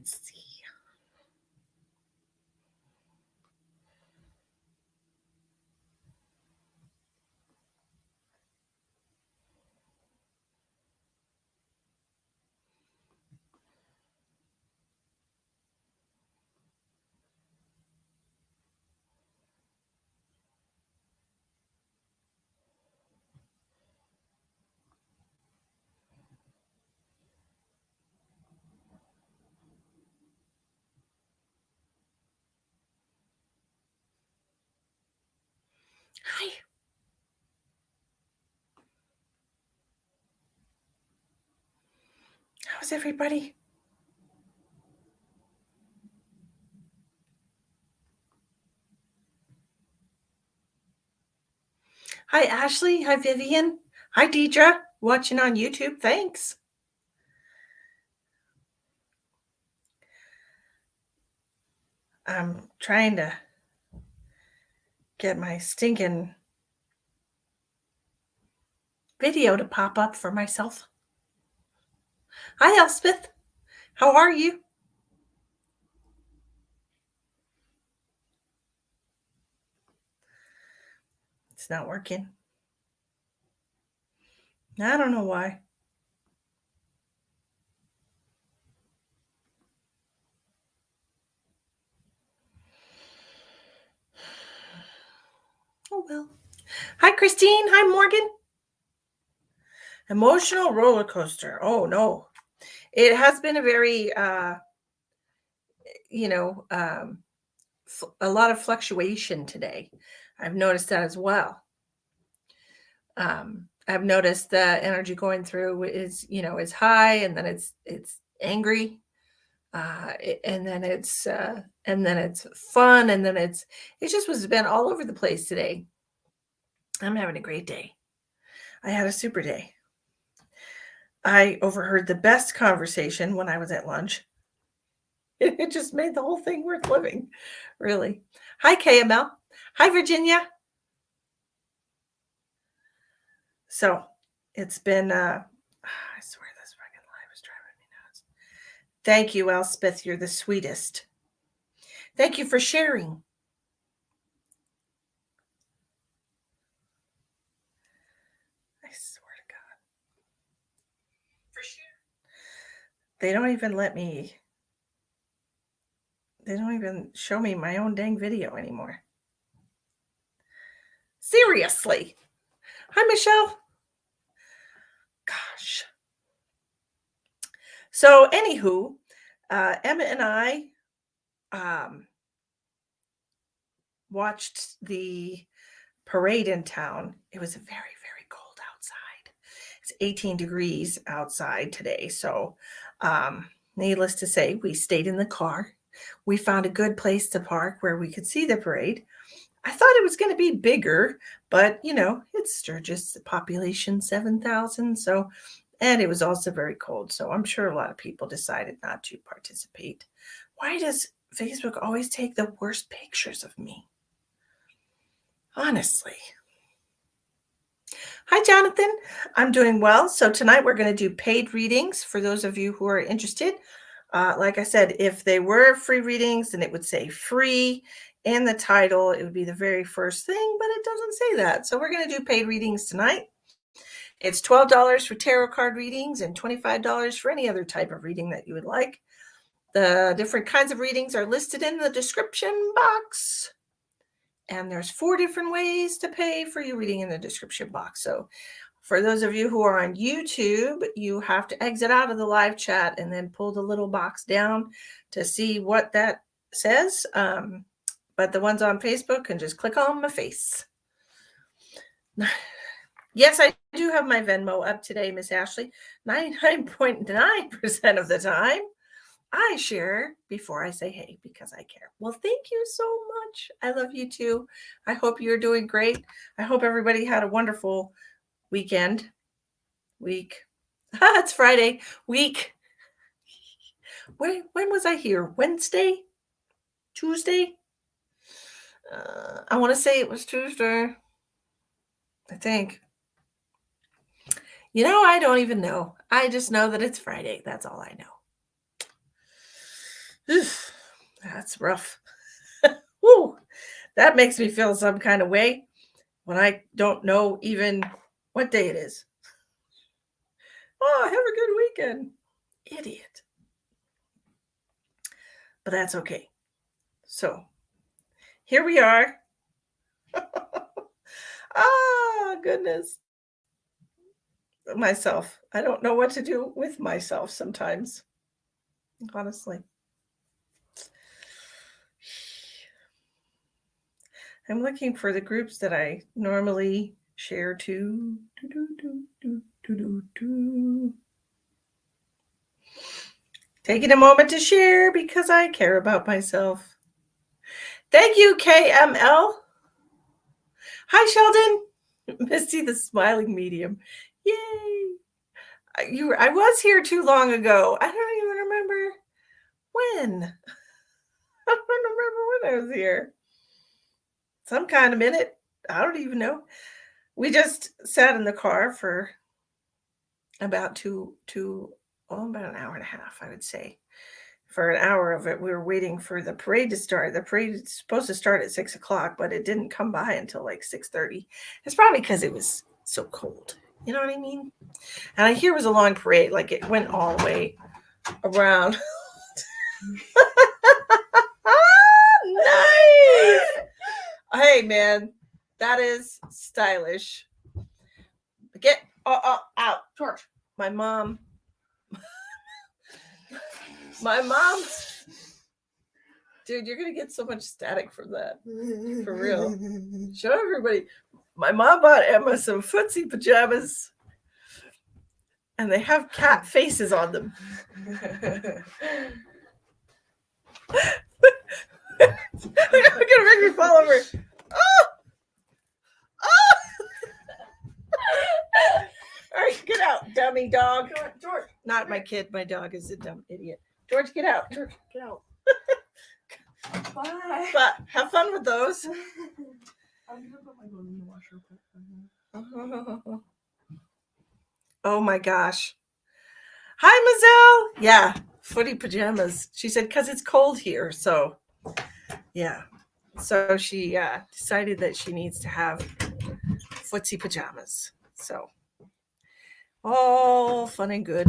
Let's see. Hi. How's everybody? Hi, Ashley. Hi, Vivian. Hi, Deidre. Watching on YouTube. Thanks. I'm trying to get my stinking video to pop up for myself. Hi, Elspeth. How are you? It's not working. I don't know why. Oh, well. Hi, Christine. Hi, Morgan. Emotional roller coaster. Oh, no. It has been a very, a lot of fluctuation today. I've noticed that as well. I've noticed the energy going through is high, and then it's angry, and then it's fun, and then it just was been all over the place today. I'm having a great day. I had a super day. I overheard the best conversation when I was at lunch. It just made the whole thing worth living, really. Hi, KML. Hi, Virginia. So it's been, I swear this fucking live is driving me nuts. Thank you, Elspeth. You're the sweetest. Thank you for sharing. I swear to God. For sure. They don't even let me, they don't even show me my own dang video anymore. Seriously. Hi, Michelle. Gosh. So, anywho, Emma and I watched the parade in town. It was very, very cold outside. It's 18 degrees outside today. So, needless to say, we stayed in the car. We found a good place to park where we could see the parade. I thought it was going to be bigger, but it's Sturgis, population 7,000. So, and it was also very cold. So I'm sure a lot of people decided not to participate. Why does Facebook always take the worst pictures of me? Honestly. Hi, Jonathan. I'm doing well. So tonight we're going to do paid readings for those of you who are interested. Like I said, if they were free readings, then it would say free in the title. It would be the very first thing, but it doesn't say that. So we're going to do paid readings tonight. It's $12 for tarot card readings and $25 for any other type of reading that you would like. The different kinds of readings are listed in the description box. And there's 4 different ways to pay for your reading in the description box. So for those of you who are on YouTube, you have to exit out of the live chat and then pull the little box down to see what that says. But the ones on Facebook can just click on my face. Yes, I do have my Venmo up today, Miss Ashley. 99.9% of the time, I share before I say hey because I care. Well, thank you so much. I love you too. I hope you're doing great. I hope everybody had a wonderful week. It's Friday. Week. When was I here? Wednesday? Tuesday? I want to say it was Tuesday. I think. I don't even know. I just know that it's Friday. That's all I know. That's rough. Woo, that makes me feel some kind of way when I don't know even what day it is. Oh, have a good weekend. Idiot. But that's okay. So here we are. Ah, goodness. Myself. I don't know what to do with myself sometimes, honestly. I'm looking for the groups that I normally share to. Taking a moment to share because I care about myself. Thank you, KML. Hi, Sheldon. Misty, the smiling medium. Yay. I was here too long ago. I don't even remember when. I don't remember when I was here. Some kind of minute. I don't even know. We just sat in the car for about about an hour and a half, I would say. For an hour of it, we were waiting for the parade to start. The parade is supposed to start at 6 o'clock, but it didn't come by until like 6:30. It's probably because it was so cold. You know what I mean? And I hear it was a long parade, like it went all the way around. Nice. Hey, man, that is stylish. Get out, George. My mom. Dude, you're gonna get so much static from that. For real. Show everybody. My mom bought Emma some footsie pajamas, and they have cat faces on them. They're gonna make me fall over. Oh! Oh! All right, get out, dummy dog. George. Not my kid. My dog is a dumb idiot. George, get out. George, get out. Bye. But have fun with those. I'm gonna put my phone in the washer. Oh my gosh. Hi, Mazel. Yeah, footy pajamas. She said because it's cold here. So, yeah. So she decided that she needs to have footsie pajamas. So, all fun and good.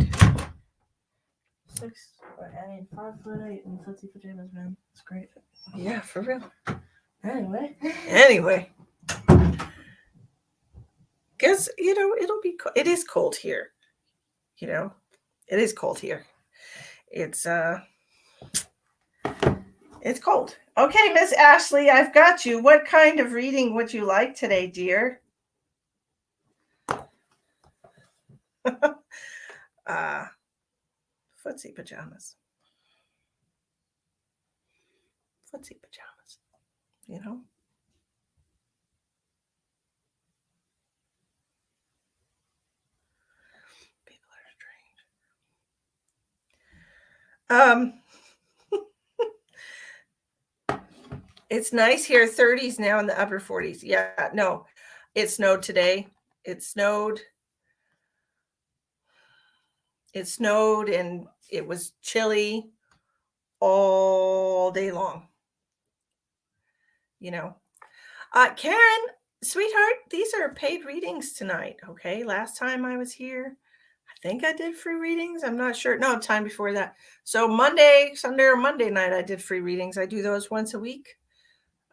5'8" in footsie pajamas, man. It's great. Yeah, for real. Anyway. Because, it is cold here. It is cold here. It's cold. Okay, Miss Ashley, I've got you. What kind of reading would you like today, dear? Footsie pajamas. Footsie pajamas. People are strange. It's nice here, 30s now in the upper 40s. Yeah, no, it snowed today. It snowed and it was chilly all day long. Karen, sweetheart, these are paid readings tonight. Okay. Last time I was here, I think I did free readings. I'm not sure. No, time before that. So Sunday or Monday night, I did free readings. I do those once a week.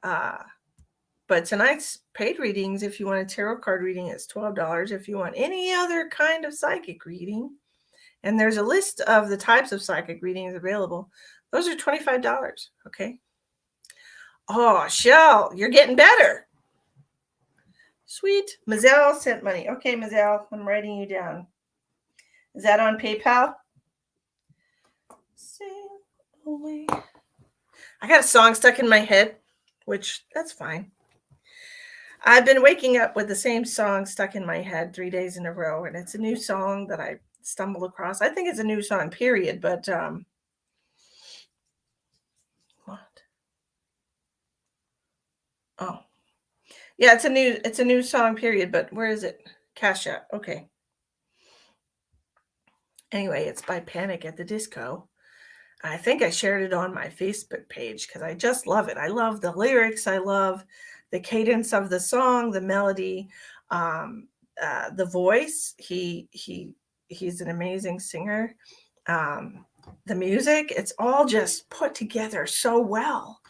But tonight's paid readings, if you want a tarot card reading, it's $12. If you want any other kind of psychic reading, and there's a list of the types of psychic readings available, those are $25. Okay. Oh, Shell, you're getting better. Sweet. Mazel sent money. Okay, Mazel, I'm writing you down. Is that on PayPal? Sail away. I got a song stuck in my head, which that's fine. I've been waking up with the same song stuck in my head 3 days in a row, and it's a new song that I stumbled across. I think it's a new song, period, but what? Oh. Yeah, it's a new song, period, but where is it? Cashapp. Okay. Anyway, it's by Panic at the Disco. I think I shared it on my Facebook page because I just love it. I love the lyrics. I love the cadence of the song, the melody, the voice. He's an amazing singer. The music, it's all just put together so well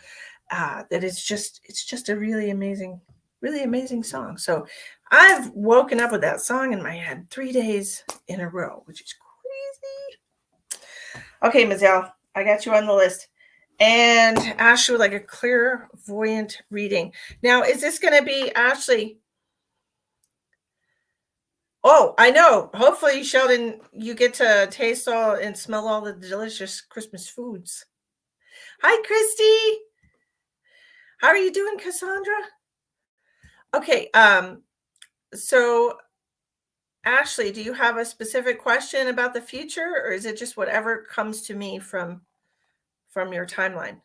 that it's just a really amazing song. So I've woken up with that song in my head 3 days in a row, which is crazy. Okay, Mazel, I got you on the list. And Ashley would like a clairvoyant reading. Now, is this going to be Ashley? Oh, I know. Hopefully, Sheldon, you get to taste all and smell all the delicious Christmas foods. Hi, Christy. How are you doing, Cassandra? Okay, so Ashley, do you have a specific question about the future, or is it just whatever comes to me from your timeline?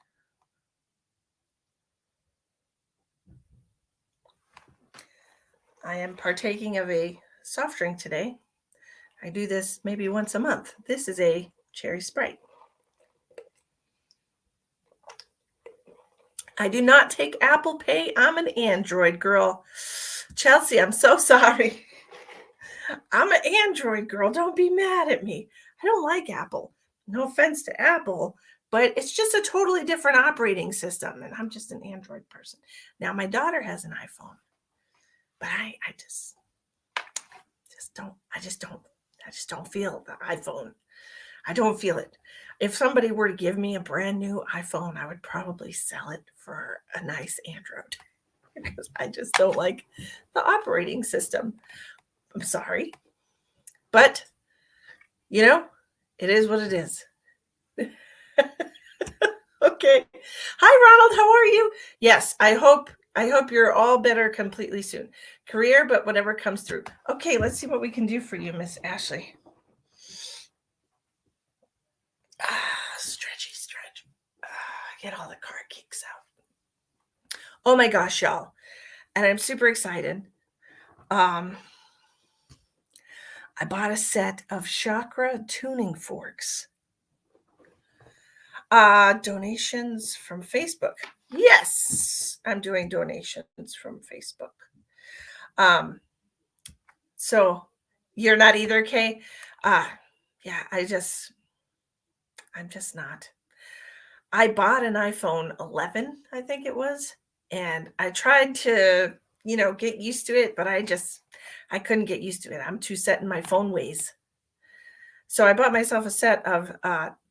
I am partaking of a soft drink today. I do this maybe once a month. This is a cherry Sprite. I do not take Apple Pay. I'm an Android girl. Chelsea, I'm so sorry. I'm an Android girl. Don't be mad at me. I don't like Apple. No offense to Apple, but it's just a totally different operating system. And I'm just an Android person. Now, my daughter has an iPhone, but I just don't feel the iPhone. I don't feel it. If somebody were to give me a brand new iPhone, I would probably sell it for a nice Android because I just don't like the operating system. I'm sorry. But, it is what it is. Okay. Hi, Ronald. How are you? Yes, I hope you're all better completely soon. Career, but whatever comes through. Okay, let's see what we can do for you, Miss Ashley. Stretchy stretch. Get all the card kicks out. Oh my gosh, y'all. And I'm super excited. I bought a set of chakra tuning forks. Donations from Facebook. Yes, I'm doing donations from Facebook. So you're not either, Kay? Yeah, I'm just not. I bought an iPhone 11, I think it was, and I tried to, get used to it, but I couldn't get used to it. I'm too set in my phone ways. So I bought myself a set of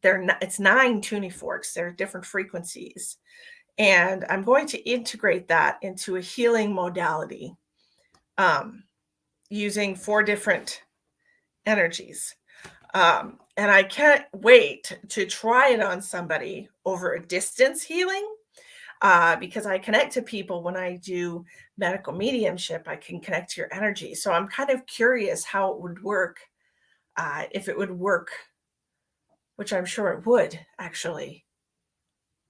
it's 9 tuning forks. They're different frequencies. And I'm going to integrate that into a healing modality using 4 different energies. And I can't wait to try it on somebody over a distance healing because I connect to people when I do medical mediumship. I can connect to your energy. So I'm kind of curious how it would work, if it would work, which I'm sure it would actually.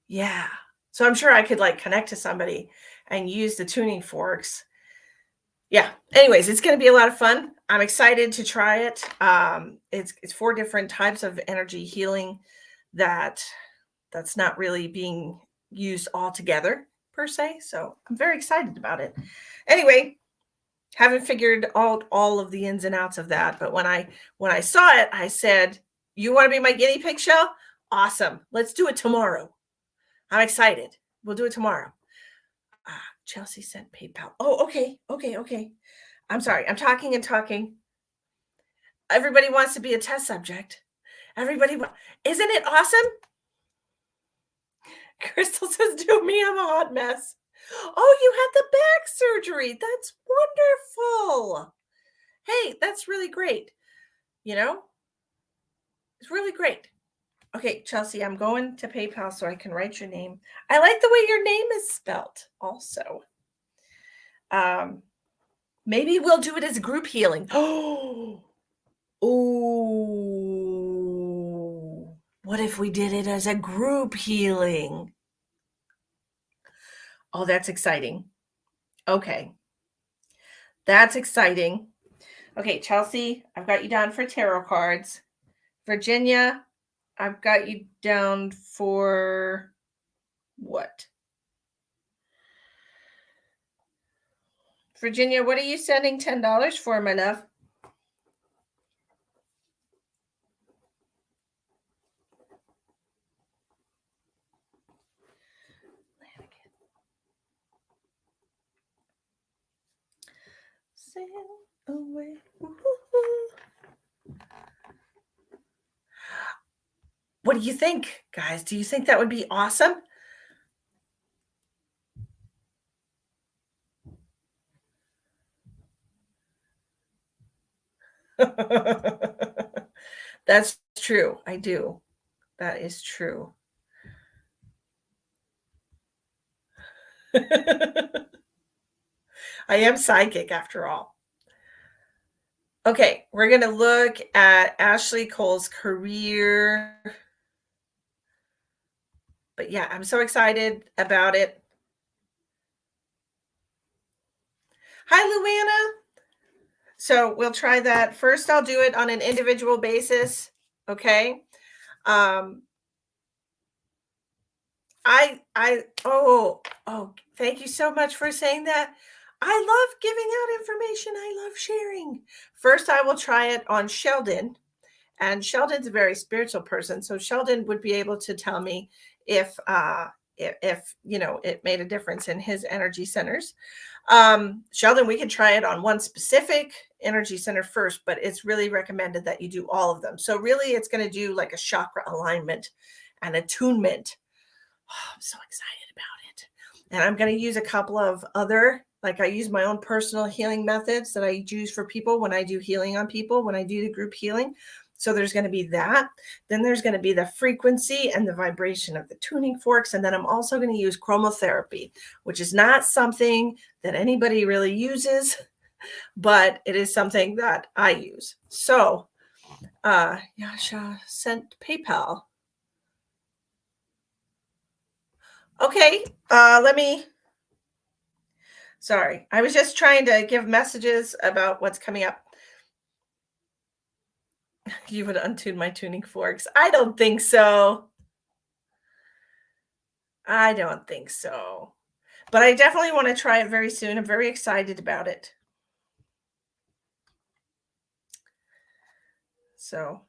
Yeah. So I'm sure I could connect to somebody and use the tuning forks. Yeah. Anyways, it's going to be a lot of fun. I'm excited to try it. It's 4 different types of energy healing that's not really being used all together per se. So I'm very excited about it. Anyway, haven't figured out all of the ins and outs of that. But when I saw it, I said, "You want to be my guinea pig, Shell? Awesome. Let's do it tomorrow." I'm excited. We'll do it tomorrow. Chelsea sent PayPal. Oh, okay. I'm sorry. I'm talking and talking. Everybody wants to be a test subject. Isn't it awesome? Crystal says, "Do me, I'm a hot mess." Oh, you had the back surgery. That's wonderful. Hey, that's really great. It's really great. Okay, Chelsea, I'm going to PayPal so I can write your name. I like the way your name is spelt also. Maybe we'll do it as group healing. Oh, what if we did it as a group healing? Oh, that's exciting. Okay. That's exciting. Okay, Chelsea, I've got you down for tarot cards. Virginia, I've got you down for what? Virginia, what are you sending $10 for, my love? Sail away. Ooh. What do you think, guys? Do you think that would be awesome? That's true. I do. That is true. I am psychic after all. Okay, we're going to look at Ashley Cole's career. But yeah, I'm so excited about it. Hi, Luana. So we'll try that. First, I'll do it on an individual basis. Okay. Thank you so much for saying that. I love giving out information. I love sharing. First, I will try it on Sheldon. And Sheldon's a very spiritual person. So Sheldon would be able to tell me if it made a difference in his energy centers. Sheldon, we can try it on one specific energy center first, but it's really recommended that you do all of them. So really it's going to do like a chakra alignment and attunement. Oh, I'm so excited about it. And I'm going to use a couple of other, like I use my own personal healing methods that I use for people when I do healing on people, when I do the group healing. So there's going to be that. Then there's going to be the frequency and the vibration of the tuning forks. And then I'm also going to use chromotherapy, which is not something that anybody really uses, but it is something that I use. So Yasha sent PayPal. Okay, sorry. I was just trying to give messages about what's coming up. You would untune my tuning forks. I don't think so. I don't think so. But I definitely want to try it very soon. I'm very excited about it. So,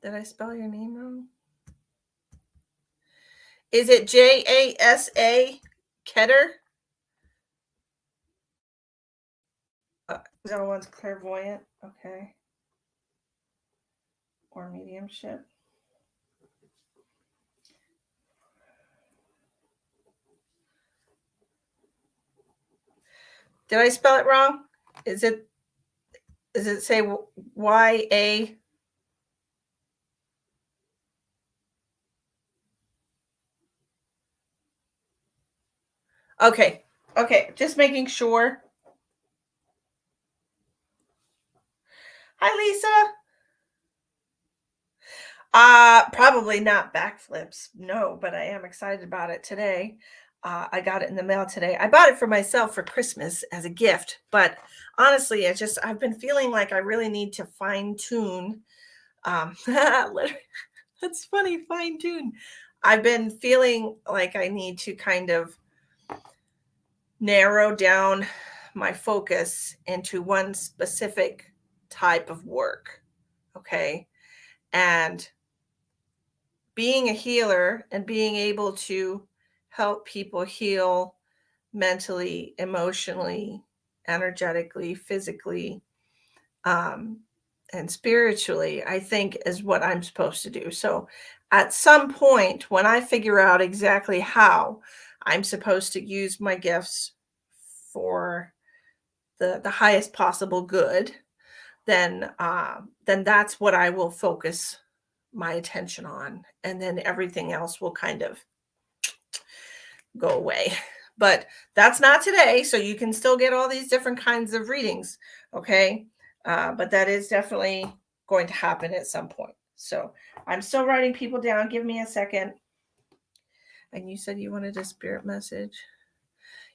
did I spell your name wrong? Is it Jasa Ketter? That one's clairvoyant. Okay. Or mediumship. Did I spell it wrong? Does it say YA? Okay. Just making sure. Hi, Lisa. Probably not backflips. No, but I am excited about it today. I got it in the mail today. I bought it for myself for Christmas as a gift, but honestly, I've been feeling like I really need to fine tune. That's funny, fine tune. I've been feeling like I need to kind of narrow down my focus into one specific type of work. Okay. And being a healer and being able to help people heal mentally, emotionally, energetically, physically, and spiritually, I think is what I'm supposed to do. So at some point, when I figure out exactly how I'm supposed to use my gifts for the highest possible good, then that's what I will focus my attention on, and then everything else will kind of go away. But that's not today, so you can still get all these different kinds of readings. Okay. But that is definitely going to happen at some point. So I'm still writing people down. Give me a second. And you said you wanted a spirit message.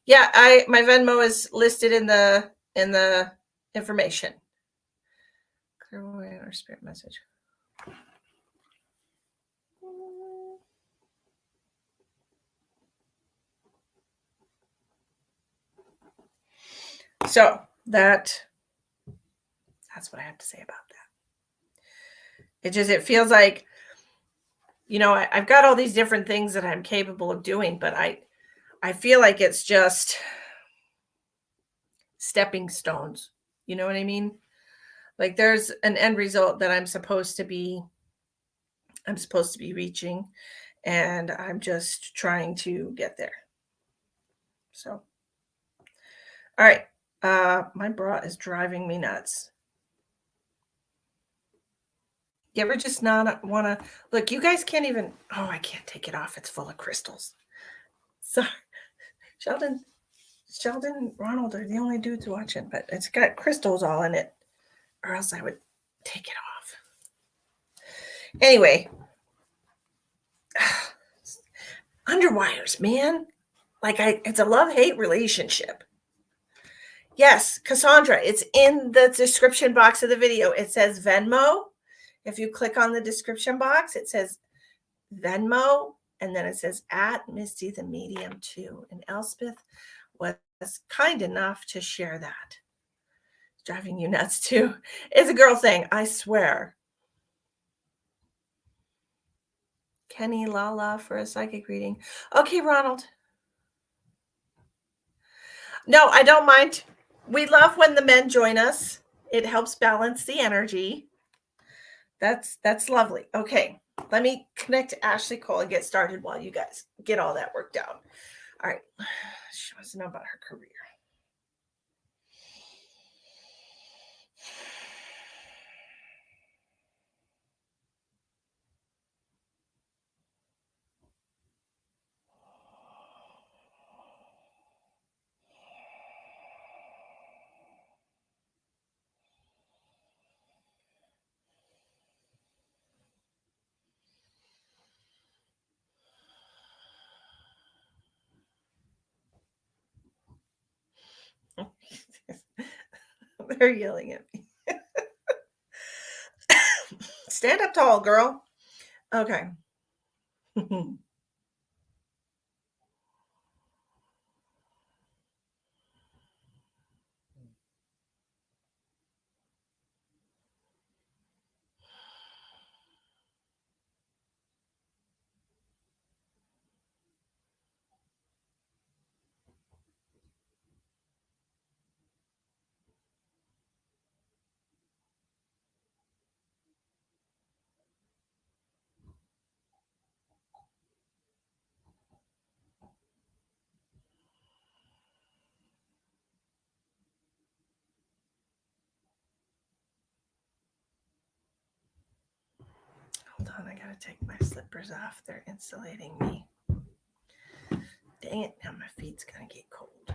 Yeah, my Venmo is listed in the in the information. Clairvoyant or spirit message. So that's what I have to say about that. It feels like, I've got all these different things that I'm capable of doing, but I feel like it's just stepping stones. You know what I mean? Like there's an end result that I'm supposed to be reaching, and I'm just trying to get there. So, all right. My bra is driving me nuts. You ever just not want to look? You guys can't even. Oh, I can't take it off. It's full of crystals. Sorry, Sheldon, and Ronald are the only dudes watching, but it's got crystals all in it, or else I would take it off. Anyway, underwires, man. Like it's a love-hate relationship. Yes, Cassandra, it's in the description box of the video. It says Venmo. If you click on the description box, it says Venmo, and then it says at Misty the Medium too. And Elspeth was kind enough to share that. It's driving you nuts too. It's a girl thing, I swear. Kenny Lala for a psychic reading. Okay, Ronald. No, I don't mind. We love when the men join us. It helps balance the energy. That's lovely. Okay, let me connect to Ashley Cole and get started while you guys get all that worked out. All right. She wants to know about her career. They're yelling at me. Stand up tall, girl. Okay. Hold on, I gotta take my slippers off. They're insulating me. Dang it, now my feet's gonna get cold.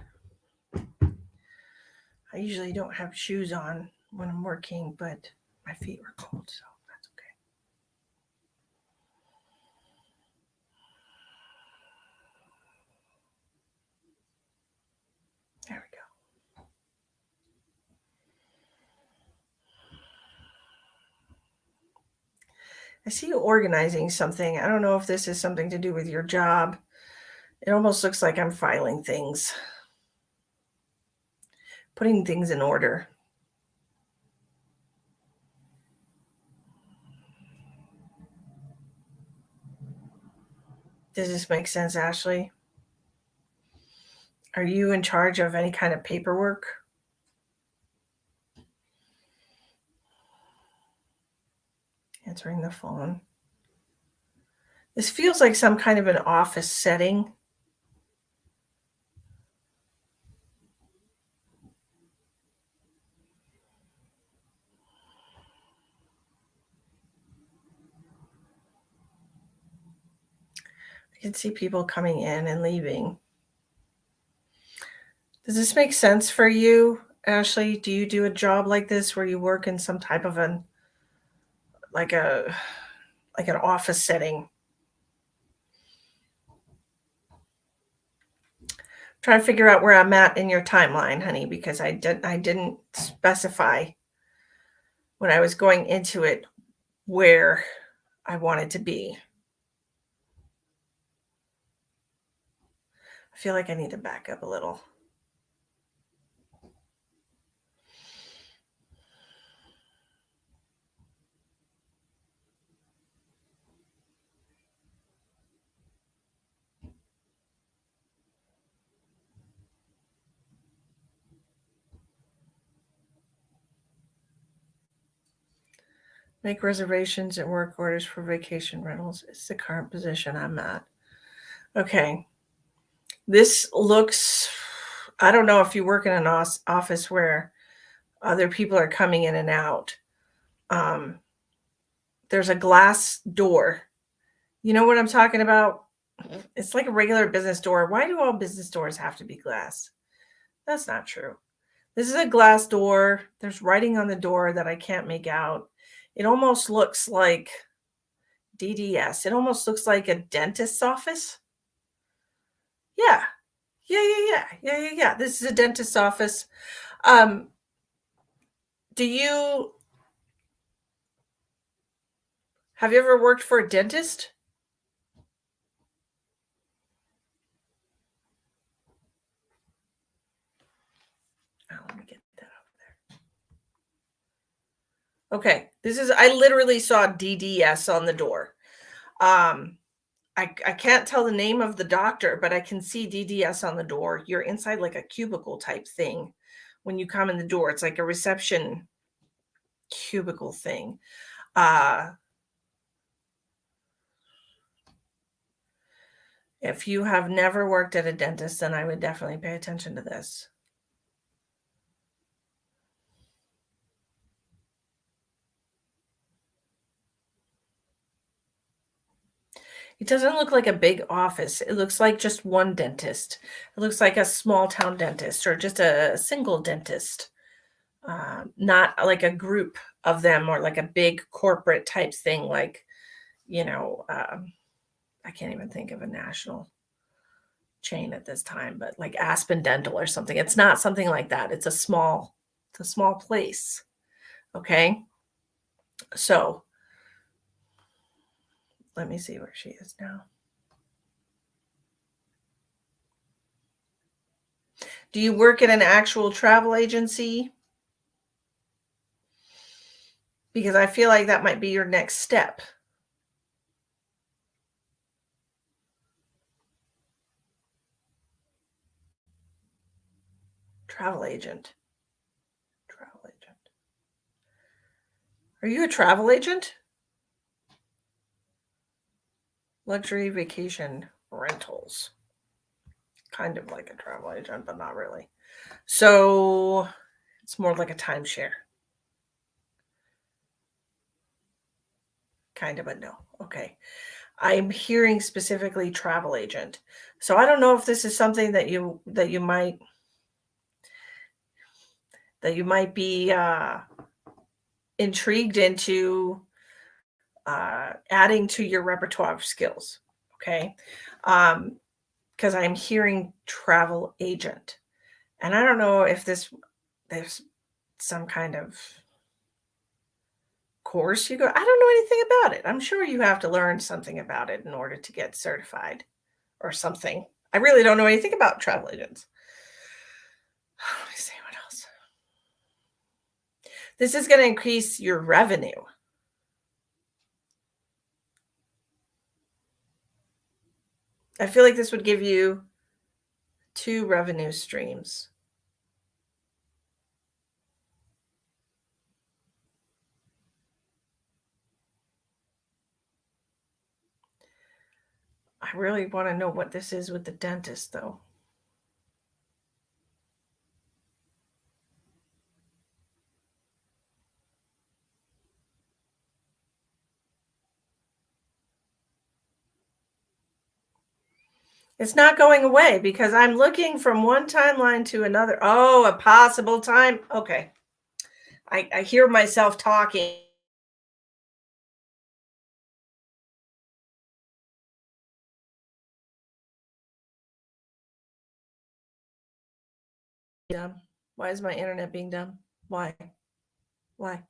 I usually don't have shoes on when I'm working, but my feet were cold, so that's okay. There we go. I see you organizing something. I don't know if this is something to do with your job. It almost looks like I'm filing things, putting things in order. Does this make sense, Ashley? Are you in charge of any kind of paperwork? Answering the phone. This feels like some kind of an office setting. I can see people coming in and leaving. Does this make sense for you, Ashley? Do you do a job like this where you work in some type of an office setting? Trying to figure out where I'm at in your timeline, honey, because I didn't specify when I was going into it where I wanted to be. I feel like I need to back up a little. Make reservations and work orders for vacation rentals. It's the current position I'm at. Okay. This looks, I don't know if you work in an office where other people are coming in and out. There's a glass door. You know what I'm talking about? It's like a regular business door. Why do all business doors have to be glass? That's not true. This is a glass door. There's writing on the door that I can't make out. It almost looks like DDS. It almost looks like a dentist's office. Yeah. Yeah. This is a dentist's office. Do you have you ever worked for a dentist? Oh, let me get that over there. Okay. I literally saw DDS on the door. I can't tell the name of the doctor, but I can see DDS on the door. You're inside like a cubicle type thing. When you come in the door, it's like a reception cubicle thing. If you have never worked at a dentist, then I would definitely pay attention to this. It doesn't look like a big office. It looks like just one dentist. It looks like a small town dentist or just a single dentist, not like a group of them or like a big corporate type thing like, I can't even think of a national chain at this time, but like Aspen Dental or something. It's not something like that. It's a small place. Okay. So let me see where she is now. Do you work at an actual travel agency? Because I feel like that might be your next step. Travel agent. Travel agent. Are you a travel agent? Luxury vacation rentals. Kind of like a travel agent, but not really. So it's more like a timeshare. Kind of, but no. Okay. I'm hearing specifically travel agent. So I don't know if this is something that you might be intrigued into adding to your repertoire of skills. Okay. Because I'm hearing travel agent. And I don't know if there's some kind of course you go. I don't know anything about it. I'm sure you have to learn something about it in order to get certified or something. I really don't know anything about travel agents. Let me see what else. This is going to increase your revenue. I feel like this would give you 2 revenue streams. I really want to know what this is with the dentist, though. It's not going away because I'm looking from one timeline to another. Oh, a possible time. Okay. I hear myself talking. dumb? Why is my internet being dumb? Why? Why?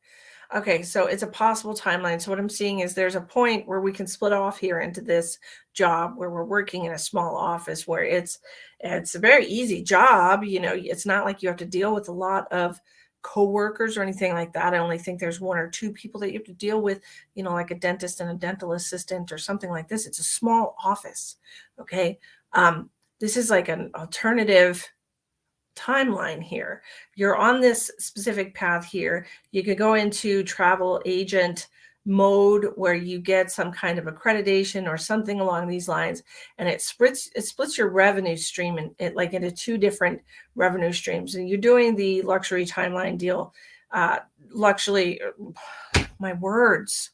Okay, so it's a possible timeline. So what I'm seeing is there's a point where we can split off here into this job where we're working in a small office where it's a very easy job. It's not like you have to deal with a lot of coworkers or anything like that. I only think there's one or two people that you have to deal with, like a dentist and a dental assistant or something like this. It's a small office. Okay. This is like an alternative timeline here. You're on this specific path here. You could go into travel agent mode where you get some kind of accreditation or something along these lines, and it splits your revenue stream into two different revenue streams. And you're doing the luxury timeline deal. Luxury, my words.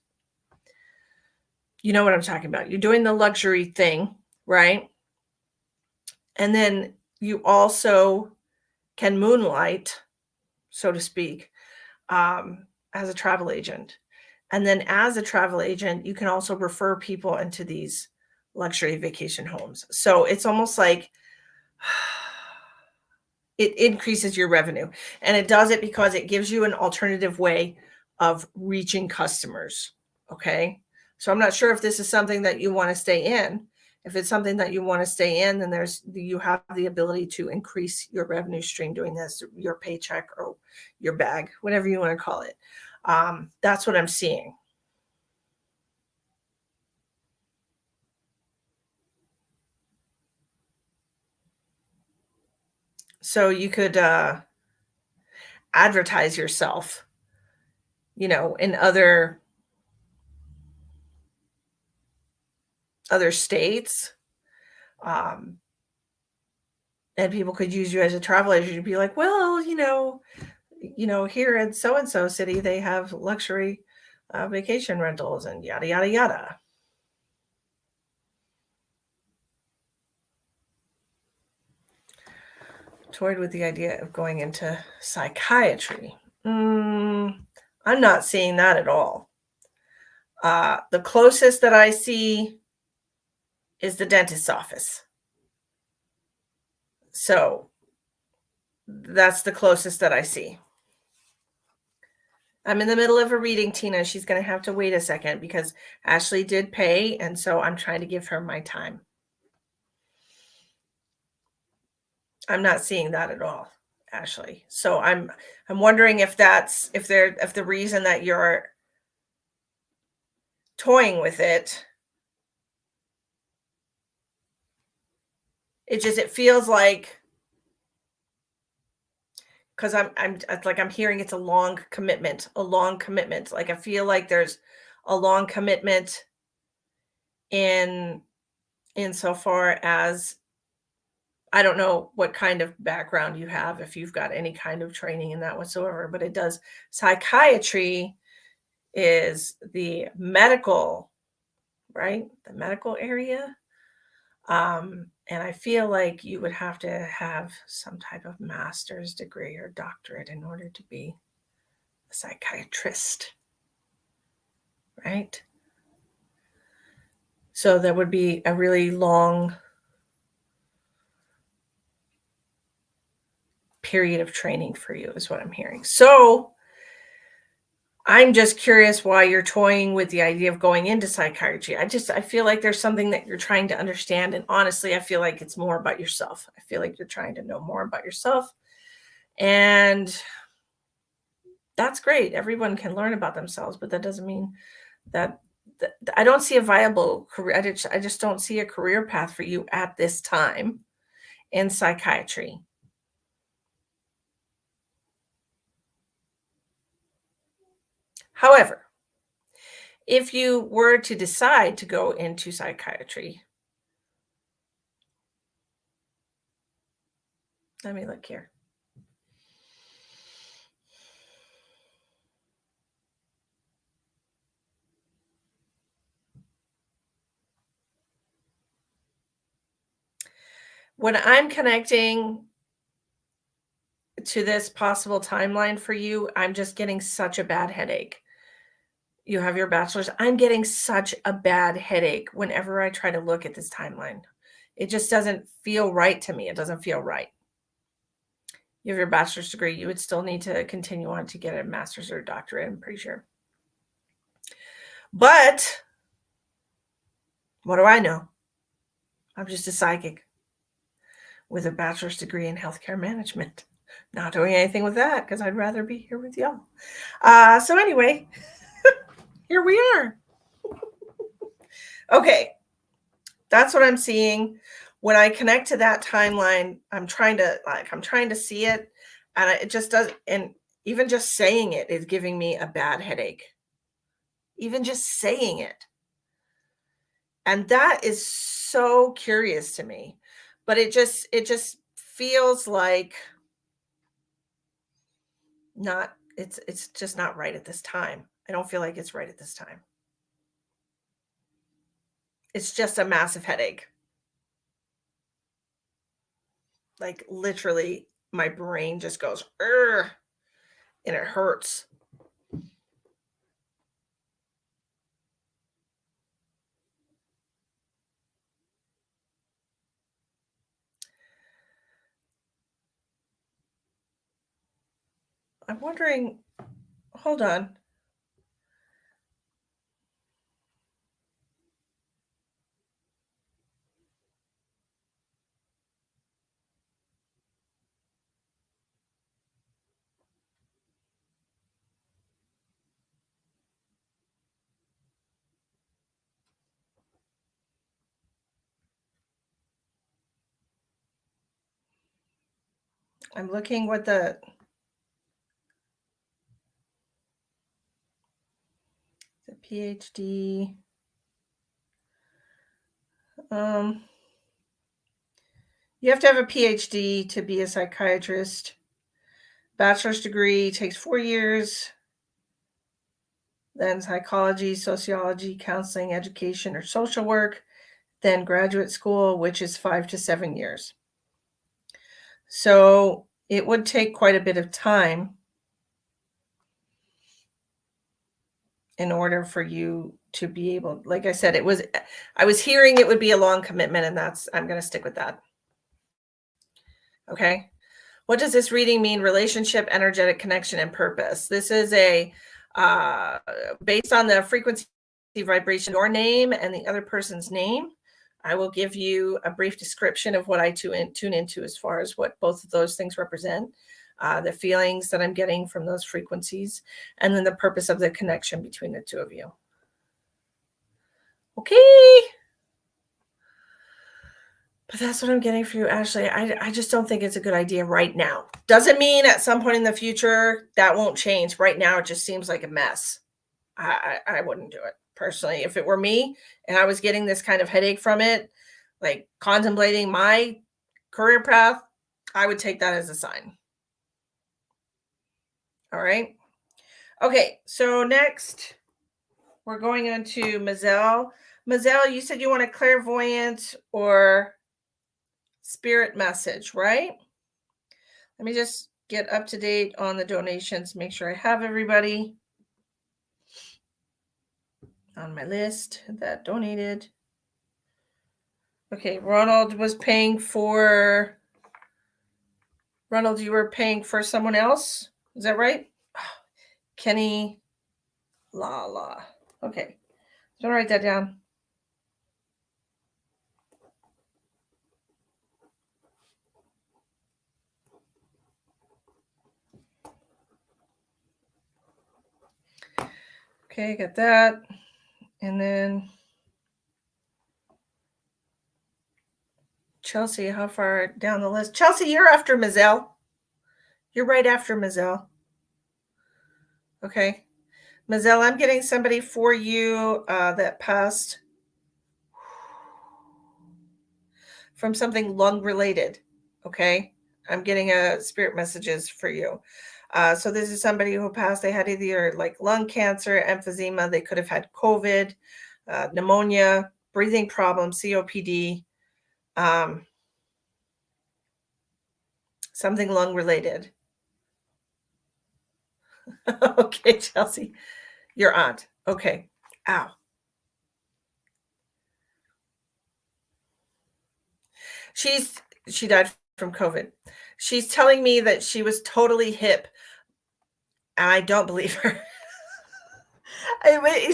You know what I'm talking about. You're doing the luxury thing, right? And then you also can moonlight, so to speak, as a travel agent. And then as a travel agent, you can also refer people into these luxury vacation homes. So it's almost like it increases your revenue. And it does it because it gives you an alternative way of reaching customers. Okay. So I'm not sure if this is something that you want to stay in. If it's something that you want to stay in, then you have the ability to increase your revenue stream doing this, your paycheck or your bag, whatever you want to call it. That's what I'm seeing. So you could advertise yourself, in other states. And people could use you as a travel agent to be like, well, here in so-and-so city, they have luxury vacation rentals and yada, yada, yada. Toyed with the idea of going into psychiatry. I'm not seeing that at all. The closest that I see is the dentist's office. So that's the closest that I see. I'm in the middle of a reading, Tina. She's going to have to wait a second because Ashley did pay, and so I'm trying to give her my time. I'm not seeing that at all, Ashley. So I'm wondering if the reason that you're toying with it, it feels like, because I'm hearing it's a long commitment. Like I feel like there's a long commitment in so far as, I don't know what kind of background you have, if you've got any kind of training in that whatsoever, but it does. Psychiatry is the medical, right? The medical area. And I feel like you would have to have some type of master's degree or doctorate in order to be a psychiatrist, right? So there would be a really long period of training for you, is what I'm hearing. So I'm just curious why you're toying with the idea of going into psychiatry. I feel like there's something that you're trying to understand. And honestly, I feel like it's more about yourself. I feel like you're trying to know more about yourself. And that's great. Everyone can learn about themselves, but that doesn't mean that I don't see a viable career. I just don't see a career path for you at this time in psychiatry. However, if you were to decide to go into psychiatry, let me look here. When I'm connecting to this possible timeline for you, I'm just getting such a bad headache. You have your bachelor's. I'm getting such a bad headache whenever I try to look at this timeline. It just doesn't feel right to me. It doesn't feel right. you have your bachelor's degree, you would still need to continue on to get a master's or a doctorate, I'm pretty sure. But what do I know? I'm just a psychic with a bachelor's degree in healthcare management. Not doing anything with that because I'd rather be here with y'all. So anyway, here we are. Okay, that's what I'm seeing. When I connect to that timeline, I'm trying to see it, and it just does. And even just saying it is giving me a bad headache. Even just saying it. And that is so curious to me. But it just feels like it's just not right at this time. I don't feel like it's right at this time. It's just a massive headache. Like literally my brain just goes, "Urgh," and it hurts. I'm wondering, hold on. I'm looking what the PhD. You have to have a PhD to be a psychiatrist. Bachelor's degree takes 4 years. Then psychology, sociology, counseling, education, or social work. Then graduate school, which is 5 to 7 years. So it would take quite a bit of time in order for you to be able, like I said, I was hearing it would be a long commitment, and I'm going to stick with that. Okay. What does this reading mean? Relationship, energetic connection, and purpose. This is based on the frequency vibration, your name and the other person's name. I will give you a brief description of what I tune into as far as what both of those things represent, the feelings that I'm getting from those frequencies, and then the purpose of the connection between the two of you. Okay. But that's what I'm getting for you, Ashley. I just don't think it's a good idea right now. Doesn't mean at some point in the future that won't change. Right now, it just seems like a mess. I wouldn't do it personally. If it were me and I was getting this kind of headache from it, like contemplating my career path, I would take that as a sign. All right. Okay. So next, we're going on to Mazel. Mazel, you said you want a clairvoyant or spirit message, right? Let me just get up to date on the donations, make sure I have everybody on my list that donated. Okay, Ronald, you were paying for someone else? Is that right? Kenny La. Okay, so write that down. Okay, got that. And then Chelsea, how far down the list? Chelsea, you're after Mazel. You're right after Mazel. Okay. Mazel, I'm getting somebody for you that passed from something lung related. Okay. I'm getting spirit messages for you. So this is somebody who passed. They had either like lung cancer, emphysema. They could have had COVID, pneumonia, breathing problems, COPD, something lung related. Okay, Chelsea, your aunt. Okay. Ow. She died from COVID. She's telling me that she was totally hip, and I don't believe her.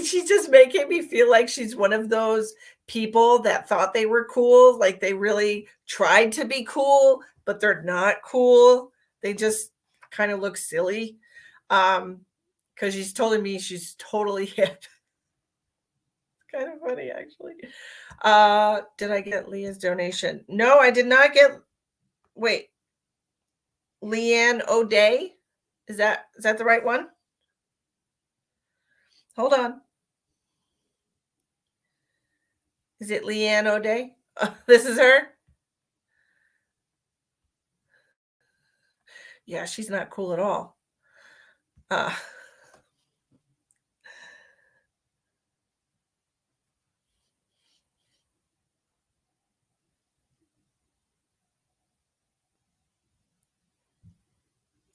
She's just making me feel like she's one of those people that thought they were cool, like they really tried to be cool, but they're not cool. They just kind of look silly. Because she's telling me she's totally hip. Kind of funny, actually. Did I get Leah's donation? No, I did not get. Wait, Leanne O'Day. Is that the right one? Hold on. Is it Leanne O'Day? This is her. Yeah, she's not cool at all.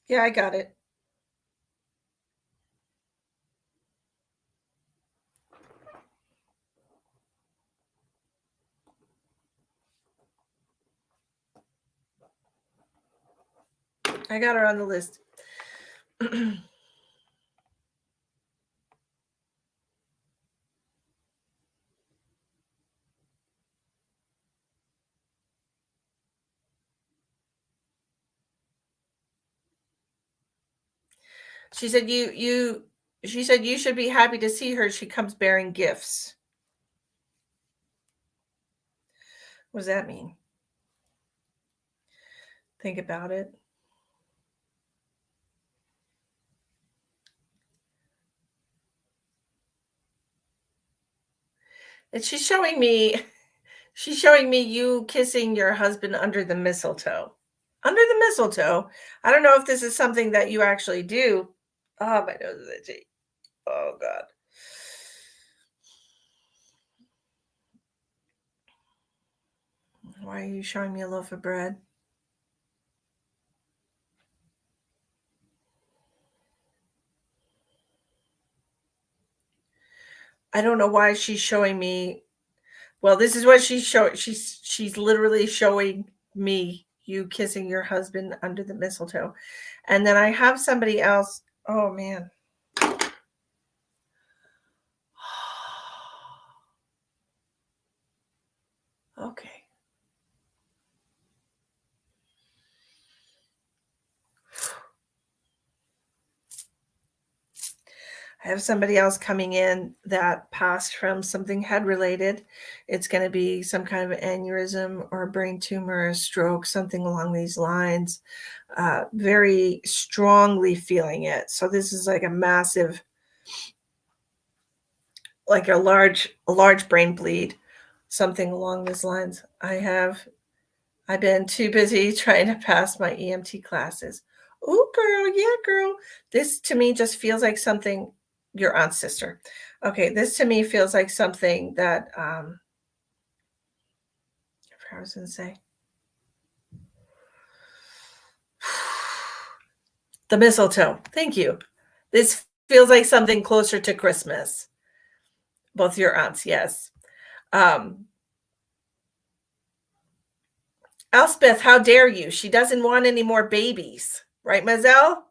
Yeah, I got it. I got her on the list. She said she said you should be happy to see her. She comes bearing gifts. What does that mean? Think about it. And she's showing me you kissing your husband under the mistletoe. Under the mistletoe. I don't know if this is something that you actually do. Oh, my nose is itchy. Oh, God. Why are you showing me a loaf of bread? I don't know why she's showing me. Well, this is what she's showing. She's literally showing me you kissing your husband under the mistletoe. And then I have somebody else. Oh, man. Okay. I have somebody else coming in that passed from something head related. It's going to be some kind of aneurysm or a brain tumor, a stroke, something along these lines. Very strongly feeling it. So this is like a massive, like a large brain bleed, something along these lines. I've been too busy trying to pass my EMT classes. Oh, girl, yeah, girl. This to me just feels like something. Your aunt's sister. Okay, this to me feels like something that I was going to say. The mistletoe. Thank you. This feels like something closer to Christmas. Both your aunts, yes. Elspeth, how dare you? She doesn't want any more babies. Right, Mazel?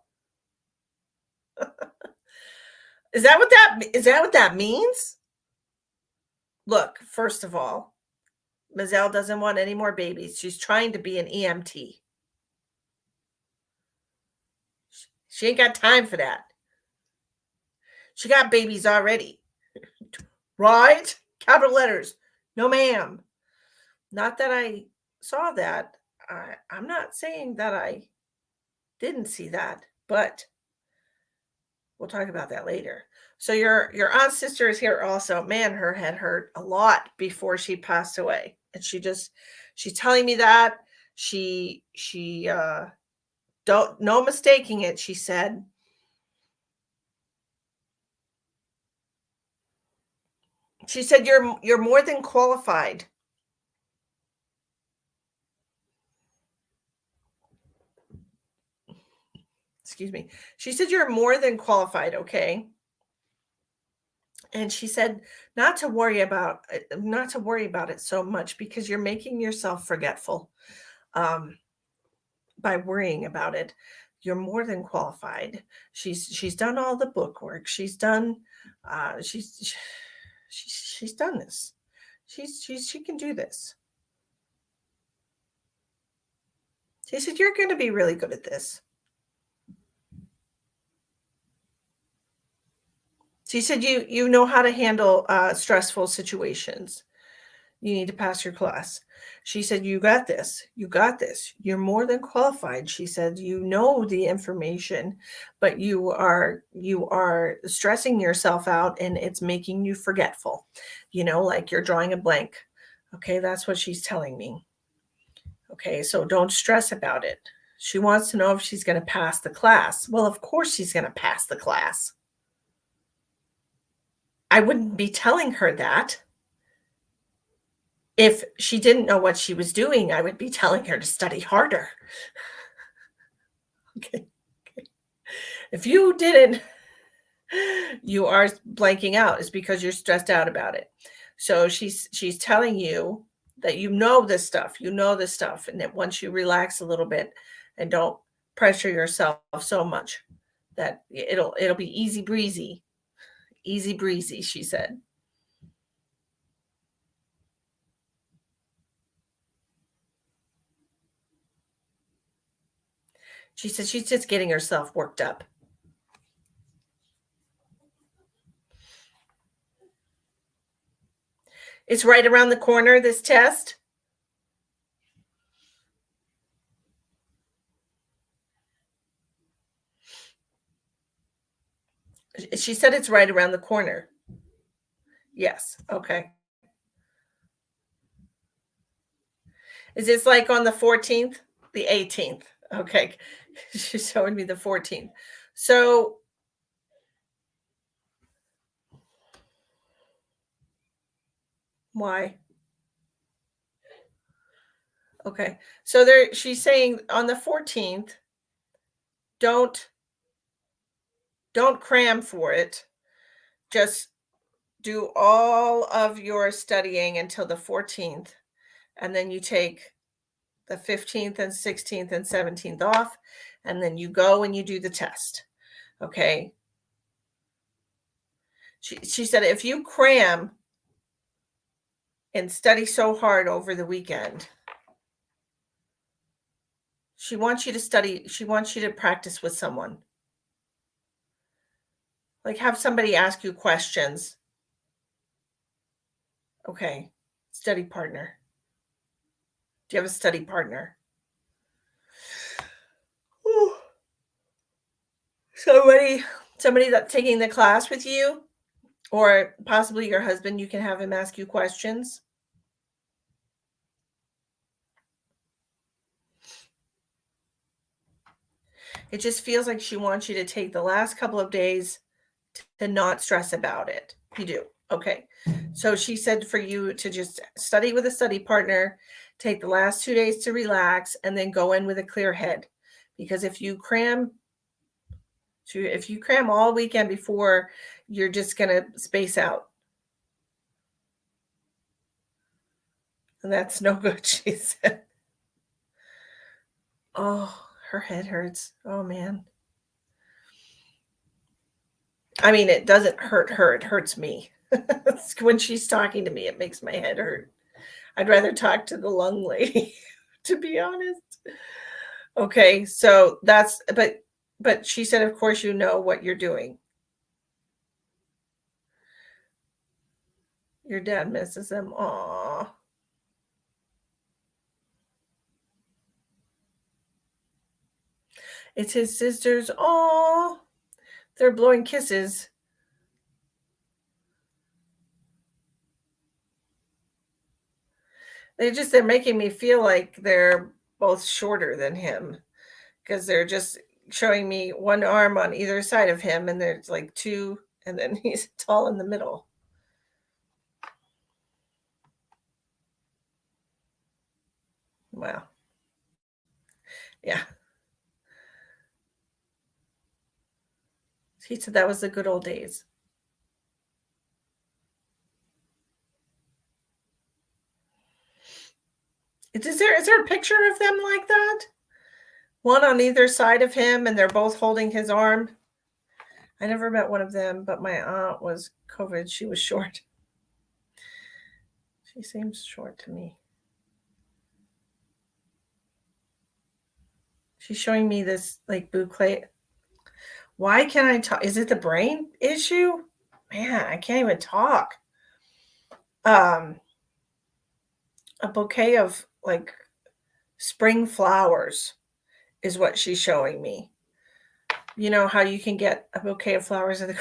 Is that what that means? Look, first of all, Mazel doesn't want any more babies. She's trying to be an EMT. She ain't got time for that. She got babies already. Right? Capital letters. No, ma'am. Not that I saw that. I'm not saying that I didn't see that, but we'll talk about that later. So your aunt's sister is here also. Man, her head hurt a lot before she passed away. And she's telling me that. She don't no mistaking it, she said. She said you're more than qualified. Excuse me. She said you're more than qualified, okay? And she said not to worry about it so much because you're making yourself forgetful. by worrying about it. You're more than qualified. She's done all the book work. She's done she's done this. She can do this. She said, you're going to be really good at this. She said, you know how to handle stressful situations. You need to pass your class. She said, you got this. You got this. You're more than qualified. She said, you know the information, but you are stressing yourself out and it's making you forgetful. Like you're drawing a blank. Okay, that's what she's telling me. Okay, so don't stress about it. She wants to know if she's going to pass the class. Well, of course she's going to pass the class. I wouldn't be telling her that. If she didn't know what she was doing, I would be telling her to study harder. Okay. If you didn't, you are blanking out. It's because you're stressed out about it. So she's telling you that you know this stuff, and that once you relax a little bit and don't pressure yourself so much, that it'll be easy breezy, she said. She said she's just getting herself worked up. It's right around the corner, this test. She said it's right around the corner. Yes. Okay. Is this like on the 14th? The 18th. Okay. She's showing me the 14th. So why? Okay. So she's saying on the 14th, don't cram for it. Just do all of your studying until the 14th, and then you take the 15th and 16th and 17th off, and then you go and you do the test. Okay. She said, if you cram and study so hard over the weekend, she wants you to study. She wants you to practice with someone. Like have somebody ask you questions. Okay. Study partner. Do you have a study partner? Ooh. Somebody that's taking the class with you, or possibly your husband, you can have him ask you questions. It just feels like she wants you to take the last couple of days to not stress about it. You do. Okay. So she said for you to just study with a study partner, take the last 2 days to relax, and then go in with a clear head. Because if you cram all weekend before, you're just going to space out. And that's no good, she said. Oh, her head hurts. Oh, man. I mean, it doesn't hurt her. It hurts me. When she's talking to me, it makes my head hurt. I'd rather talk to the lung lady, to be honest. Okay, so but she said, of course, you know what you're doing. Your dad misses them. Aw. It's his sisters. Aw. They're blowing kisses. They're making me feel like they're both shorter than him, because they're just showing me one arm on either side of him, and there's like two, and then he's tall in the middle. Wow. Yeah. He said that was the good old days. Is there a picture of them like that? one on either side of him, and they're both holding his arm. I never met one of them, but my aunt was COVID. She was short. She seems short to me. She's showing me this like boucle. Why can't I talk? Is it the brain issue? Man, I can't even talk. A bouquet of like spring flowers is what she's showing me. You know how you can get a bouquet of flowers at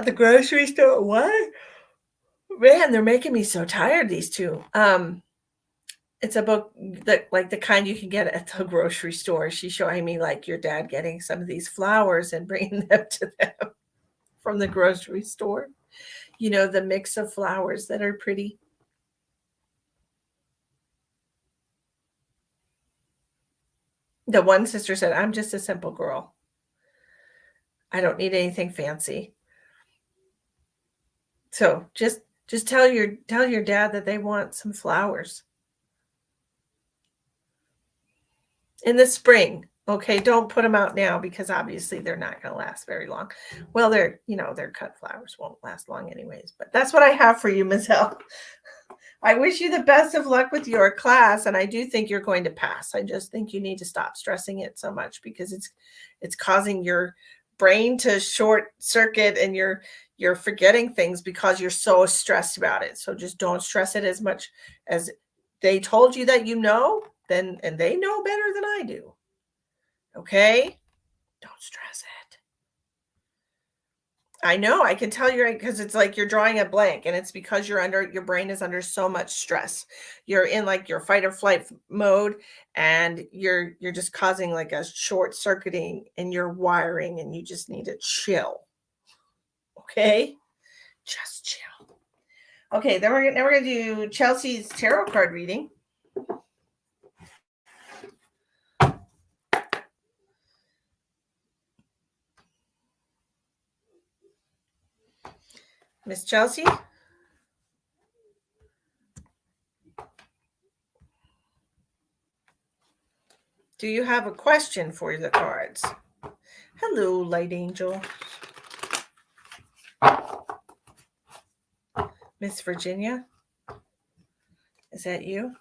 the grocery store? What? Man, they're making me so tired, these two. It's a book that like the kind you can get at the grocery store. She's showing me like your dad getting some of these flowers and bringing them to them from the grocery store. You know, the mix of flowers that are pretty. The one sister said, "I'm just a simple girl. I don't need anything fancy." So just tell your dad that they want some flowers in the spring. Okay, don't put them out now because obviously they're not going to last very long. Well, they're cut flowers won't last long anyways. But that's what I have for you, Ms. L. I wish you the best of luck with your class, and I do think you're going to pass. I just think you need to stop stressing it so much because it's causing your brain to short circuit, and you're forgetting things because you're so stressed about it. So just don't stress it as much as they told you that then, and they know better than I do. Okay? Don't stress it. I know, I can tell you're because it's like you're drawing a blank, and it's because your brain is under so much stress. You're in like your fight or flight mode, and you're just causing like a short circuiting in your wiring, and you just need to chill. Okay? Just chill. Okay, then we're gonna do Chelsea's tarot card reading. Miss Chelsea? Do you have a question for the cards? Hello, light angel. Miss Virginia? Is that you?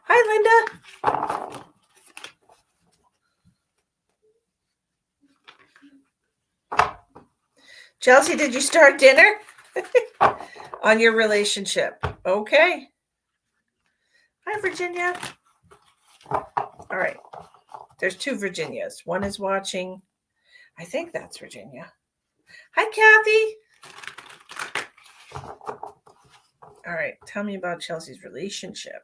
Hi, Linda. Chelsea, did you start dinner? On your relationship. Okay. Hi, Virginia. All right. There's two Virginias. One is watching. I think that's Virginia. Hi, Kathy. All right. Tell me about Chelsea's relationship.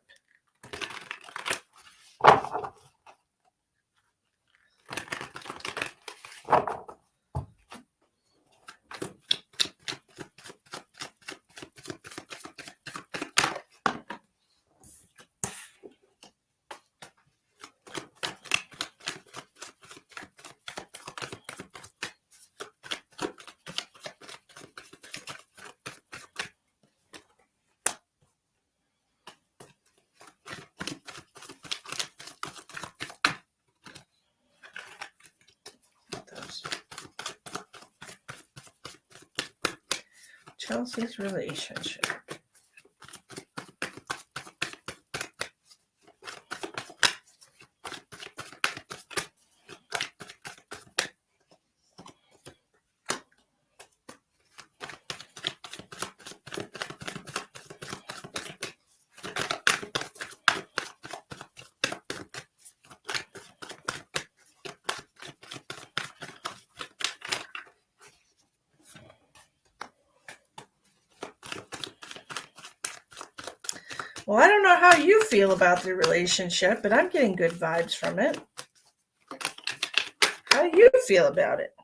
Chelsea's relationship. Well, I don't know how you feel about the relationship, but I'm getting good vibes from it. How do you feel about it?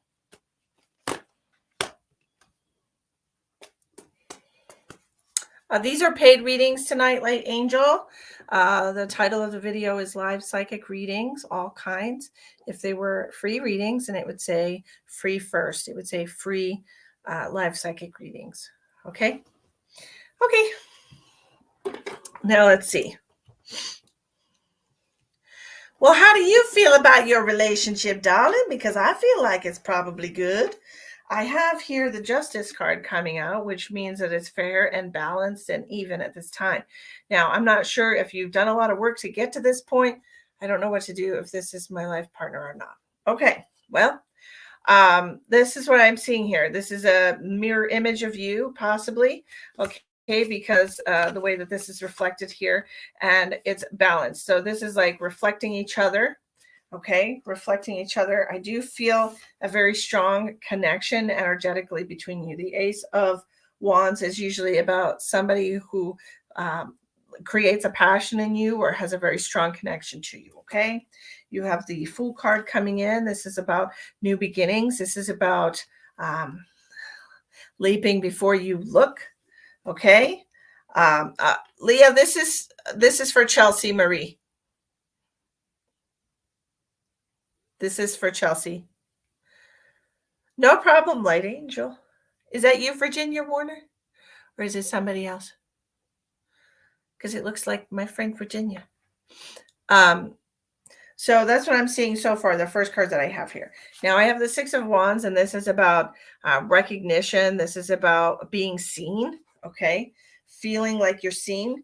These are paid readings tonight, Light Angel. The title of the video is Live Psychic Readings, all kinds. If they were free readings, and it would say free first. It would say free live psychic readings. Okay? Okay, now let's see. Well, how do you feel about your relationship, darling? Because I feel like it's probably good. I have here the Justice card coming out, which means that it's fair and balanced and even at this time. Now, I'm not sure if you've done a lot of work to get to this point. I don't know what to do if this is my life partner or not. Okay, well, this is what I'm seeing here. This is a mirror image of you, possibly. Okay, because the way that this is reflected here, and it's balanced. So this is like reflecting each other. Okay, reflecting each other. I do feel a very strong connection energetically between you. The Ace of Wands is usually about somebody who creates a passion in you or has a very strong connection to you. Okay, you have the Fool card coming in. This is about new beginnings. This is about leaping before you look. Okay, Leah, this is for Chelsea Marie. This is for Chelsea. No problem, Light Angel. Is that you, Virginia Warner? Or is it somebody else? Because it looks like my friend Virginia. So that's what I'm seeing so far, the first card that I have here. Now I have the Six of Wands, and this is about recognition. This is about being seen, okay? Feeling like you're seen.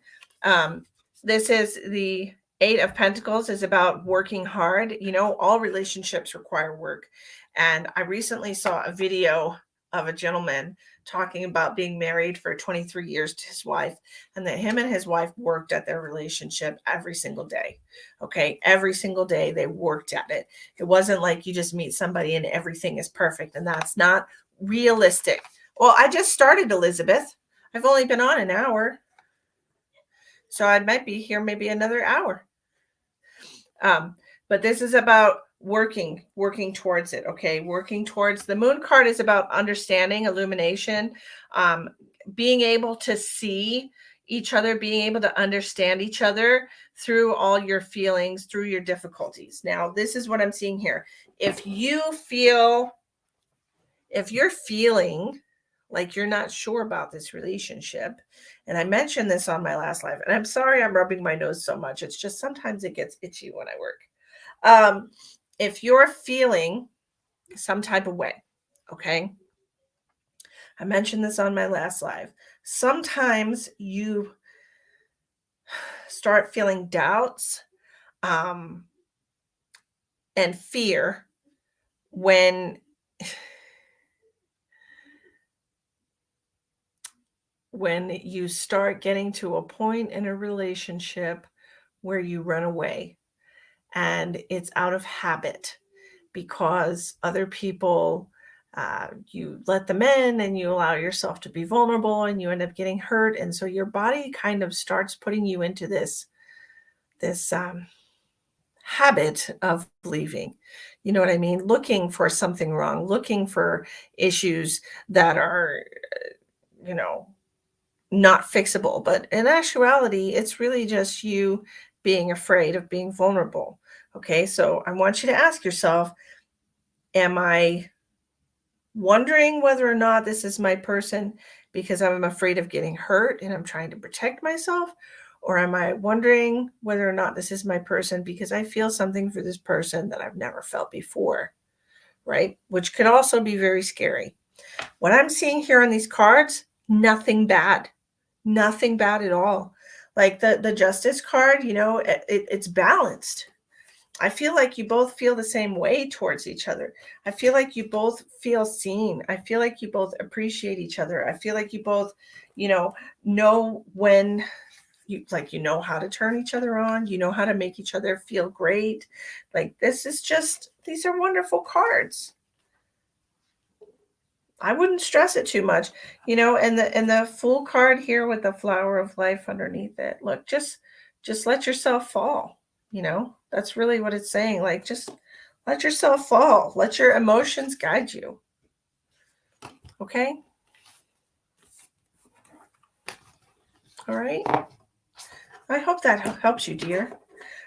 This is the Eight of Pentacles, is about working hard. You know, all relationships require work. And I recently saw a video of a gentleman talking about being married for 23 years to his wife, and that him and his wife worked at their relationship every single day. Okay, every single day they worked at it. It wasn't like you just meet somebody and everything is perfect, and that's not realistic. Well, I just started, Elizabeth. I've only been on an hour, so I might be here maybe another hour. But this is about working towards it. Okay, working towards. The Moon card is about understanding, illumination, being able to see each other, being able to understand each other through all your feelings, through your difficulties. Now, this is what I'm seeing here. If you're feeling like you're not sure about this relationship, and I mentioned this on my last live, and I'm sorry I'm rubbing my nose so much. It's just sometimes it gets itchy when I work. If you're feeling some type of way, okay, I mentioned this on my last live. Sometimes you start feeling doubts and fear when you start getting to a point in a relationship where you run away, and it's out of habit because other people, you let them in and you allow yourself to be vulnerable and you end up getting hurt. And so your body kind of starts putting you into this habit of leaving. You know what I mean? Looking for something wrong, looking for issues that are, not fixable. But in actuality, it's really just you being afraid of being vulnerable. Okay, so I want you to ask yourself, am I wondering whether or not this is my person because I'm afraid of getting hurt and I'm trying to protect myself? Or am I wondering whether or not this is my person because I feel something for this person that I've never felt before, right? Which could also be very scary. What I'm seeing here on these cards, nothing bad at all. Like the Justice card, it's balanced. I feel like you both feel the same way towards each other. I feel like you both feel seen. I feel like you both appreciate each other. I feel like you both, know when you know how to turn each other on, you know how to make each other feel great. Like these are wonderful cards. I wouldn't stress it too much, and the Fool card here with the flower of life underneath it. Look, just let yourself fall. That's really what it's saying. Like, just let yourself fall. Let your emotions guide you. Okay. All right. I hope that helps you, dear.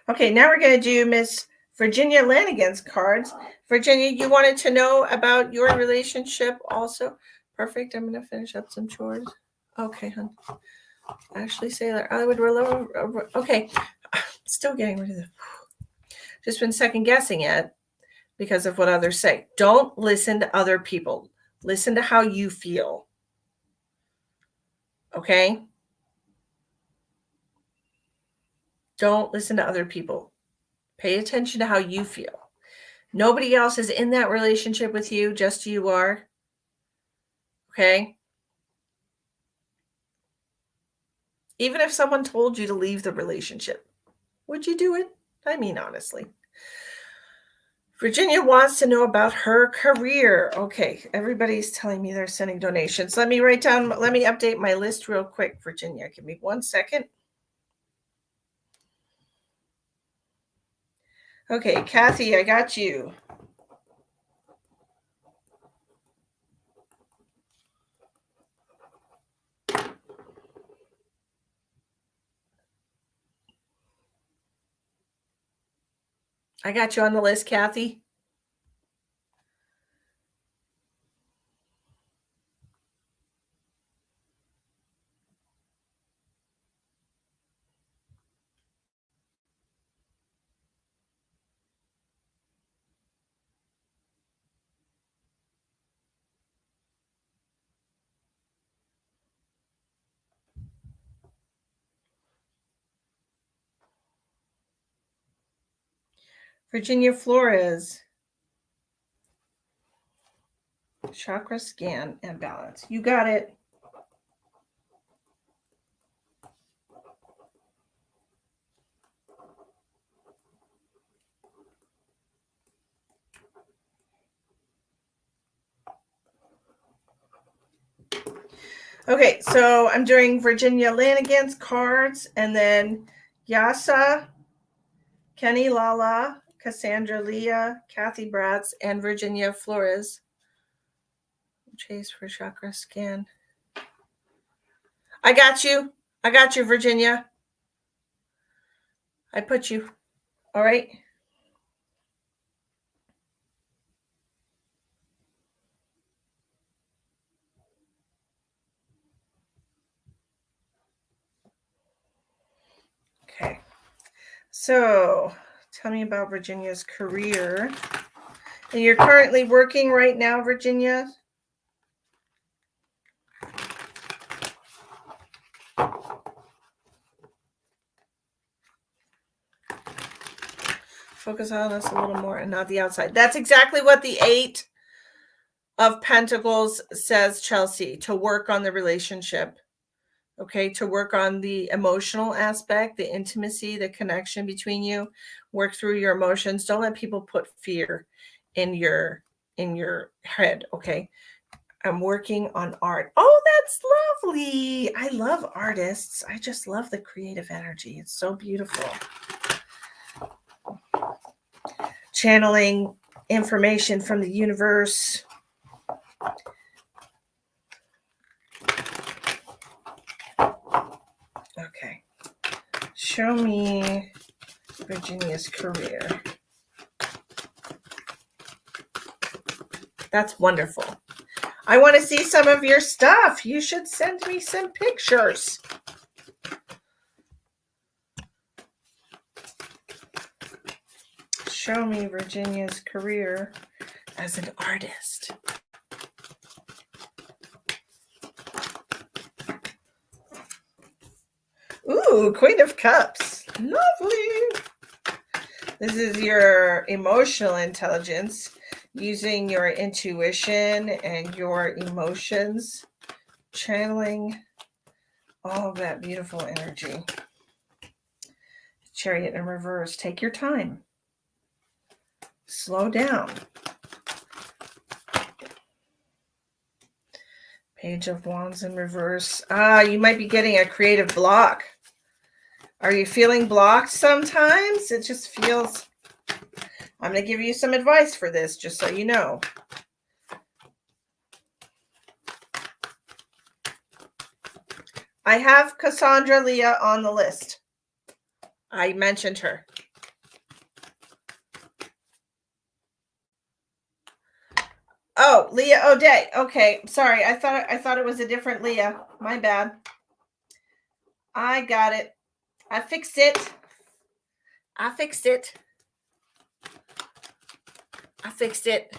Okay, now we're going to do Miss Virginia Lanigan's cards. Virginia, you wanted to know about your relationship also? Perfect. I'm going to finish up some chores. Okay, hon. Ashley Sailor, I would okay. Still getting rid of the. Just been second guessing it because of what others say. Don't listen to other people. Listen to how you feel. Okay? Don't listen to other people. Pay attention to how you feel. Nobody else is in that relationship with you, just you are. Okay? Even if someone told you to leave the relationship, would you do it? I mean, honestly. Virginia wants to know about her career. Okay, everybody's telling me they're sending donations. Let me update my list real quick, Virginia. Give me 1 second. Okay, Kathy, I got you. I got you on the list, Kathy. Virginia Flores. Chakra scan and balance. You got it. Okay, so I'm doing Virginia Lanigan's cards, and then Yasa, Kenny Lala, Cassandra Leah, Kathy Bratz, and Virginia Flores. Chase for chakra scan. I got you. I got you, Virginia. I put you. All right. Okay. So tell me about Virginia's career. And you're currently working right now, Virginia? Focus on us a little more and not the outside. That's exactly what the 8 of Pentacles says, Chelsea, to work on the relationship. Okay, to work on the emotional aspect, the intimacy, the connection between you. Work through your emotions. Don't let people put fear in your head. Okay. I'm working on art. Oh, that's lovely. I love artists. I just love the creative energy. It's so beautiful. Channeling information from the universe. Okay. Show me Virginia's career. That's wonderful. I want to see some of your stuff. You should send me some pictures. Show me Virginia's career as an artist. Ooh, Queen of Cups. Lovely. This is your emotional intelligence, using your intuition and your emotions, channeling all of that beautiful energy. Chariot in reverse. Take your time. Slow down. Page of Wands in reverse. You might be getting a creative block. Are you feeling blocked sometimes? It just feels... I'm going to give you some advice for this, just so you know. I have Cassandra Leah on the list. I mentioned her. Oh, Leah O'Day. Okay, sorry. I thought it was a different Leah. My bad. I got it. I fixed it. I fixed it. I fixed it.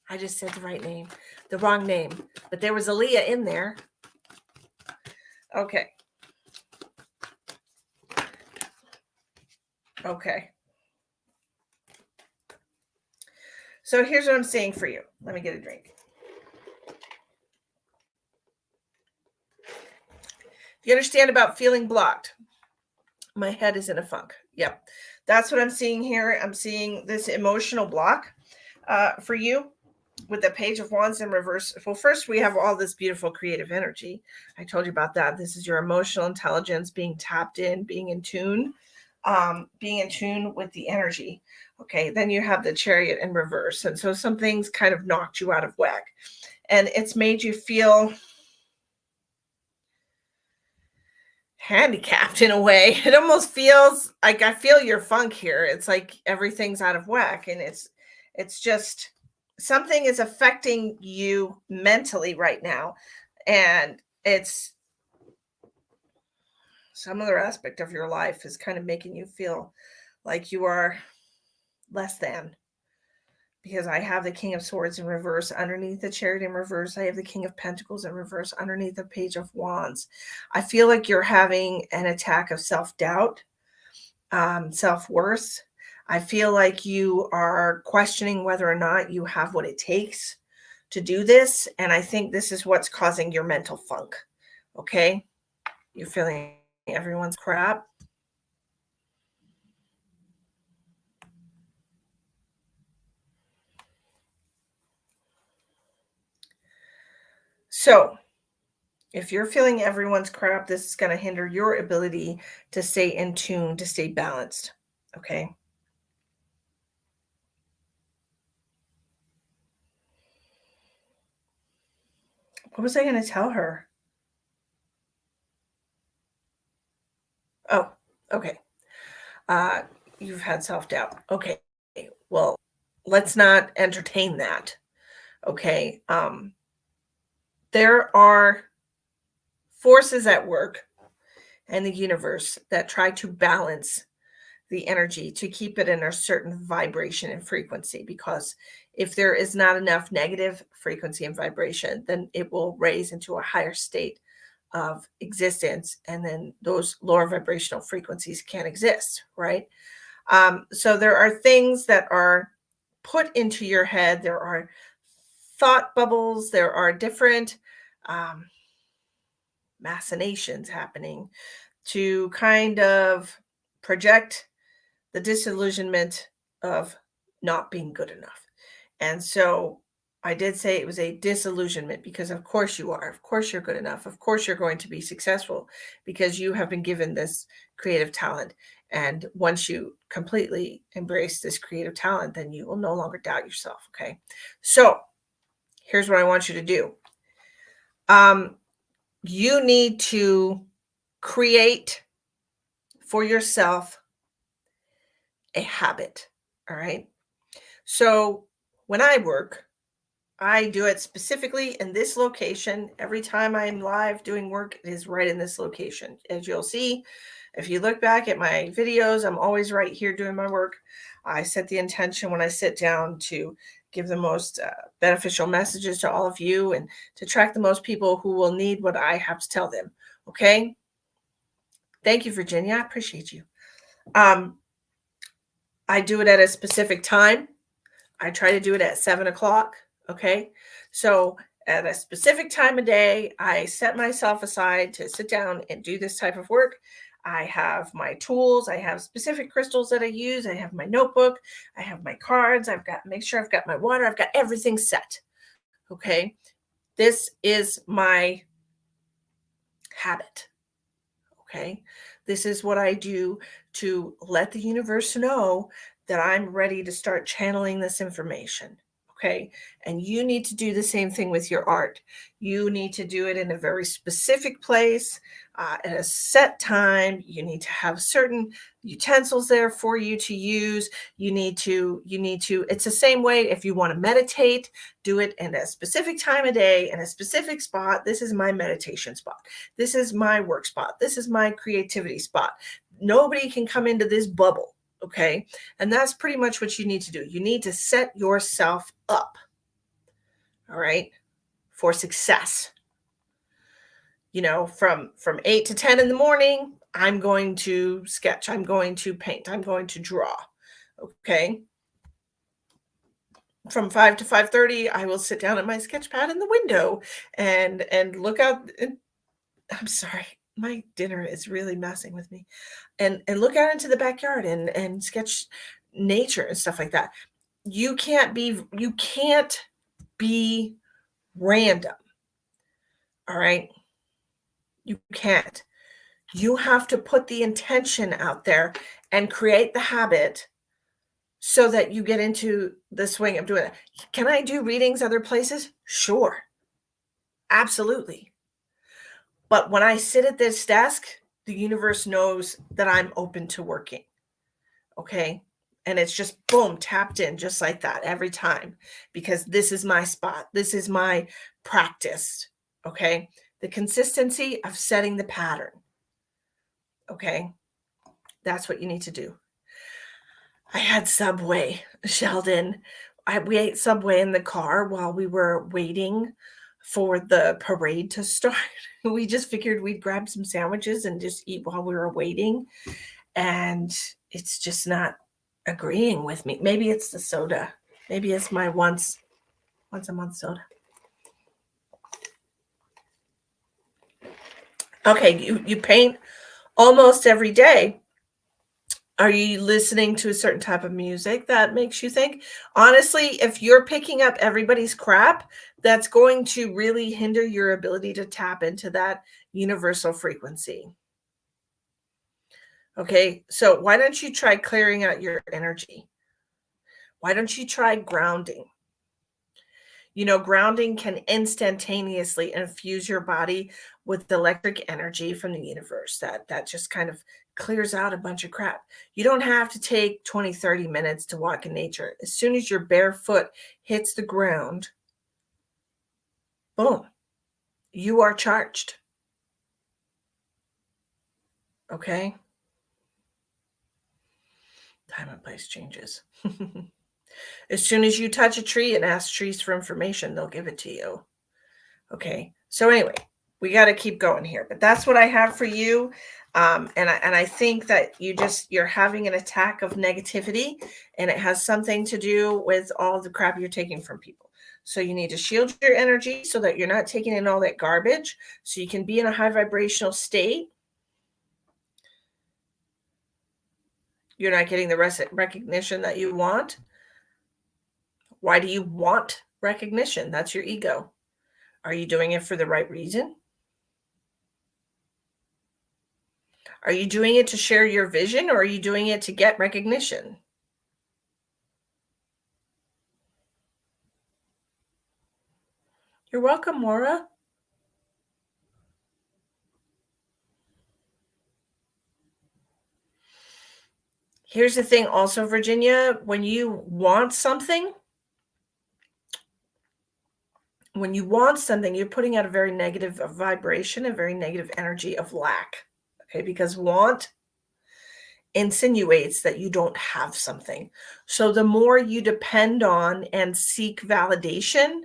I just said the right name, the wrong name, but there was a Leah in there. Okay. Okay. So here's what I'm saying for you. Let me get a drink. You understand about feeling blocked? My head is in a funk. Yep. That's what I'm seeing here. I'm seeing this emotional block for you with the Page of Wands in reverse. Well, first we have all this beautiful creative energy. I told you about that. This is your emotional intelligence being tapped in, being in tune with the energy. Okay. Then you have the Chariot in reverse. And so some things kind of knocked you out of whack. And it's made you feel handicapped in a way. It almost feels like I feel your funk here. It's like everything's out of whack, and it's just something is affecting you mentally right now, and it's some other aspect of your life is kind of making you feel like you are less than. Because I have the King of Swords in reverse underneath the Chariot in reverse. I have the King of Pentacles in reverse underneath the Page of Wands. I feel like you're having an attack of self-doubt, self-worth. I feel like you are questioning whether or not you have what it takes to do this. And I think this is what's causing your mental funk. Okay? You're feeling everyone's crap. So if you're feeling everyone's crap, this is going to hinder your ability to stay in tune, to stay balanced. Okay. What was I going to tell her? Oh, okay. You've had self-doubt. Okay. Well, let's not entertain that. Okay. There are forces at work in the universe that try to balance the energy to keep it in a certain vibration and frequency, because if there is not enough negative frequency and vibration, then it will raise into a higher state of existence, and then those lower vibrational frequencies can't exist, right? So there are things that are put into your head. There are thought bubbles. There are different machinations happening to kind of project the disillusionment of not being good enough. And so I did say it was a disillusionment, because of course you are. Of course you're good enough. Of course you're going to be successful, because you have been given this creative talent. And once you completely embrace this creative talent, then you will no longer doubt yourself. Okay. So here's what I want you to do. You need to create for yourself a habit. All right. So when I work, I do it specifically in this location. Every time I'm live doing work, it is right in this location. As you'll see, if you look back at my videos, I'm always right here doing my work. I set the intention when I sit down to give the most beneficial messages to all of you, and to attract the most people who will need what I have to tell them. Okay. Thank you, Virginia. I appreciate you. I do it at a specific time. I try to do it at 7 o'clock. Okay. So at a specific time of day, I set myself aside to sit down and do this type of work. I have my tools. I have specific crystals that I use. I have my notebook. I have my cards. Make sure I've got my water. I've got everything set. Okay. This is my habit. Okay. This is what I do to let the universe know that I'm ready to start channeling this information. Okay. And you need to do the same thing with your art. You need to do it in a very specific place, at a set time. You need to have certain utensils there for you to use. You need to, it's the same way if you want to meditate, do it in a specific time of day, in a specific spot. This is my meditation spot. This is my work spot. This is my creativity spot. Nobody can come into this bubble. Okay. And that's pretty much what you need to do. You need to set yourself up. All right. For success. You know, from 8 to 10 in the morning, I'm going to sketch, I'm going to paint, I'm going to draw. Okay. From 5 to 5:30, I will sit down at my sketch pad in the window and look out. And I'm sorry, my dinner is really messing with me. And look out into the backyard and sketch nature and stuff like that. You can't be random. All right. You can't. You have to put the intention out there and create the habit so that you get into the swing of doing it. Can I do readings other places? Sure. Absolutely. But when I sit at this desk, the universe knows that I'm open to working. Okay. And it's just boom, tapped in just like that every time, because this is my spot. This is my practice. Okay. The consistency of setting the pattern. Okay. That's what you need to do. I had Subway, Sheldon. We ate Subway in the car while we were waiting for the parade to start. We just figured we'd grab some sandwiches and just eat while we were waiting. And it's just not agreeing with me. Maybe it's the soda. Maybe it's my once a month soda. Okay, you paint almost every day. Are you listening to a certain type of music that makes you think? Honestly, if you're picking up everybody's crap, that's going to really hinder your ability to tap into that universal frequency. Okay, so why don't you try clearing out your energy? Why don't you try grounding? You know, grounding can instantaneously infuse your body with electric energy from the universe that just kind of clears out a bunch of crap. You don't have to take 20, 30 minutes to walk in nature. As soon as your bare foot hits the ground, boom, you are charged. Okay? Time and place changes. As soon as you touch a tree and ask trees for information, they'll give it to you. Okay. So anyway, we got to keep going here, but that's what I have for you. And I think that you're having an attack of negativity, and it has something to do with all the crap you're taking from people. So you need to shield your energy so that you're not taking in all that garbage, so you can be in a high vibrational state. You're not getting the recognition that you want. Why do you want recognition? That's your ego. Are you doing it for the right reason? Are you doing it to share your vision, or are you doing it to get recognition? You're welcome, Maura. Here's the thing also, Virginia, when you want something, you're putting out a very negative vibration, a very negative energy of lack. Okay, because want insinuates that you don't have something. So the more you depend on and seek validation,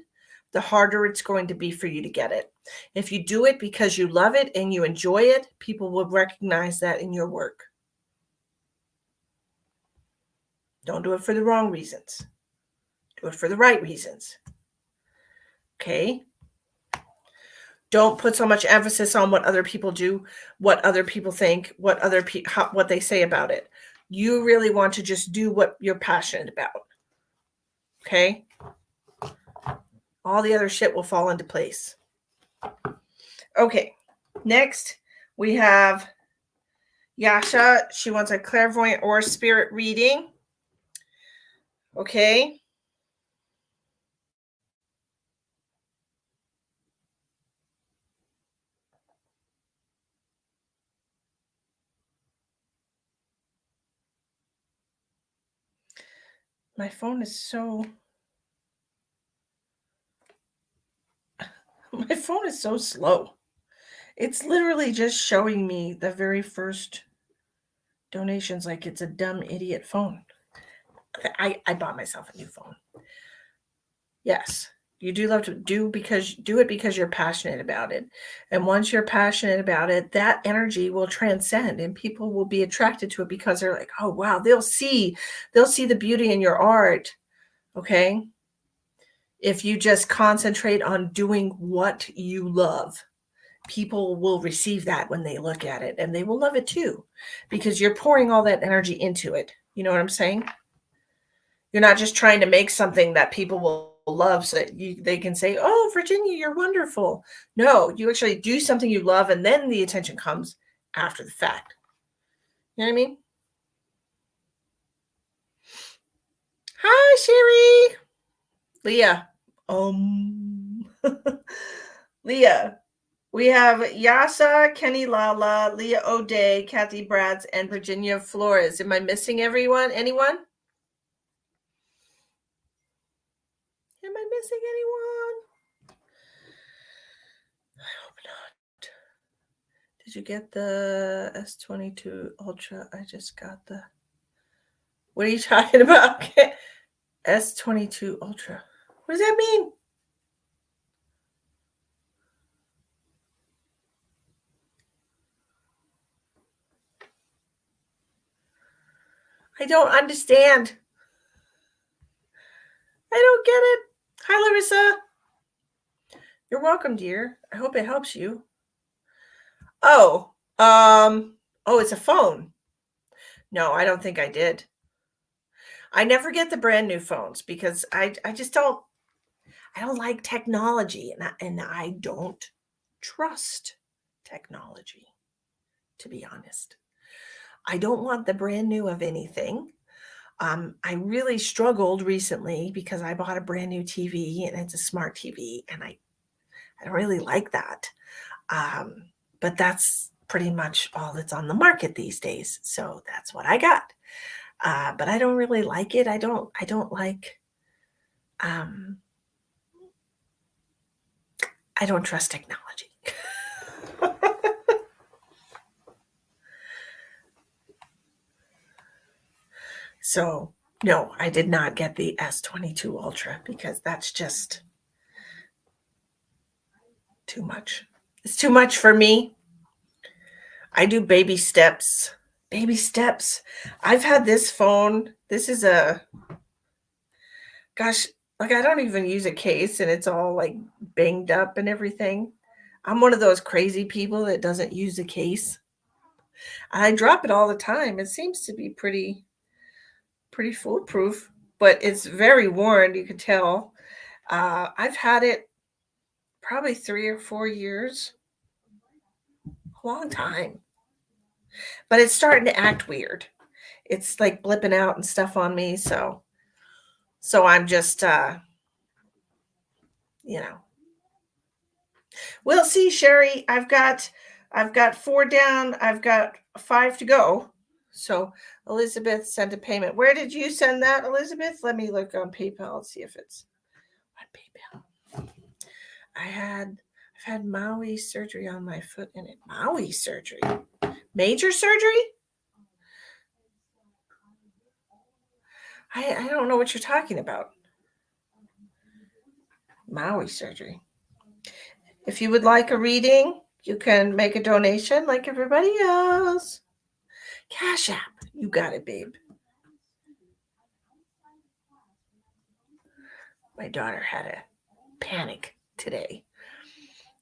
the harder it's going to be for you to get it. If you do it because you love it and you enjoy it, people will recognize that in your work. Don't do it for the wrong reasons. Do it for the right reasons. Okay? Don't put so much emphasis on what other people do, what other people think, what they say about it. You really want to just do what you're passionate about. Okay? All the other shit will fall into place. Okay. Next, we have Yasha. She wants a clairvoyant or spirit reading. Okay. My phone is so slow. It's literally just showing me the very first donations like it's a dumb idiot phone. I bought myself a new phone. Yes. You do love to do it because you're passionate about it. And once you're passionate about it, that energy will transcend and people will be attracted to it because they're like, "Oh, wow, they'll see the beauty in your art." Okay? If you just concentrate on doing what you love, people will receive that when they look at it and they will love it too because you're pouring all that energy into it. You know what I'm saying? You're not just trying to make something that people will love so that they can say, "Oh, Virginia, you're wonderful." No, you actually do something you love and then the attention comes after the fact. You know what I mean? Hi, Sherry. Leah. Leah. We have Yasa, Kenny Lala, Leah O'Day, Kathy Brads, and Virginia Flores. Am I missing everyone? Anyone? Am I missing anyone? I hope not. Did you get the S22 Ultra? I just got the... What are you talking about? S22 Ultra. What does that mean? I don't understand. I don't get it. Hi, Larissa. You're welcome, dear. I hope it helps you. Oh, it's a phone. No, I don't think I did. I never get the brand new phones because I just don't like technology and I don't trust technology, to be honest. I don't want the brand new of anything. I really struggled recently because I bought a brand new TV and it's a smart TV and I don't really like that. But that's pretty much all that's on the market these days. So that's what I got. But I don't really like it. I don't like, I don't trust technology. So no, I did not get the S22 Ultra because that's just too much. It's too much for me. I do baby steps. Baby steps. I've had this phone. This is gosh, like I don't even use a case and it's all like banged up and everything. I'm one of those crazy people that doesn't use a case. I drop it all the time. It seems to be pretty foolproof, but it's very worn. You could tell. I've had it probably 3 or 4 years, a long time, but it's starting to act weird. It's like blipping out and stuff on me. So I'm just, you know, we'll see, Sherry. I've got 4 down. I've got 5 to go. So Elizabeth sent a payment. Where did you send that, Elizabeth? Let me look on PayPal and see if it's on PayPal. I've had Maui surgery on my foot in it. Maui surgery? Major surgery? I don't know what you're talking about. Maui surgery. If you would like a reading, you can make a donation like everybody else. Cash App. You got it, babe. My daughter had a panic today.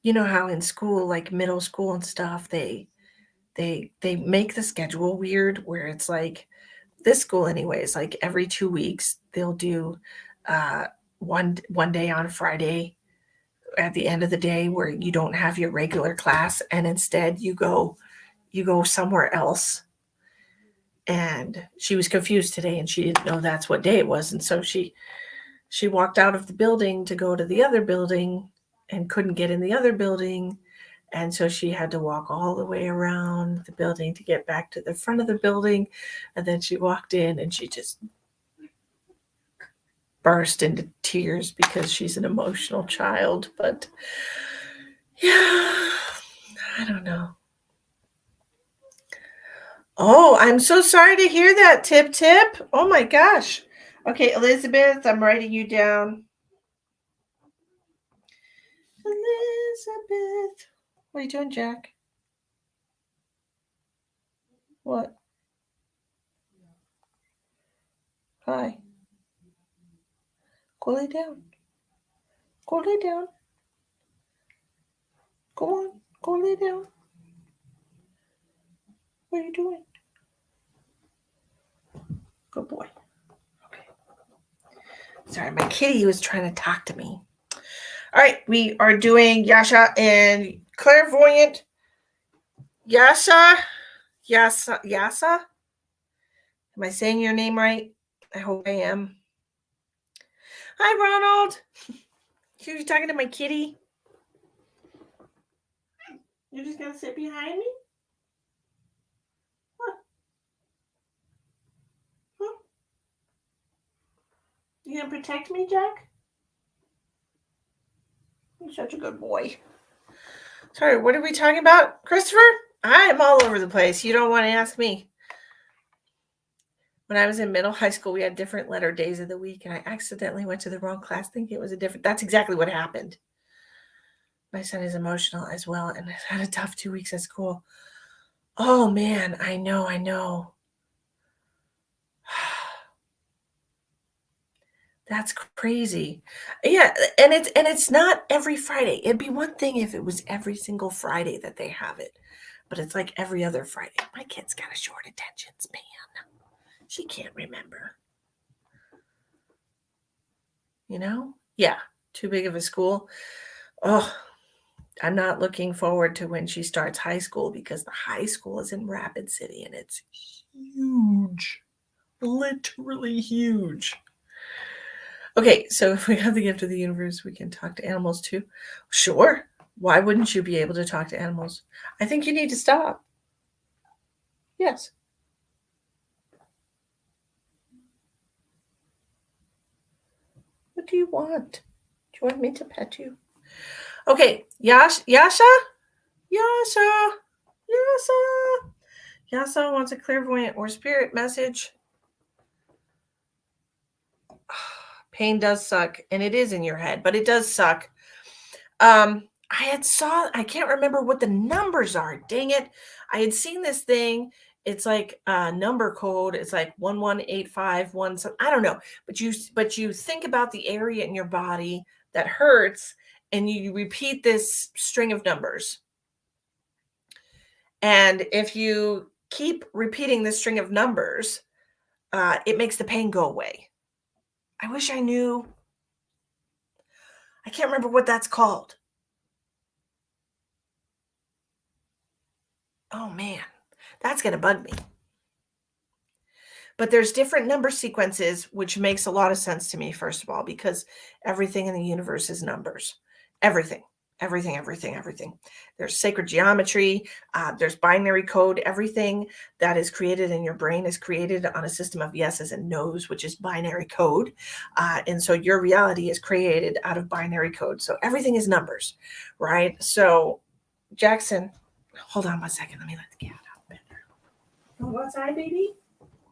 You know how in school, like middle school and stuff, they make the schedule weird where it's like this school anyways, like every 2 weeks they'll do one day on Friday at the end of the day where you don't have your regular class and instead you go somewhere else. And she was confused today and she didn't know that's what day it was. And so she walked out of the building to go to the other building and couldn't get in the other building. And so she had to walk all the way around the building to get back to the front of the building. And then she walked in and she just burst into tears because she's an emotional child. But yeah, I don't know. Oh, I'm so sorry to hear that, Tip Tip. Oh my gosh. Okay, Elizabeth, I'm writing you down. Elizabeth. What are you doing, Jack? What? Hi. Go lay down. Go lay down. Go on. Go lay down. What are you doing? Good boy. Okay. Sorry, my kitty was trying to talk to me. All right, we are doing Yasha and clairvoyant. Yasha. Am I saying your name right? I hope I am. Hi, Ronald. You're talking to my kitty? You're just going to sit behind me? Huh? Huh? You going to protect me, Jack? You're such a good boy. Sorry, what are we talking about, Christopher? I'm all over the place. You don't want to ask me. When I was in middle high school, we had different letter days of the week, and I accidentally went to the wrong class thinking it was a different. That's exactly what happened. My son is emotional as well, and has had a tough 2 weeks at school. Oh man, I know. That's crazy. Yeah, and it's not every Friday. It'd be one thing if it was every single Friday that they have it, but it's like every other Friday. My kid's got a short attention span. She can't remember. Yeah, too big of a school. Oh, I'm not looking forward to when she starts high school because the high school is in Rapid City and it's huge, literally huge. Okay, so if we have the gift of the universe, we can talk to animals too. Sure. Why wouldn't you be able to talk to animals? I think you need to stop. Yes. What do you want? Do you want me to pet you? Okay, Yasha? Yasha wants a clairvoyant or spirit message. Pain does suck, and it is in your head, but it does suck. I can't remember what the numbers are. Dang it. I had seen this thing. It's like a number code. It's like 11851. So I don't know. But you think about the area in your body that hurts and you repeat this string of numbers. And if you keep repeating this string of numbers, it makes the pain go away. I wish I knew. I can't remember what that's called. Oh man, that's going to bug me. But there's different number sequences, which makes a lot of sense to me, first of all, because everything in the universe is numbers. Everything. There's sacred geometry. There's binary code. Everything that is created in your brain is created on a system of yeses and nos, which is binary code. And so your reality is created out of binary code. So everything is numbers, right? So Jackson, hold on 1 second. Let me let the cat out better. Go outside, baby.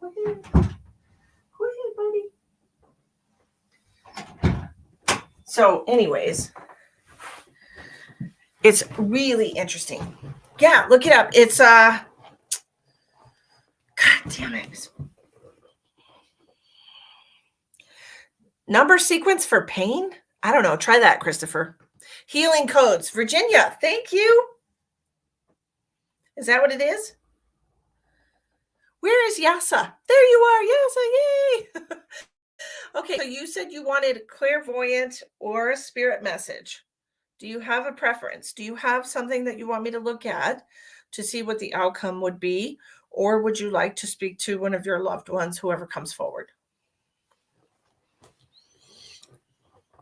Go ahead. Go ahead, buddy. So, anyways, it's really interesting. Yeah, look it up. It's God damn it. Number sequence for pain? I don't know. Try that, Christopher. Healing codes. Virginia, thank you. Is that what it is? Where is Yasa? There you are, Yasa. Yay. Okay, so you said you wanted clairvoyant or a spirit message. Do you have a preference? Do you have something that you want me to look at to see what the outcome would be? Or would you like to speak to one of your loved ones, whoever comes forward?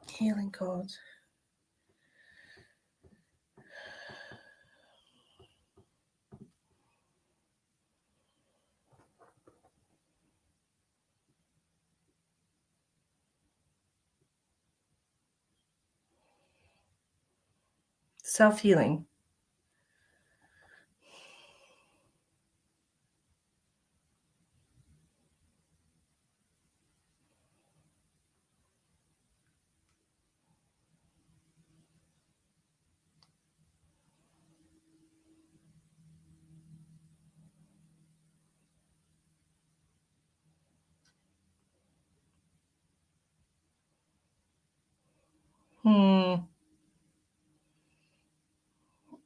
Healing codes. self-healing.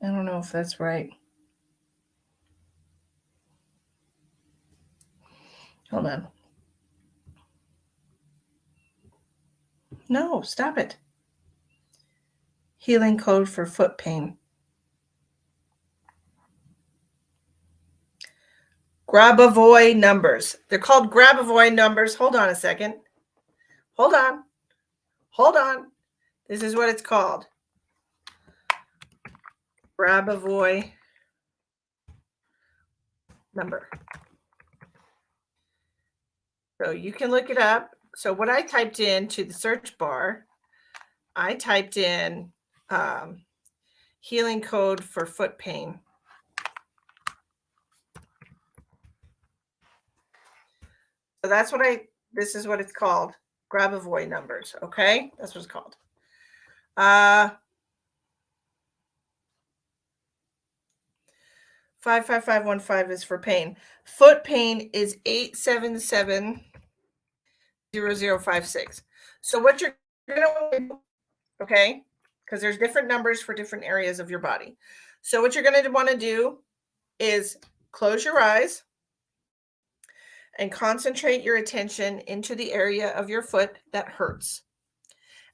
I don't know if that's right. Hold on. No, stop it. Healing code for foot pain. Grabavoy numbers. They're called Grabavoy numbers. Hold on a second. Hold on. Hold on. This is what it's called. Grabavoy number. So you can look it up. So what I typed into the search bar, I typed in healing code for foot pain. So that's what this is what it's called. Grabavoy numbers. Okay. That's what it's called. 55515 is for pain. Foot pain is 877-0056. So what you're going to do, okay, because there's different numbers for different areas of your body. So what you're going to want to do is close your eyes and concentrate your attention into the area of your foot that hurts.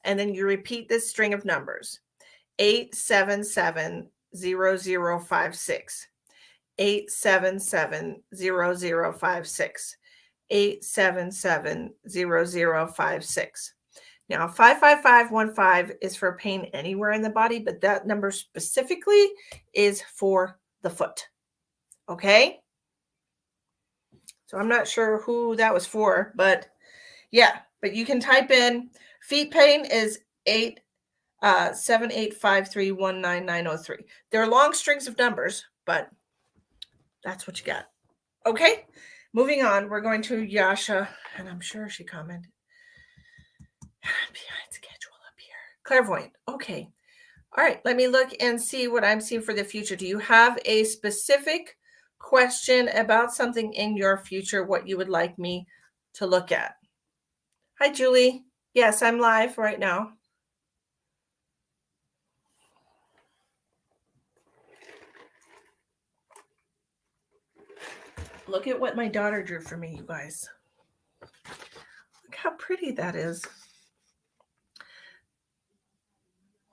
And then you repeat this string of numbers. 877-0056. 877-0056. 877-0056. Now, 55515 is for pain anywhere in the body, but that number specifically is for the foot. Okay? So I'm not sure who that was for, but yeah, but you can type in feet pain is 87853199903. There are long strings of numbers, but that's what you got. Okay, moving on. We're going to Yasha, and I'm sure she commented. Behind schedule up here. Clairvoyant. Okay. All right. Let me look and see what I'm seeing for the future. Do you have a specific question about something in your future, what you would like me to look at? Hi, Julie. Yes, I'm live right now. Look at what my daughter drew for me, you guys. Look how pretty that is.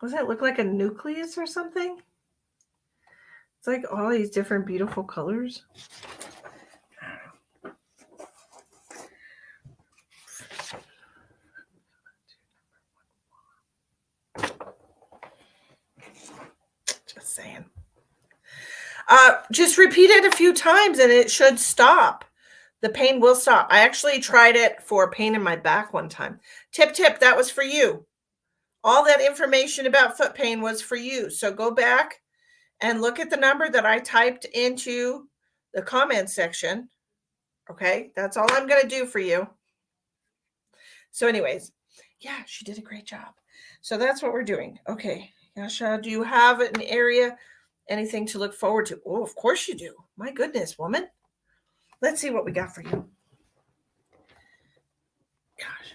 Does that look like a nucleus or something? It's like all these different beautiful colors. Just saying. Just repeat it a few times and it should stop. The pain will stop. I actually tried it for pain in my back one time. Tip, that was for you. All that information about foot pain was for you. So go back and look at the number that I typed into the comment section. Okay, that's all I'm going to do for you. So anyways, yeah, she did a great job. So that's what we're doing. Okay, Yasha, do you have an area, anything to look forward to? Oh, of course you do. My goodness, woman. Let's see what we got for you. Gosh.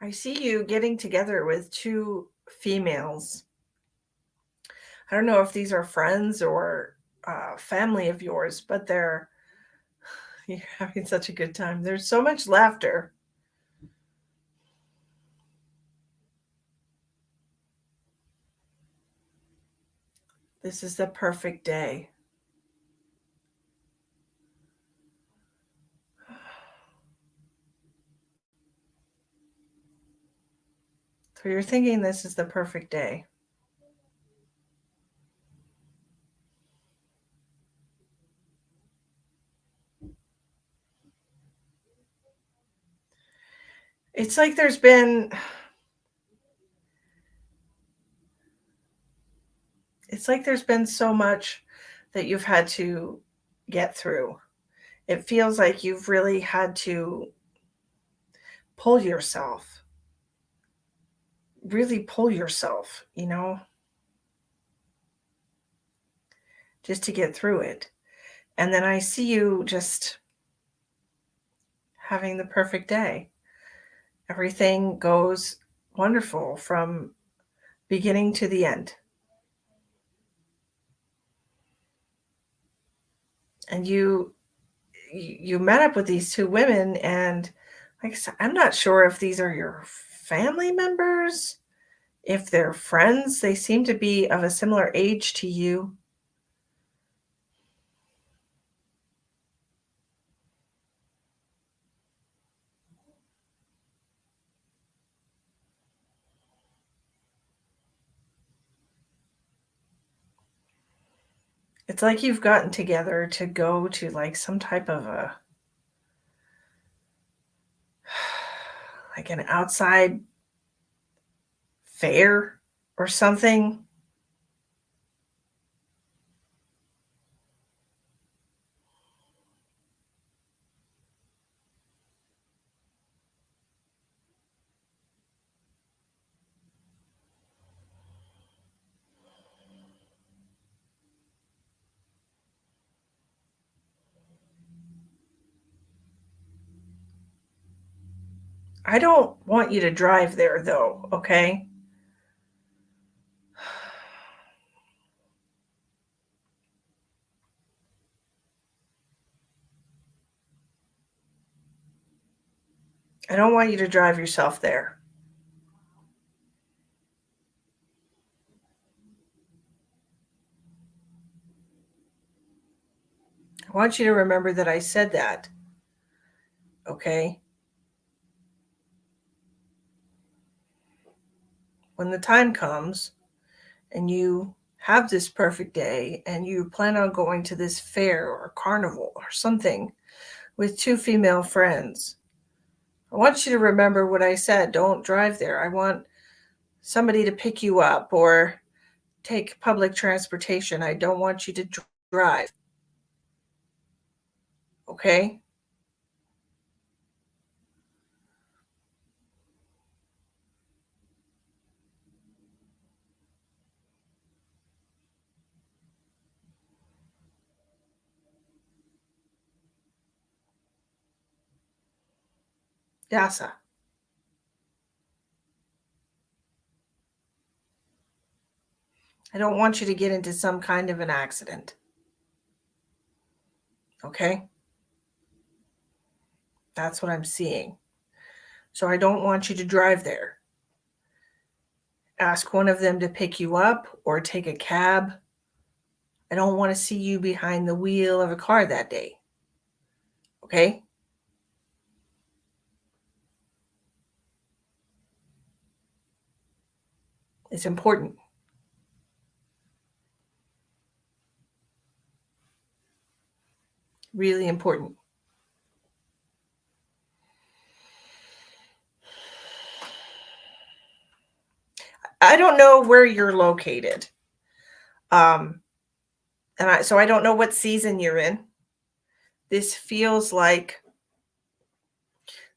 I see you getting together with two females. I don't know if these are friends or family of yours, but you're having such a good time. There's so much laughter. This is the perfect day. So you're thinking this is the perfect day. It's like there's been so much that you've had to get through. It feels like you've really had to pull yourself, really pull yourself, just to get through it. And then I see you just having the perfect day. Everything goes wonderful from beginning to the end. And you met up with these two women, and like I said, I'm not sure if these are your family members, if they're friends. They seem to be of a similar age to you. It's like you've gotten together to go to like some type of a like an outside fair or something. I don't want you to drive there though, okay? I don't want you to drive yourself there. I want you to remember that I said that, okay? When the time comes and you have this perfect day and you plan on going to this fair or carnival or something with two female friends, I want you to remember what I said. Don't drive there. I want somebody to pick you up or take public transportation. I don't want you to drive. Okay? Yasa. I don't want you to get into some kind of an accident. Okay? That's what I'm seeing. So I don't want you to drive there. Ask one of them to pick you up or take a cab. I don't want to see you behind the wheel of a car that day. Okay? It's important. Really important. I don't know where you're located. So I don't know what season you're in. This feels like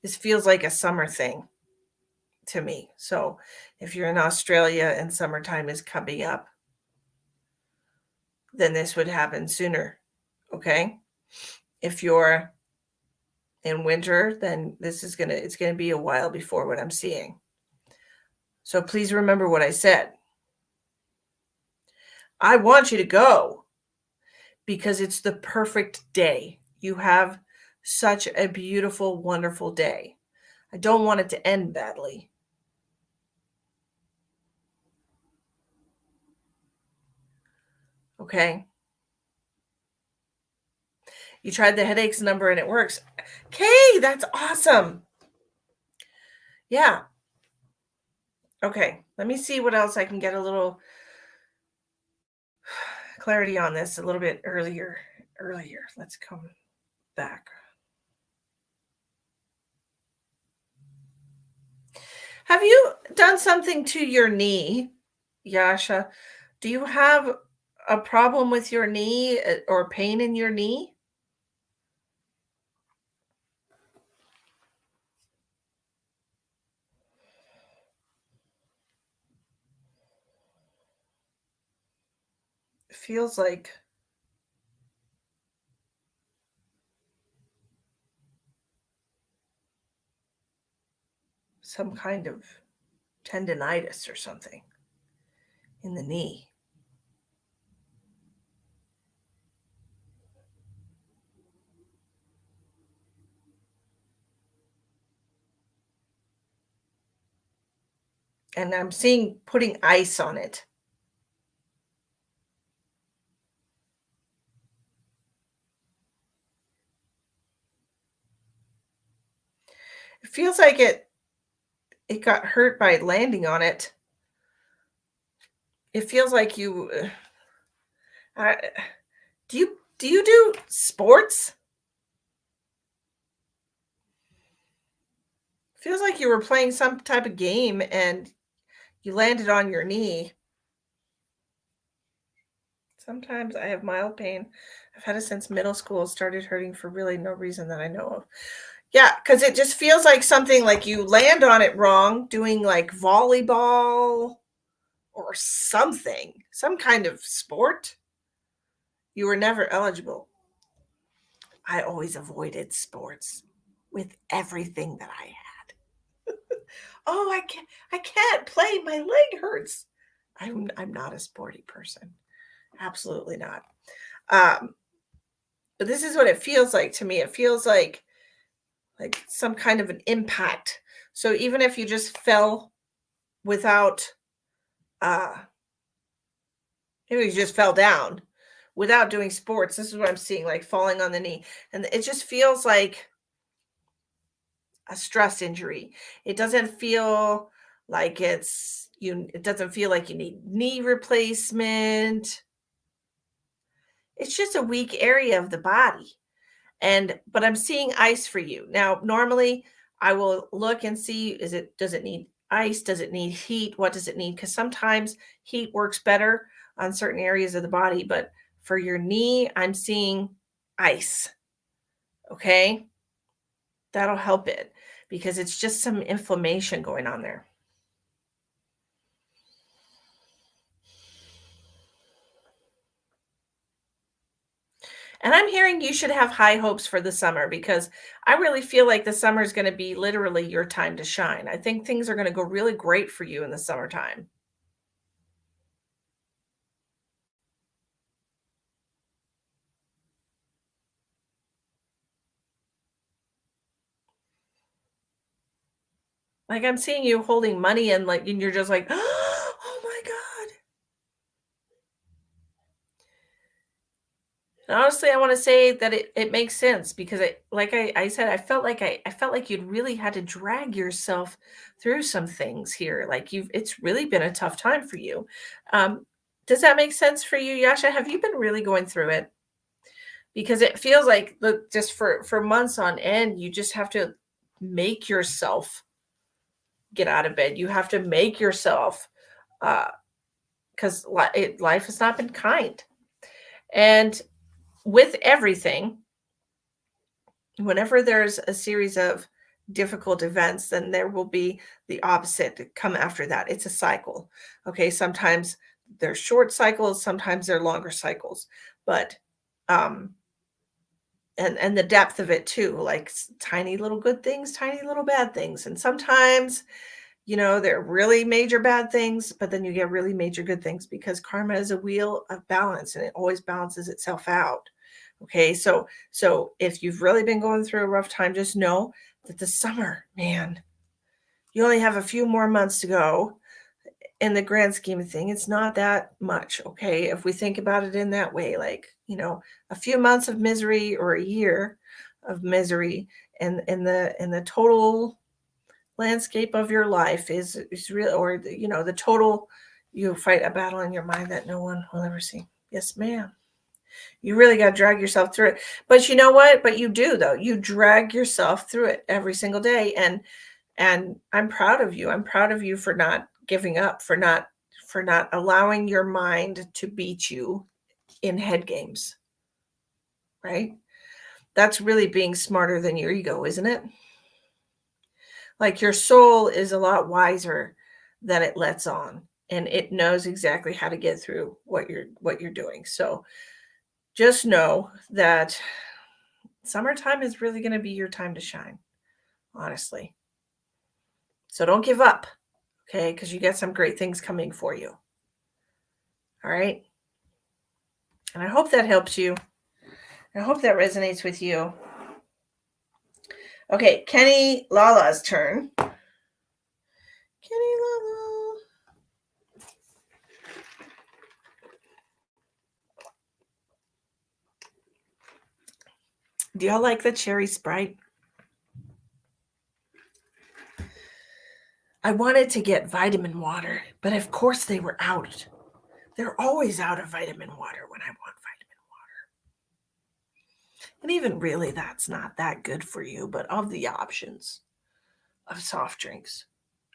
a summer thing to me. So if you're in Australia and summertime is coming up, then this would happen sooner. Okay? If you're in winter, then it's going to be a while before what I'm seeing. So please remember what I said. I want you to go because it's the perfect day. You have such a beautiful, wonderful day. I don't want it to end badly. Okay. You tried the headaches number and it works. Okay, that's awesome. Yeah. Okay. Let me see what else I can get a little clarity on this a little bit earlier. Earlier. Let's come back. Have you done something to your knee, Yasha? Do you have a problem with your knee or pain in your knee? It feels like some kind of tendonitis or something in the knee. And I'm seeing putting ice on it. It feels like it got hurt by landing on it. It feels like you I, do you do sports? Feels like you were playing some type of game and you landed on your knee. Sometimes I have mild pain. I've had it since middle school. It started hurting for really no reason that I know of. Yeah, because it just feels like something like you land on it wrong, doing like volleyball or something, some kind of sport. You were never eligible. I always avoided sports with everything that I had. Oh, I can't play. My leg hurts. I'm not a sporty person. Absolutely not. Um, but this is what it feels like to me. It feels like some kind of an impact. So even if you just fell without maybe you just fell down without doing sports, this is what I'm seeing, like falling on the knee. And it just feels like a stress injury. It doesn't feel like it doesn't feel like you need knee replacement. It's just a weak area of the body. But I'm seeing ice for you. Now, normally I will look and see does it need ice? Does it need heat? What does it need? Because sometimes heat works better on certain areas of the body, but for your knee, I'm seeing ice. Okay? That'll help it because it's just some inflammation going on there. And I'm hearing you should have high hopes for the summer because I really feel like the summer is going to be literally your time to shine. I think things are going to go really great for you in the summertime. Like I'm seeing you holding money and you're just like, "Oh my god." And honestly, I want to say that it makes sense because I said, I felt like you'd really had to drag yourself through some things here. Like it's really been a tough time for you. Um, does that make sense for you, Yasha? Have you been really going through it? Because it feels like just for months on end, you just have to make yourself get out of bed. You have to make yourself because life has not been kind. And with everything, whenever there's a series of difficult events, then there will be the opposite to come after that. It's a cycle. Okay. Sometimes they're short cycles, sometimes they're longer cycles. But um and the depth of it too, like tiny little good things, tiny little bad things. And sometimes they're really major bad things, but then you get really major good things because karma is a wheel of balance and it always balances itself out. Okay, so if you've really been going through a rough time, just know that the summer, man, you only have a few more months to go. in the grand scheme of thing, it's not that much, okay? If we think about it in that way, like, a few months of misery or a year of misery, and in the total landscape of your life is real, or the total, you fight a battle in your mind that no one will ever see. Yes, ma'am. You really got to drag yourself through it. But you know what? But you do, though. You drag yourself through it every single day. And I'm proud of you. I'm proud of you for not giving up, for not allowing your mind to beat you in head games. Right? That's really being smarter than your ego, isn't it? Like, your soul is a lot wiser than it lets on, and it knows exactly how to get through what you're doing. So just know that summertime is really going to be your time to shine, honestly. So don't give up, okay? Because you got some great things coming for you. All right? And I hope that helps you. I hope that resonates with you. Okay, Kenny Lala's turn. Kenny Lala. Do y'all like the cherry Sprite? I wanted to get vitamin water, but of course they were out. They're always out of vitamin water when I want vitamin water. And even really, that's not that good for you, but of the options of soft drinks,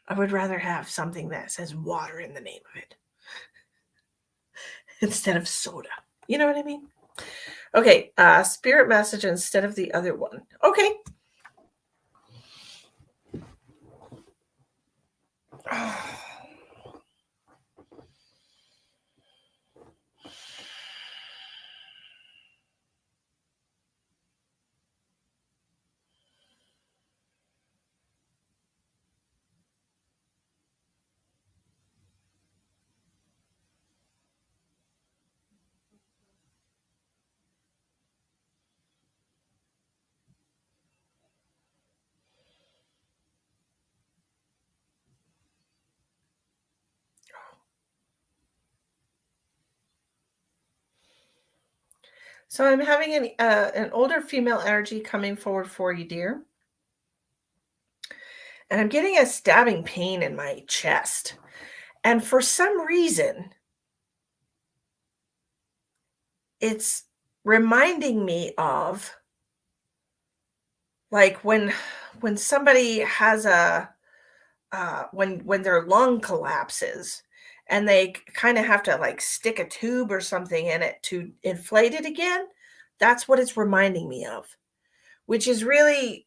I would rather have something that says water in the name of it instead of soda. You know what I mean? Okay, spirit message instead of the other one. Okay. So I'm having an older female energy coming forward for you, dear. And I'm getting a stabbing pain in my chest. And for some reason, it's reminding me of, like, when somebody has when their lung collapses and they kind of have to, like, stick a tube or something in it to inflate it again. That's what it's reminding me of, which is really,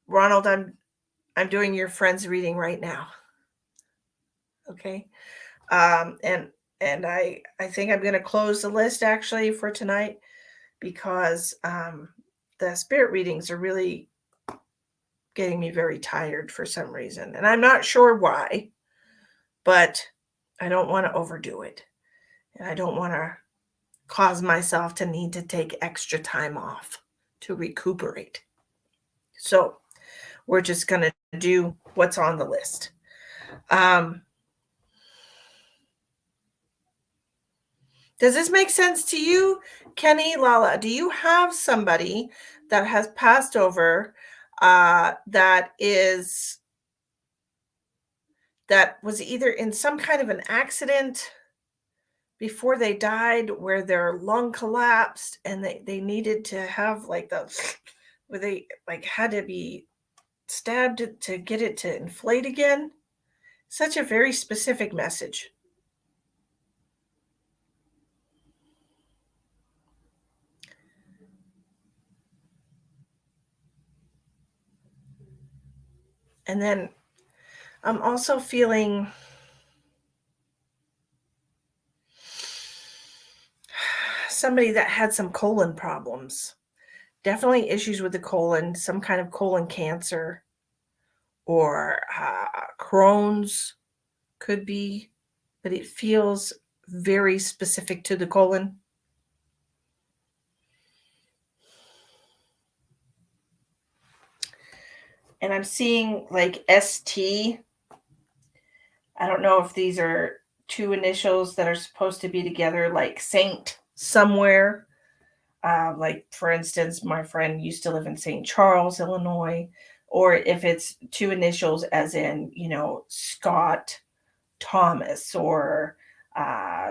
Ronald, I'm doing your friend's reading right now. Okay. And I think I'm going to close the list actually for tonight, because the spirit readings are really getting me very tired for some reason. And I'm not sure why, but I don't want to overdo it. And I don't want to cause myself to need to take extra time off to recuperate. So we're just going to do what's on the list. Does this make sense to you, Kenny, Lala? Do you have somebody that has passed over that was either in some kind of an accident before they died, where their lung collapsed and they needed to have, like, where they, like, had to be stabbed to get it to inflate again? Such a very specific message. And then I'm also feeling somebody that had some colon problems. Definitely issues with the colon, some kind of colon cancer, or Crohn's could be, but it feels very specific to the colon. And I'm seeing, like, ST I don't know if these are two initials that are supposed to be together, like Saint somewhere. Like, for instance, my friend used to live in St. Charles, Illinois, or if it's two initials, as in, Scott Thomas or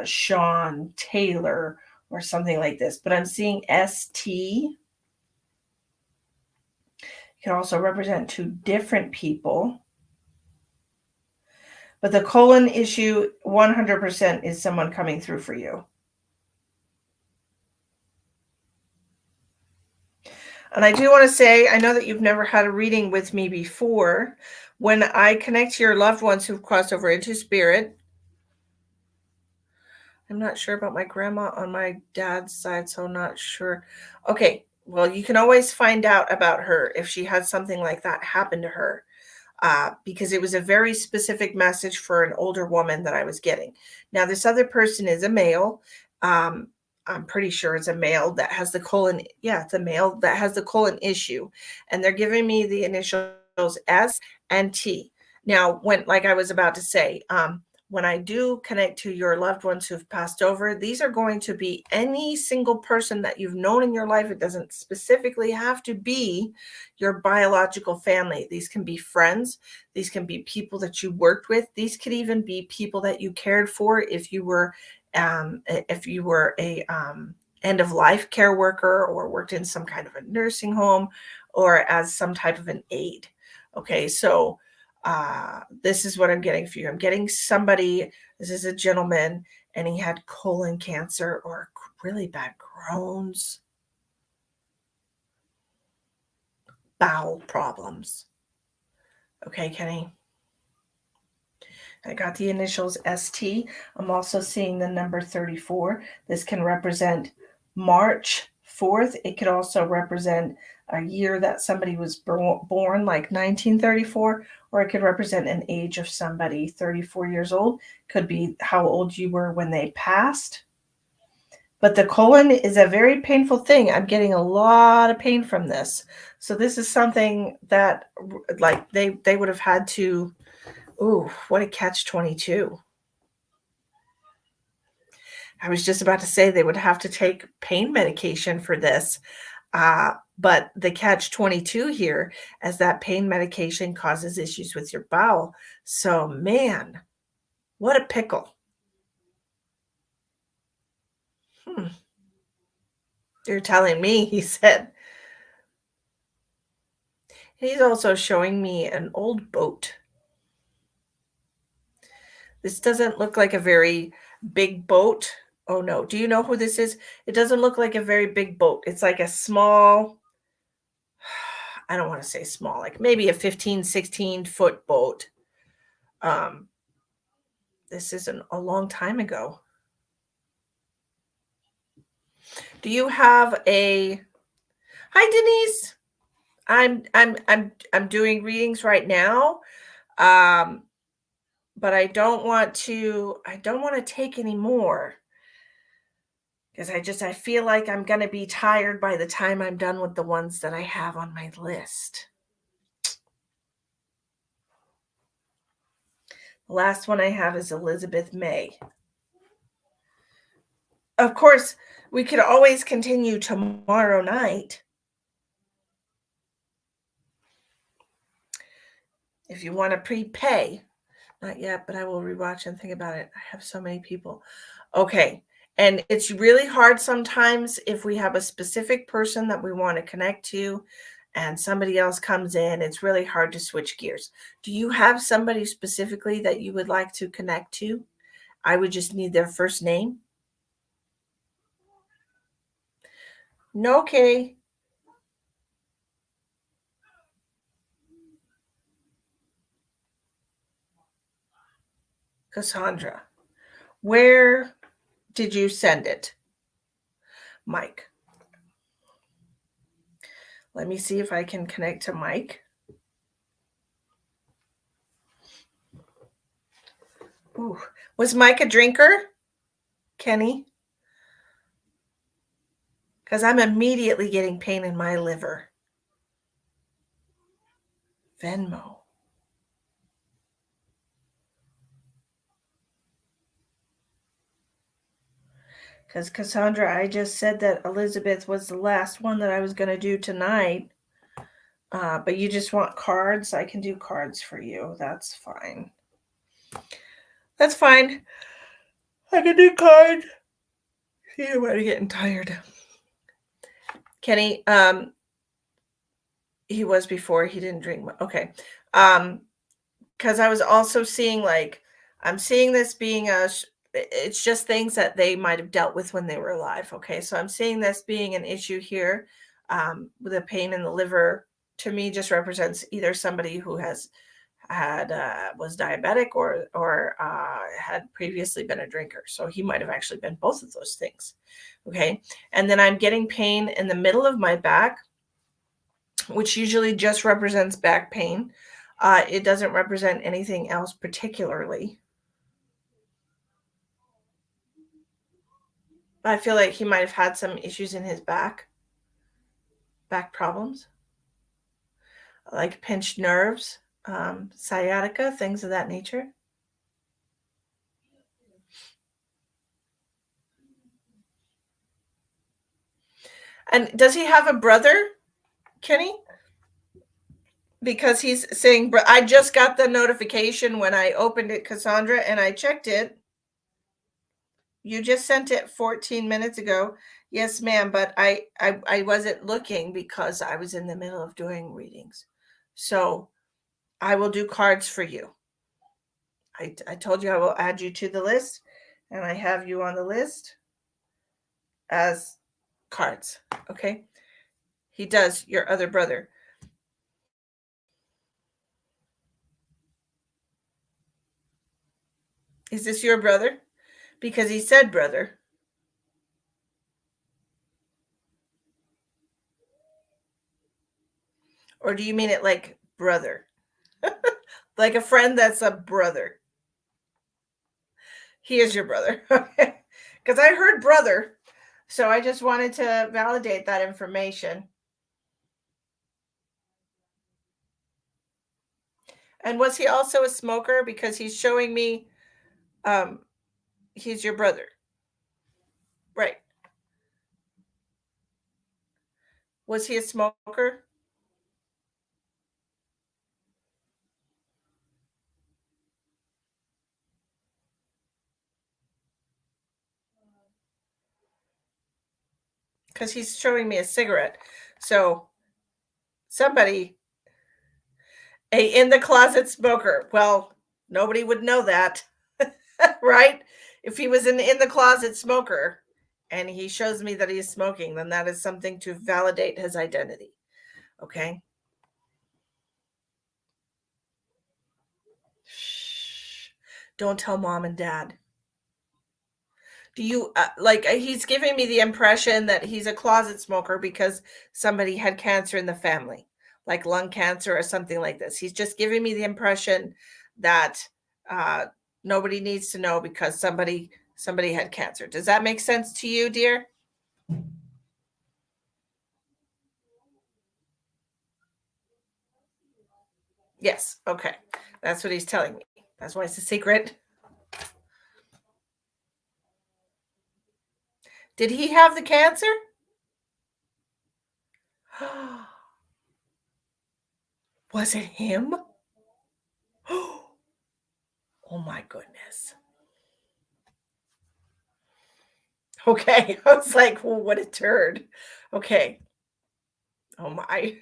Sean Taylor or something like this. But I'm seeing ST. It can also represent two different people. But the colon issue 100% is someone coming through for you. And I do want to say, I know that you've never had a reading with me before. When I connect to your loved ones who've crossed over into spirit, I'm not sure about my grandma on my dad's side, so I'm not sure. Okay, well, you can always find out about her if she had something like that happen to her. Because it was a very specific message for an older woman that I was getting. Now, this other person is a male. I'm pretty sure it's a male that has the colon. Yeah, it's a male that has the colon issue. And they're giving me the initials S and T. Now, like I was about to say, when I do connect to your loved ones who've passed over, these are going to be any single person that you've known in your life. It doesn't specifically have to be your biological family. These can be friends. These can be people that you worked with. These could even be people that you cared for if you were a end of life care worker or worked in some kind of a nursing home or as some type of an aide. Okay, so this is what I'm getting for you. I'm getting somebody, this is a gentleman, and he had colon cancer or really bad Crohn's, bowel problems. Okay, Kenny. I got the initials ST. I'm also seeing the number 34. This can represent March 4th. It could also represent a year that somebody was born, like 1934, or it could represent an age of somebody, 34 years old. Could be how old you were when they passed. But the colon is a very painful thing. I'm getting a lot of pain from this. So this is something that, like, they would have had to. Ooh, what a catch-22. I was just about to say they would have to take pain medication for this. But the catch-22 here, as that pain medication causes issues with your bowel. So, man, what a pickle. You're telling me, he said. He's also showing me an old boat. This doesn't look like a very big boat. Oh, no. Do you know who this is? It doesn't look like a very big boat. It's like a small, I don't want to say small, like maybe a 15, 16-foot boat. This isn't a long time ago. Do you have a Hi, Denise? I'm doing readings right now. But I don't want to take any more because I feel like I'm going to be tired by the time I'm done with the ones that I have on my list. The last one I have is Elizabeth May. Of course, we could always continue tomorrow night. If you want to prepay. Not yet, but I will rewatch and think about it. I have so many people. Okay. And it's really hard sometimes if we have a specific person that we want to connect to and somebody else comes in, it's really hard to switch gears. Do you have somebody specifically that you would like to connect to? I would just need their first name. No, Kitty. Cassandra. Where did you send it? Mike. Let me see if I can connect to Mike. Ooh. Was Mike a drinker? Kenny? Because I'm immediately getting pain in my liver. Venmo. Because Cassandra, I just said that Elizabeth was the last one that I was going to do tonight. But you just want cards? I can do cards for you. That's fine. That's fine. I can do cards. You're already getting tired. Kenny, he was before. He didn't drink. Okay. Because I was also seeing, like, I'm seeing this being it's just things that they might have dealt with when they were alive. Okay. So I'm seeing this being an issue here. With a pain in the liver, to me, just represents either somebody who was diabetic or had previously been a drinker. So he might have actually been both of those things. Okay. And then I'm getting pain in the middle of my back, which usually just represents back pain. It doesn't represent anything else particularly. I feel like he might have had some issues in his back problems, like pinched nerves, sciatica, things of that nature. And does he have a brother, Kenny? Because he's saying, I just got the notification when I opened it, Cassandra, and I checked it. You just sent it 14 minutes ago. Yes, ma'am, but I wasn't looking because I was in the middle of doing readings. So I will do cards for you. I told you I will add you to the list, and I have you on the list as cards. Okay. He does, your other brother. Is this your brother? Because he said brother. Or do you mean it like brother? Like a friend that's a brother? He is your brother. Okay. Because I heard brother. So I just wanted to validate that information. And was he also a smoker? Because he's showing me he's your brother. Right. Was he a smoker? Because he's showing me a cigarette. So somebody, a in the closet smoker. Well, nobody would know that, right? If he was an in the closet smoker and he shows me that he's smoking, then that is something to validate his identity. Okay. Shh. Don't tell mom and dad. Do you he's giving me the impression that he's a closet smoker because somebody had cancer in the family, like lung cancer or something like this. He's just giving me the impression that nobody needs to know because somebody had cancer. Does that make sense to you, dear? Yes. Okay. That's what he's telling me. That's why it's a secret. Did he have the cancer? Was it him? Oh my goodness. Okay. I was like, well, what a turd. Okay. Oh my.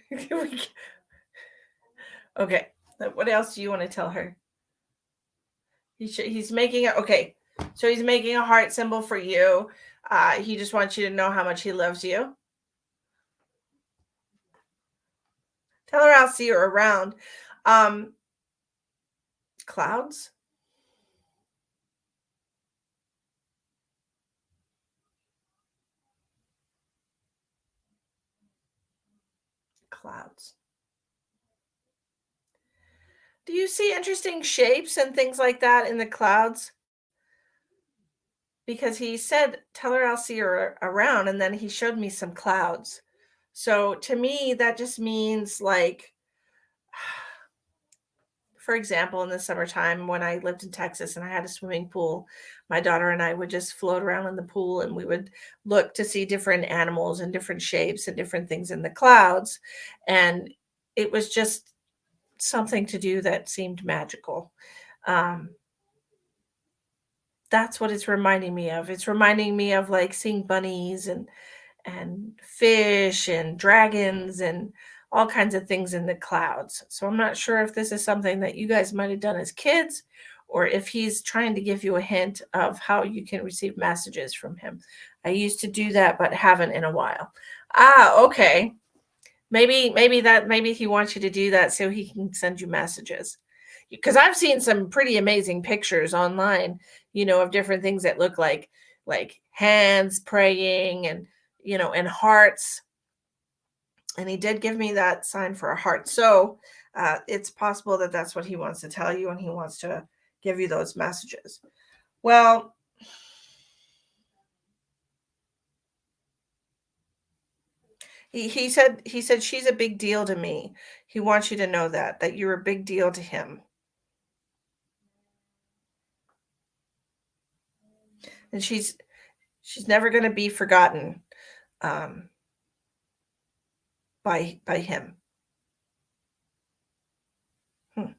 Okay. What else do you want to tell her? He's making it. Okay. So he's making a heart symbol for you. He just wants you to know how much he loves you. Tell her I'll see her around. Clouds? Clouds. Do you see interesting shapes and things like that in the clouds? Because he said, tell her I'll see her around. And then he showed me some clouds. So to me, that just means like for example, in the summertime when I lived in Texas and I had a swimming pool, my daughter and I would just float around in the pool and we would look to see different animals and different shapes and different things in the clouds. And it was just something to do that seemed magical. Um, that's what it's reminding me of. It's reminding me of like seeing bunnies and fish and dragons and all kinds of things in the clouds. So I'm not sure if this is something that you guys might have done as kids or if he's trying to give you a hint of how you can receive messages from him. I used to do that but haven't in a while. Ah, okay. Maybe he wants you to do that so he can send you messages. Because I've seen some pretty amazing pictures online, of different things that look like hands praying and and hearts. And he did give me that sign for a heart. So it's possible that that's what he wants to tell you and he wants to give you those messages. Well, he said she's a big deal to me. He wants you to know that you're a big deal to him. And she's never going to be forgotten um, by him. Hmm.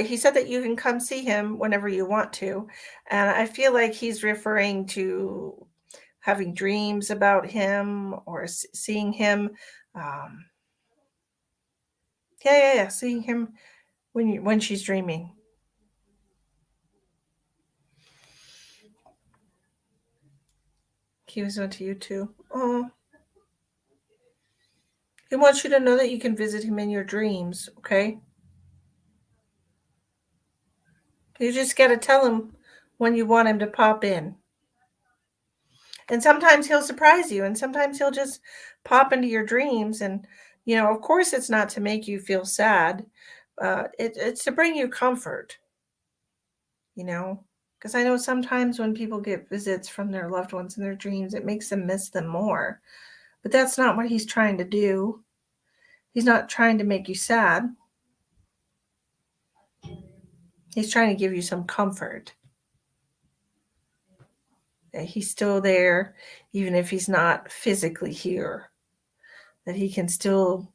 He said that you can come see him whenever you want to, and I feel like he's referring to having dreams about him or seeing him. Um, yeah, seeing him when she's dreaming. He was into you too. Oh, he wants you to know that you can visit him in your dreams. Okay, you just got to tell him when you want him to pop in. And sometimes he'll surprise you, and sometimes he'll just pop into your dreams. And of course, it's not to make you feel sad. It's to bring you comfort. Because I know sometimes when people get visits from their loved ones in their dreams, it makes them miss them more. But that's not what he's trying to do. He's not trying to make you sad. He's trying to give you some comfort. That he's still there, even if he's not physically here. That he can still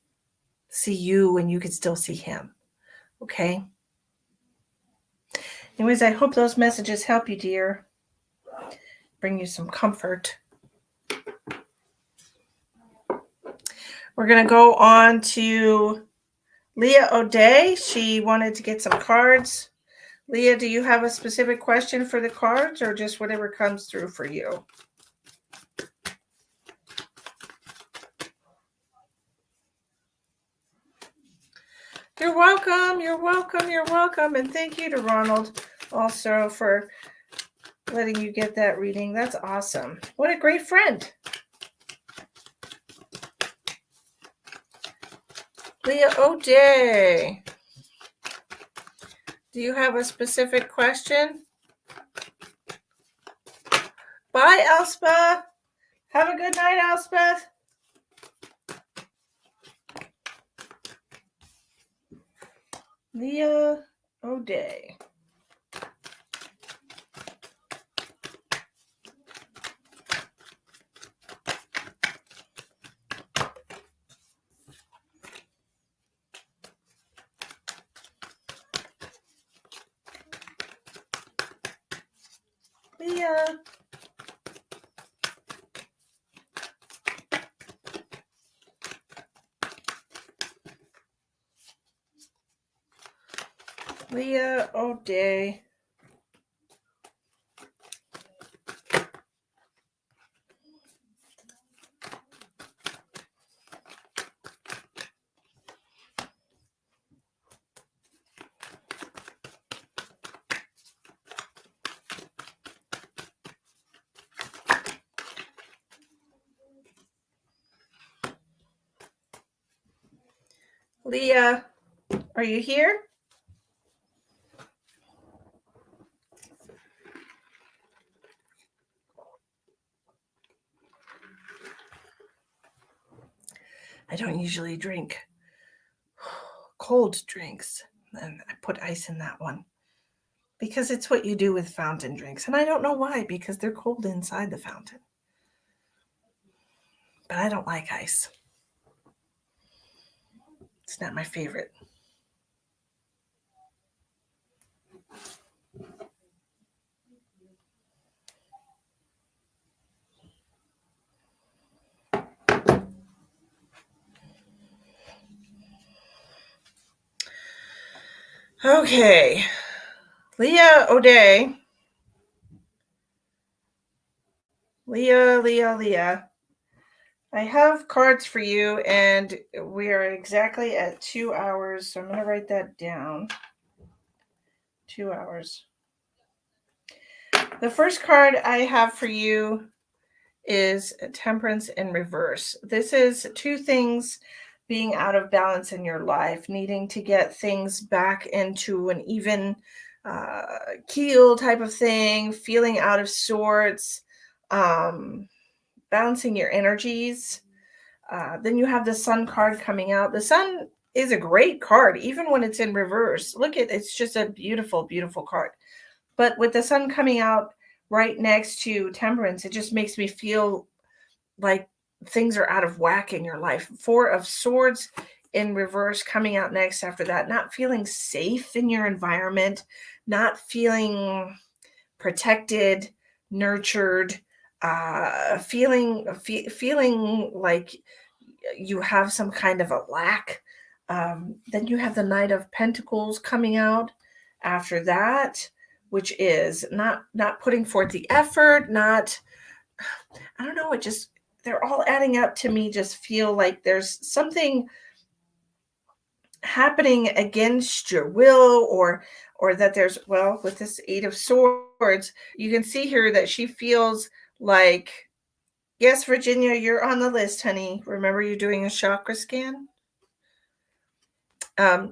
see you and you can still see him. Okay? Anyways, I hope those messages help you, dear. Bring you some comfort. We're going to go on to Leah O'Day. She wanted to get some cards. Leah, do you have a specific question for the cards or just whatever comes through for you? You're welcome. You're welcome. You're welcome. And thank you to Ronald also for letting you get that reading. That's awesome. What a great friend. Leah O'Day. Do you have a specific question? Bye, Elspeth. Have a good night, Elspeth. Leah O'Day. Leah. Leah O'Day. Leah, are you here? I don't usually drink cold drinks. And I put ice in that one because it's what you do with fountain drinks. And I don't know why, because they're cold inside the fountain. But I don't like ice. It's not my favorite. Okay. Leah O'Day. Leah. I have cards for you, and we are exactly at 2 hours. So I'm going to write that down. 2 hours. The first card I have for you is Temperance in reverse. This is two things being out of balance in your life, needing to get things back into an even keel type of thing, feeling out of sorts, balancing your energies. Then you have the Sun card coming out. The Sun is a great card, even when it's in reverse. Look at it's just a beautiful, beautiful card. But with the Sun coming out right next to Temperance, it just makes me feel like things are out of whack in your life. Four of Swords in reverse coming out next after that. Not feeling safe in your environment, not feeling protected, nurtured, feeling like you have some kind of a lack. Then you have the Knight of Pentacles coming out after that, which is not putting forth the effort, not, I don't know, it just, they're all adding up to me, just feel like there's something happening against your will, or that there's, well, with this Eight of Swords, you can see here that she feels like, yes, Virginia, you're on the list, honey. Remember, you're doing a chakra scan?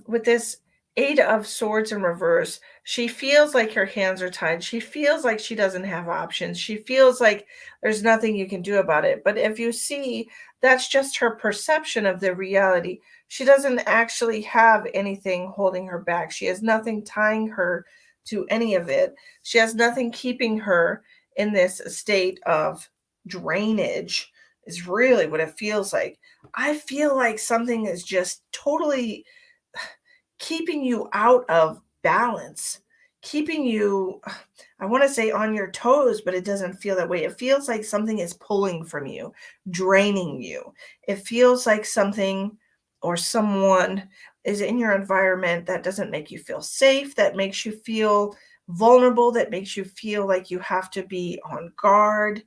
With this Eight of Swords in reverse, she feels like her hands are tied. She feels like she doesn't have options. She feels like there's nothing you can do about it. But if you see, that's just her perception of the reality. She doesn't actually have anything holding her back. She has nothing tying her to any of it. She has nothing keeping her in this state of drainage, is really what it feels like. I feel like something is just totally keeping you out of balance, keeping you, I want to say on your toes, but it doesn't feel that way. It feels like something is pulling from you, draining you. It feels like something or someone is in your environment that doesn't make you feel safe, that makes you feel vulnerable, that makes you feel like you have to be on guard.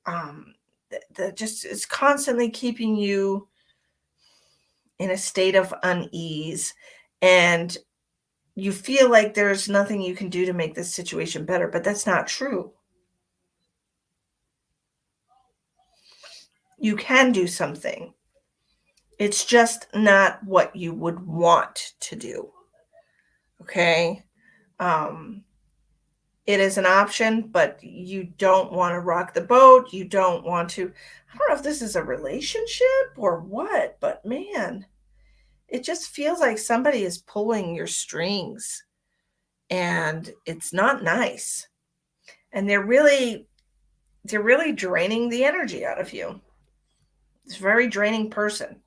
That just is constantly keeping you in a state of unease, and you feel like there's nothing you can do to make this situation better, but that's not true. You can do something. It's just not what you would want to do. Okay? It is an option, but you don't want to rock the boat. You don't want to, I don't know if this is a relationship or what, but man, it just feels like somebody is pulling your strings, and it's not nice. And they're really draining the energy out of you. It's a very draining person.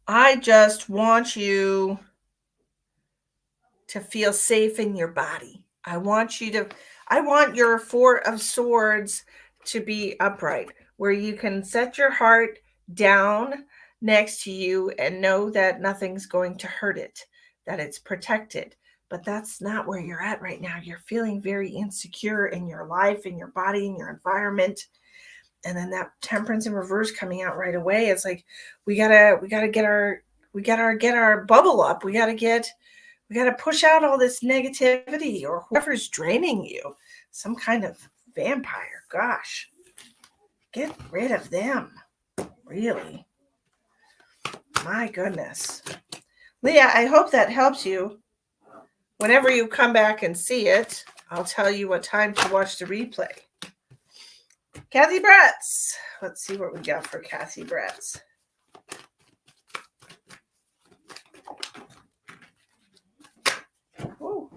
I just want you to feel safe in your body. I want your Four of Swords to be upright, where you can set your heart down next to you and know that nothing's going to hurt it, that it's protected. But that's not where you're at right now. You're feeling very insecure in your life, in your body, in your environment. And then that Temperance in reverse coming out right away. It's like we gotta get our bubble up. We gotta push out all this negativity or whoever's draining you. Some kind of vampire. Gosh, get rid of them. Really. My goodness. Leah, I hope that helps you. Whenever you come back and see it, I'll tell you what time to watch the replay. Kathy Bratz. Let's see what we got for Kathy Bratz. Oh,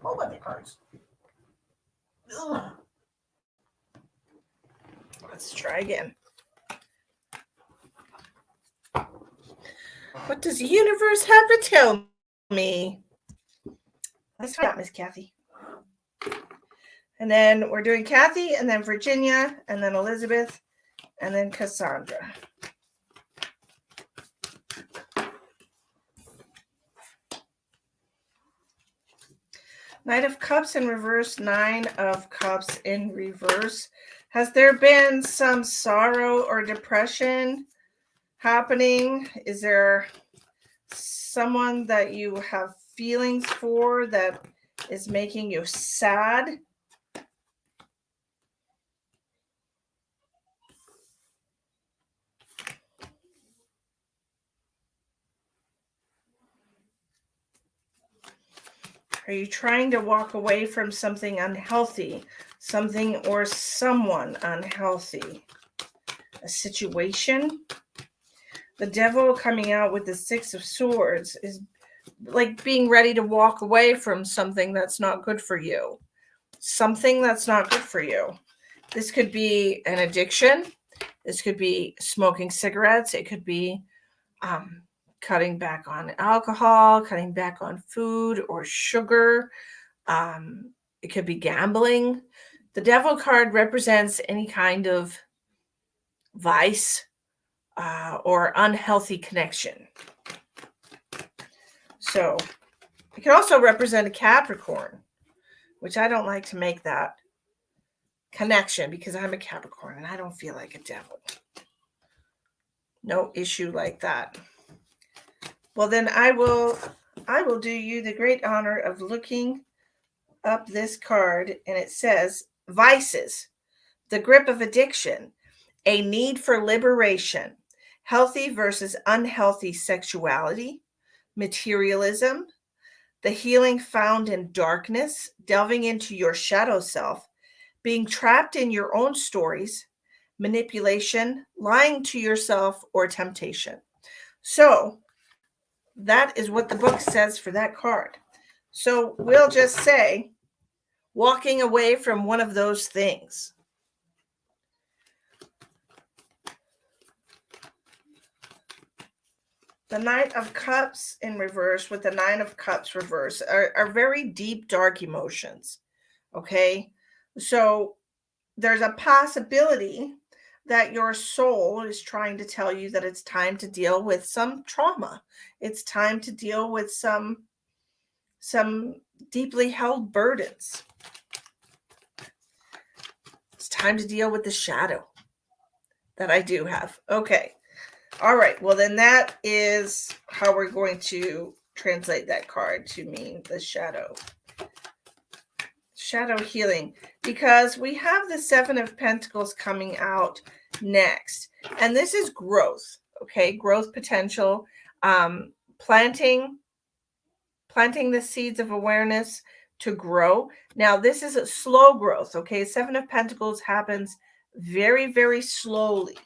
whole bunch of cards. Ugh. Let's try again. What does the universe have to tell me? Let's find out, Miss Kathy. And then we're doing Kathy, and then Virginia, and then Elizabeth, and then Cassandra. Knight of Cups in reverse, Nine of Cups in reverse. Has there been some sorrow or depression happening? Is there someone that you have feelings for that is making you sad? Are you trying to walk away from something unhealthy, something or someone unhealthy? A situation? The Devil coming out with the Six of Swords is like being ready to walk away from something that's not good for you. Something that's not good for you. This could be an addiction. This could be smoking cigarettes. It could be cutting back on alcohol, cutting back on food or sugar. It could be gambling. The Devil card represents any kind of vice or unhealthy connection. So it can also represent a Capricorn, which I don't like to make that connection because I'm a Capricorn and I don't feel like a devil. No issue like that. Well, then I will do you the great honor of looking up this card, and it says vices, the grip of addiction, a need for liberation, healthy versus unhealthy sexuality, materialism, the healing found in darkness, delving into your shadow self, being trapped in your own stories, manipulation, lying to yourself, or temptation. So that is what the book says for that card. So we'll just say walking away from one of those things. The Knight of Cups in reverse with the Nine of Cups reverse are very deep, dark emotions. Okay. So there's a possibility that your soul is trying to tell you that it's time to deal with some trauma. It's time to deal with some deeply held burdens. It's time to deal with the shadow that I do have. Okay. All right. Well, then that is how we're going to translate that card to mean the shadow. Shadow healing, because we have the Seven of Pentacles coming out next, and this is growth. Okay, growth potential, planting the seeds of awareness to grow. Now this is a slow growth. Okay, Seven of Pentacles happens very, very slowly.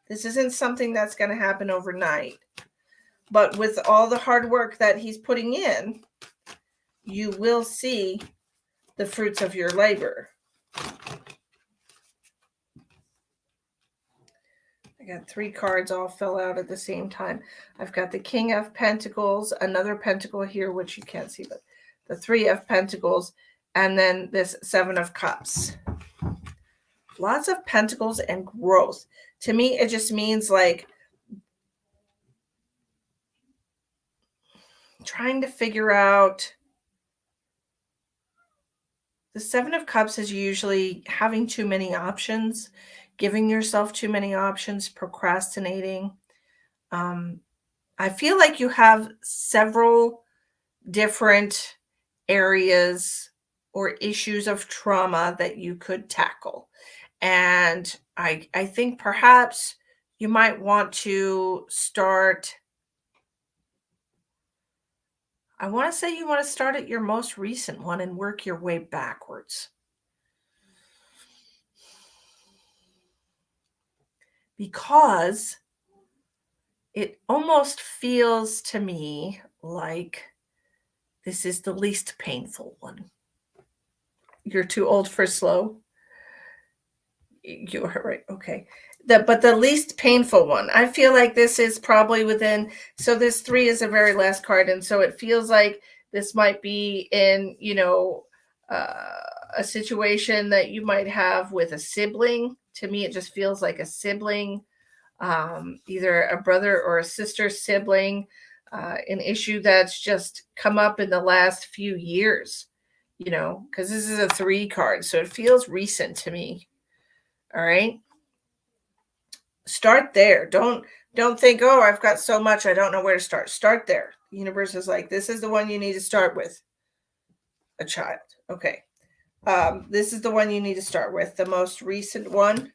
This isn't something that's going to happen overnight, but with all the hard work that he's putting in, you will see the fruits of your labor. I got 3 cards all fell out at the same time. I've got the King of Pentacles, another pentacle here, which you can't see, but the 3 of Pentacles, and then this 7 of Cups. Lots of pentacles and growth. To me, it just means like trying to figure out. The 7 of Cups is usually having too many options, giving yourself too many options, procrastinating. I feel like you have several different areas or issues of trauma that you could tackle. And I think perhaps you might want to start. I want to say you want to start at your most recent one and work your way backwards. because it almost feels to me like this is the least painful one. You're too old for slow. You are right. Okay. But the least painful one. I feel like this is probably within. So this 3 is the very last card, and so it feels like this might be in, a situation that you might have with a sibling. To me, it just feels like a sibling, either a brother or a sister sibling, an issue that's just come up in the last few years. Because this is a 3 card, so it feels recent to me. All right. Start there. Don't think, oh, I've got so much, I don't know where to start. Start there. The universe is like, this is the one you need to start with. A child. Okay. This is the one you need to start with. The most recent one.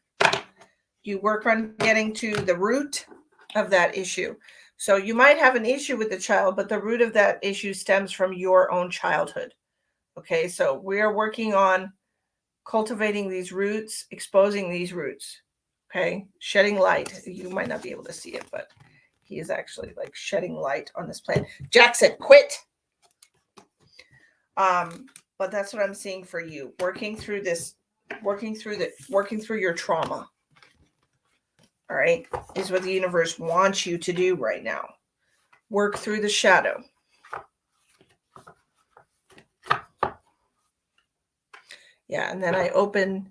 You work on getting to the root of that issue. So you might have an issue with the child, but the root of that issue stems from your own childhood. Okay. So we're working on cultivating these roots, exposing these roots. Okay. Shedding light. You might not be able to see it, but he is actually like shedding light on this planet. Jack said, quit. But that's what I'm seeing for you. Working through your trauma. All right. Is what the universe wants you to do right now. Work through the shadow. Yeah. And then I open.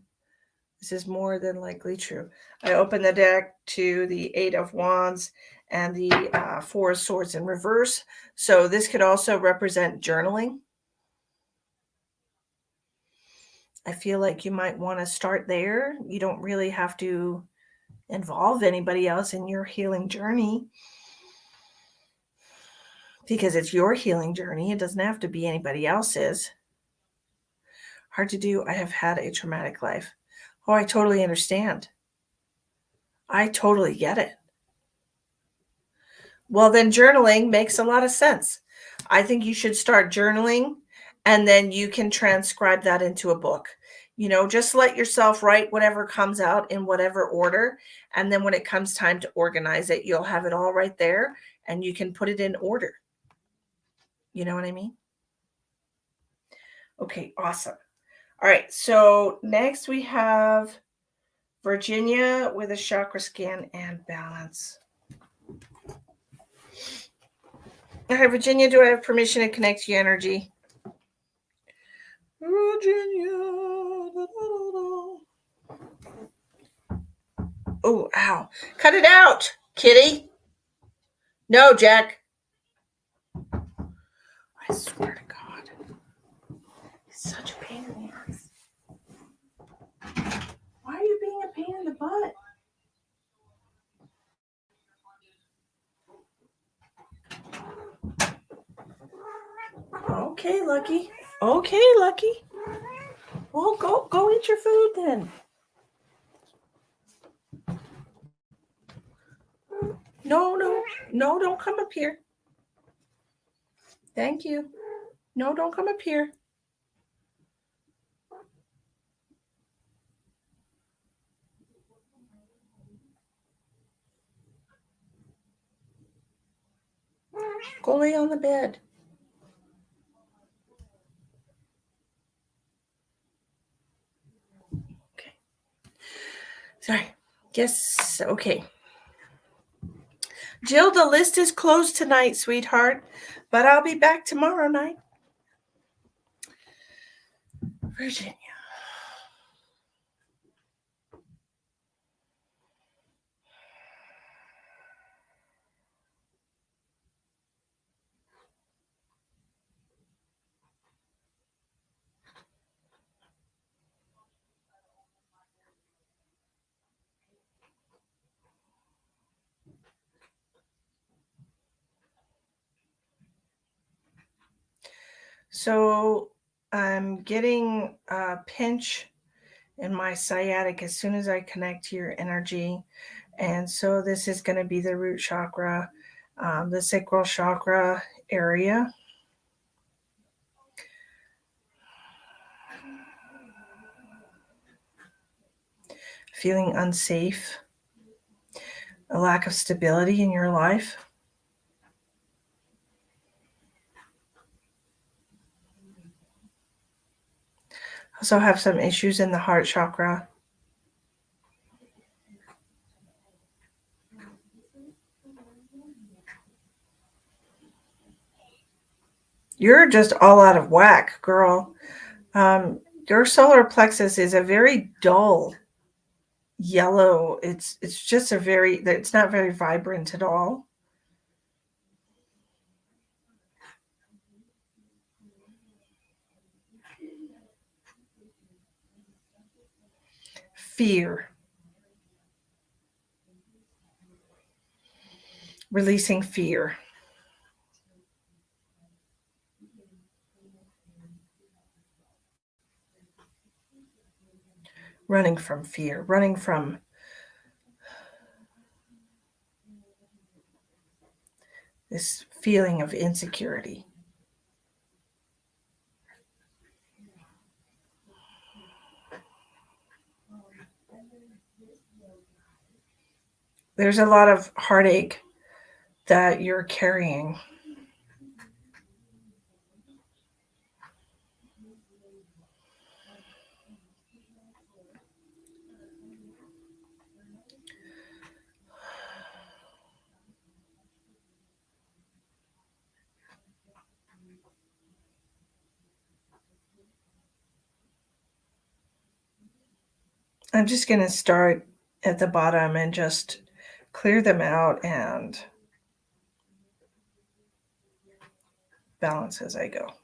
This is more than likely true. I open the deck to the 8 of Wands and the 4 of Swords in reverse. So this could also represent journaling. I feel like you might want to start there. You don't really have to involve anybody else in your healing journey because it's your healing journey. It doesn't have to be anybody else's. Hard to do. I have had a traumatic life. Oh, I totally understand. I totally get it. Well, then journaling makes a lot of sense. I think you should start journaling and then you can transcribe that into a book. Just let yourself write whatever comes out in whatever order. And then when it comes time to organize it, you'll have it all right there and you can put it in order. You know what I mean? Okay, awesome. All right, so next we have Virginia with a chakra scan and balance. All right, Virginia, do I have permission to connect to your energy? Virginia. Oh, ow. Cut it out, kitty. No, Jack. I swear to God. He's such a pain in the ass. Why are you being a pain in the butt? Okay, Lucky. Okay, Lucky. Well, go eat your food then. No, don't come up here. Thank you. No, don't come up here. Go lay on the bed. Okay. Sorry. Yes, okay. Jill, the list is closed tonight, sweetheart, but I'll be back tomorrow night. Virginia. So I'm getting a pinch in my sciatic as soon as I connect to your energy. And so this is going to be the root chakra, the sacral chakra area. Feeling unsafe. a lack of stability in your life. Also have some issues in the heart chakra. You're just all out of whack, girl. Your solar plexus is a very dull yellow. It's just it's not very vibrant at all. Fear. Releasing fear. Running from fear, running from this feeling of insecurity. There's a lot of heartache that you're carrying. I'm just going to start at the bottom and just clear them out and balance as I go.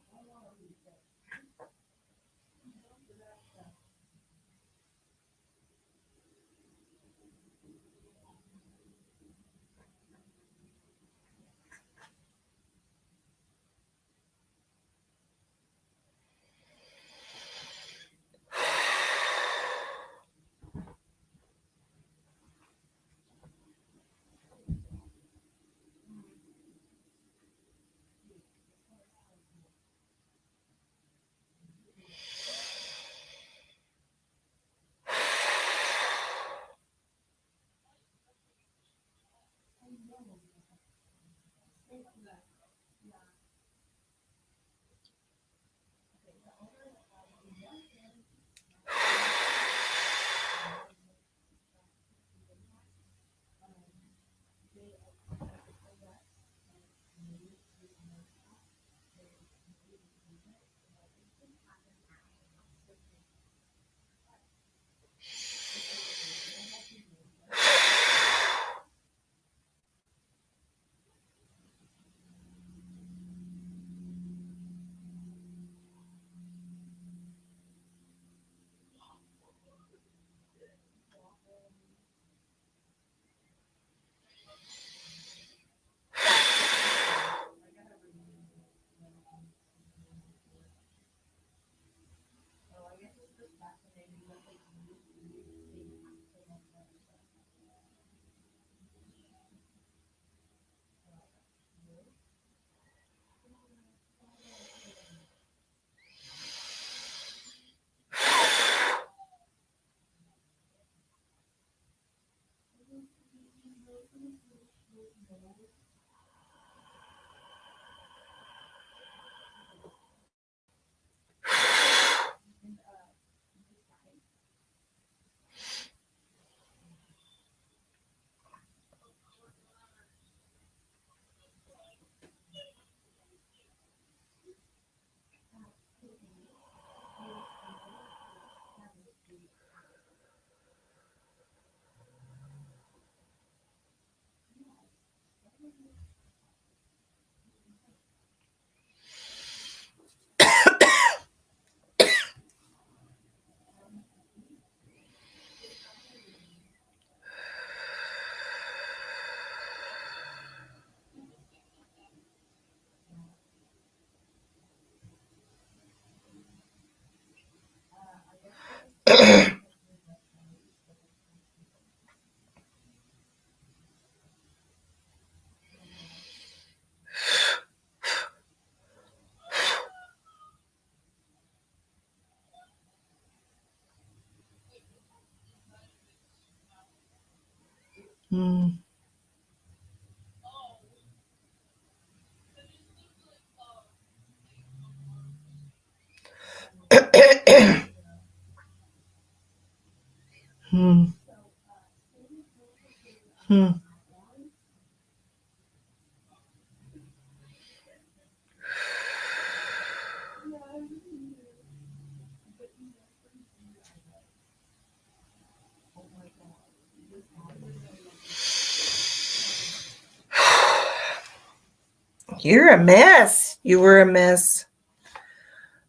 You're a mess. You were a mess.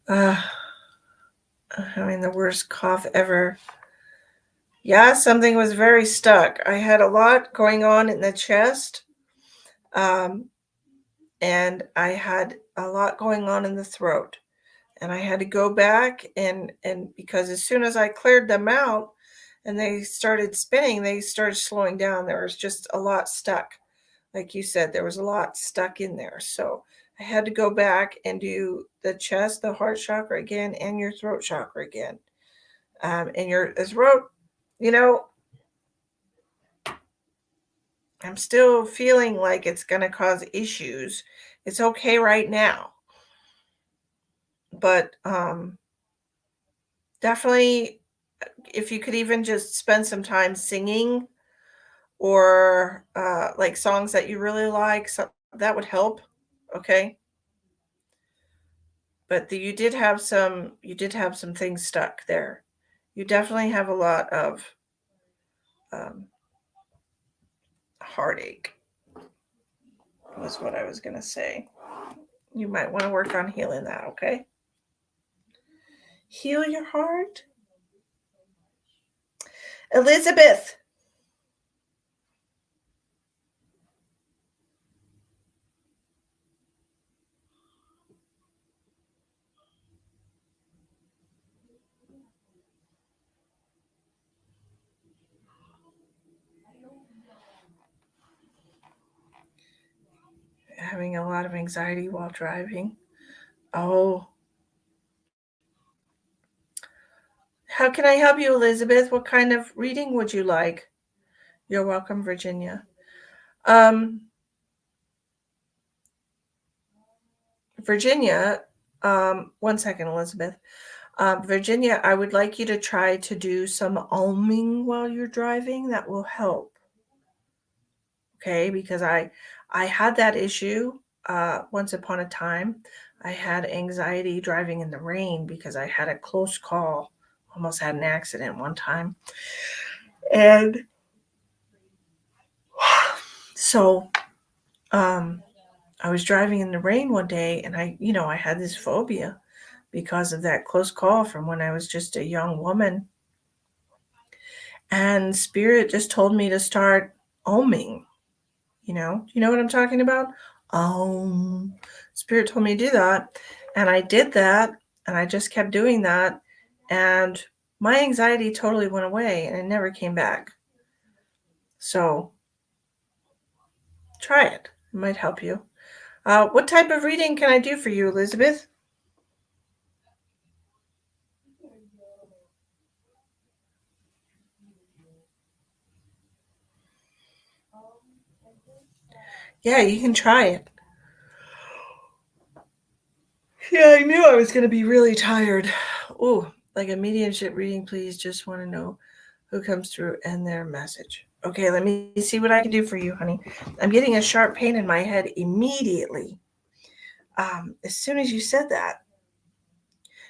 Having the worst cough ever. Yeah, something was very stuck. I had a lot going on in the chest. And I had a lot going on in the throat. And I had to go back and because as soon as I cleared them out and they started spinning, they started slowing down. There was just a lot stuck. Like you said, there was a lot stuck in there. So I had to go back and do the chest, the heart chakra again, and your throat chakra again. And your throat, I'm still feeling like it's going to cause issues. It's okay right now. But definitely, if you could even just spend some time singing or like songs that you really like, so that would help. Okay. But you did have some things stuck there. You definitely have a lot of um, heartache, was what I was going to say. You might want to work on healing that. Okay. Heal your heart. Elizabeth. Having a lot of anxiety while driving. Oh. How can I help you, Elizabeth? What kind of reading would you like? You're welcome, Virginia. Virginia, one second, Elizabeth. Virginia, I would like you to try to do some oming while you're driving. That will help. Okay, because I had that issue once upon a time. I had anxiety driving in the rain because I had a close call. Almost had an accident one time. And so I was driving in the rain one day and I had this phobia because of that close call from when I was just a young woman. And Spirit just told me to start oming. You know what I'm talking about? Spirit told me to do that. And I did that and I just kept doing that. And my anxiety totally went away and it never came back. So try it. It might help you. What type of reading can I do for you, Elizabeth? Yeah, you can try it. Yeah, I knew I was going to be really tired. Oh, like a mediumship reading, please. Just want to know who comes through and their message. Okay, let me see what I can do for you, honey. I'm getting a sharp pain in my head immediately. As soon as you said that.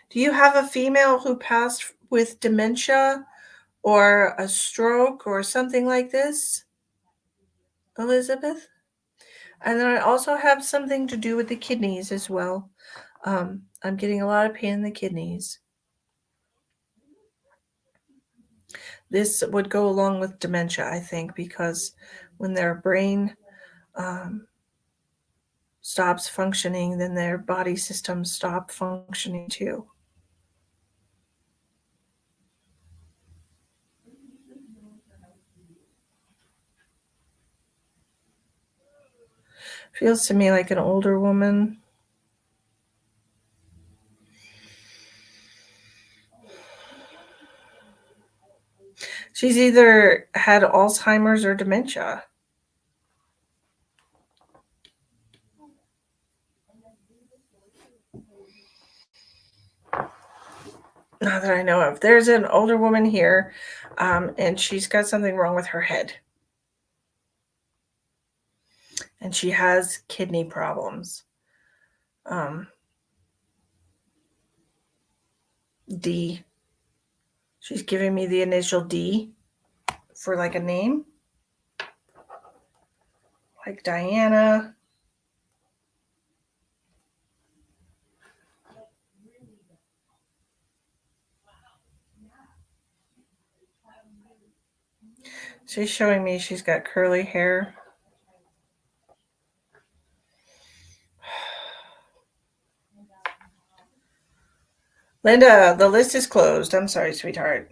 Do you have a female who passed with dementia or a stroke or something like this, Elizabeth? And then I also have something to do with the kidneys as well. I'm getting a lot of pain in the kidneys. This would go along with dementia, I think, because when their brain stops functioning, then their body systems stop functioning too. Feels to me like an older woman. She's either had Alzheimer's or dementia. Not that I know of. There's an older woman here, and she's got something wrong with her head. and she has kidney problems. D. She's giving me the initial D for like a name. Like Diana. She's showing me she's got curly hair. Linda, the list is closed. I'm sorry, sweetheart.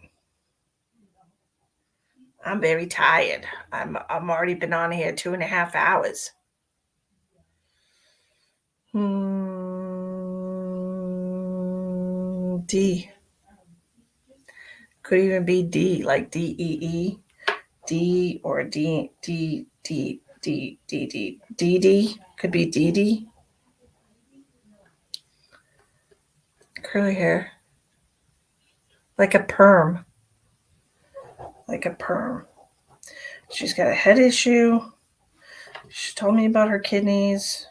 I'm very tired. I'm already been on here 2.5 hours. D. Could even be D, like DEE. D or D. Could be DD. Curly hair. Like a perm. She's got a head issue. She told me about her kidneys.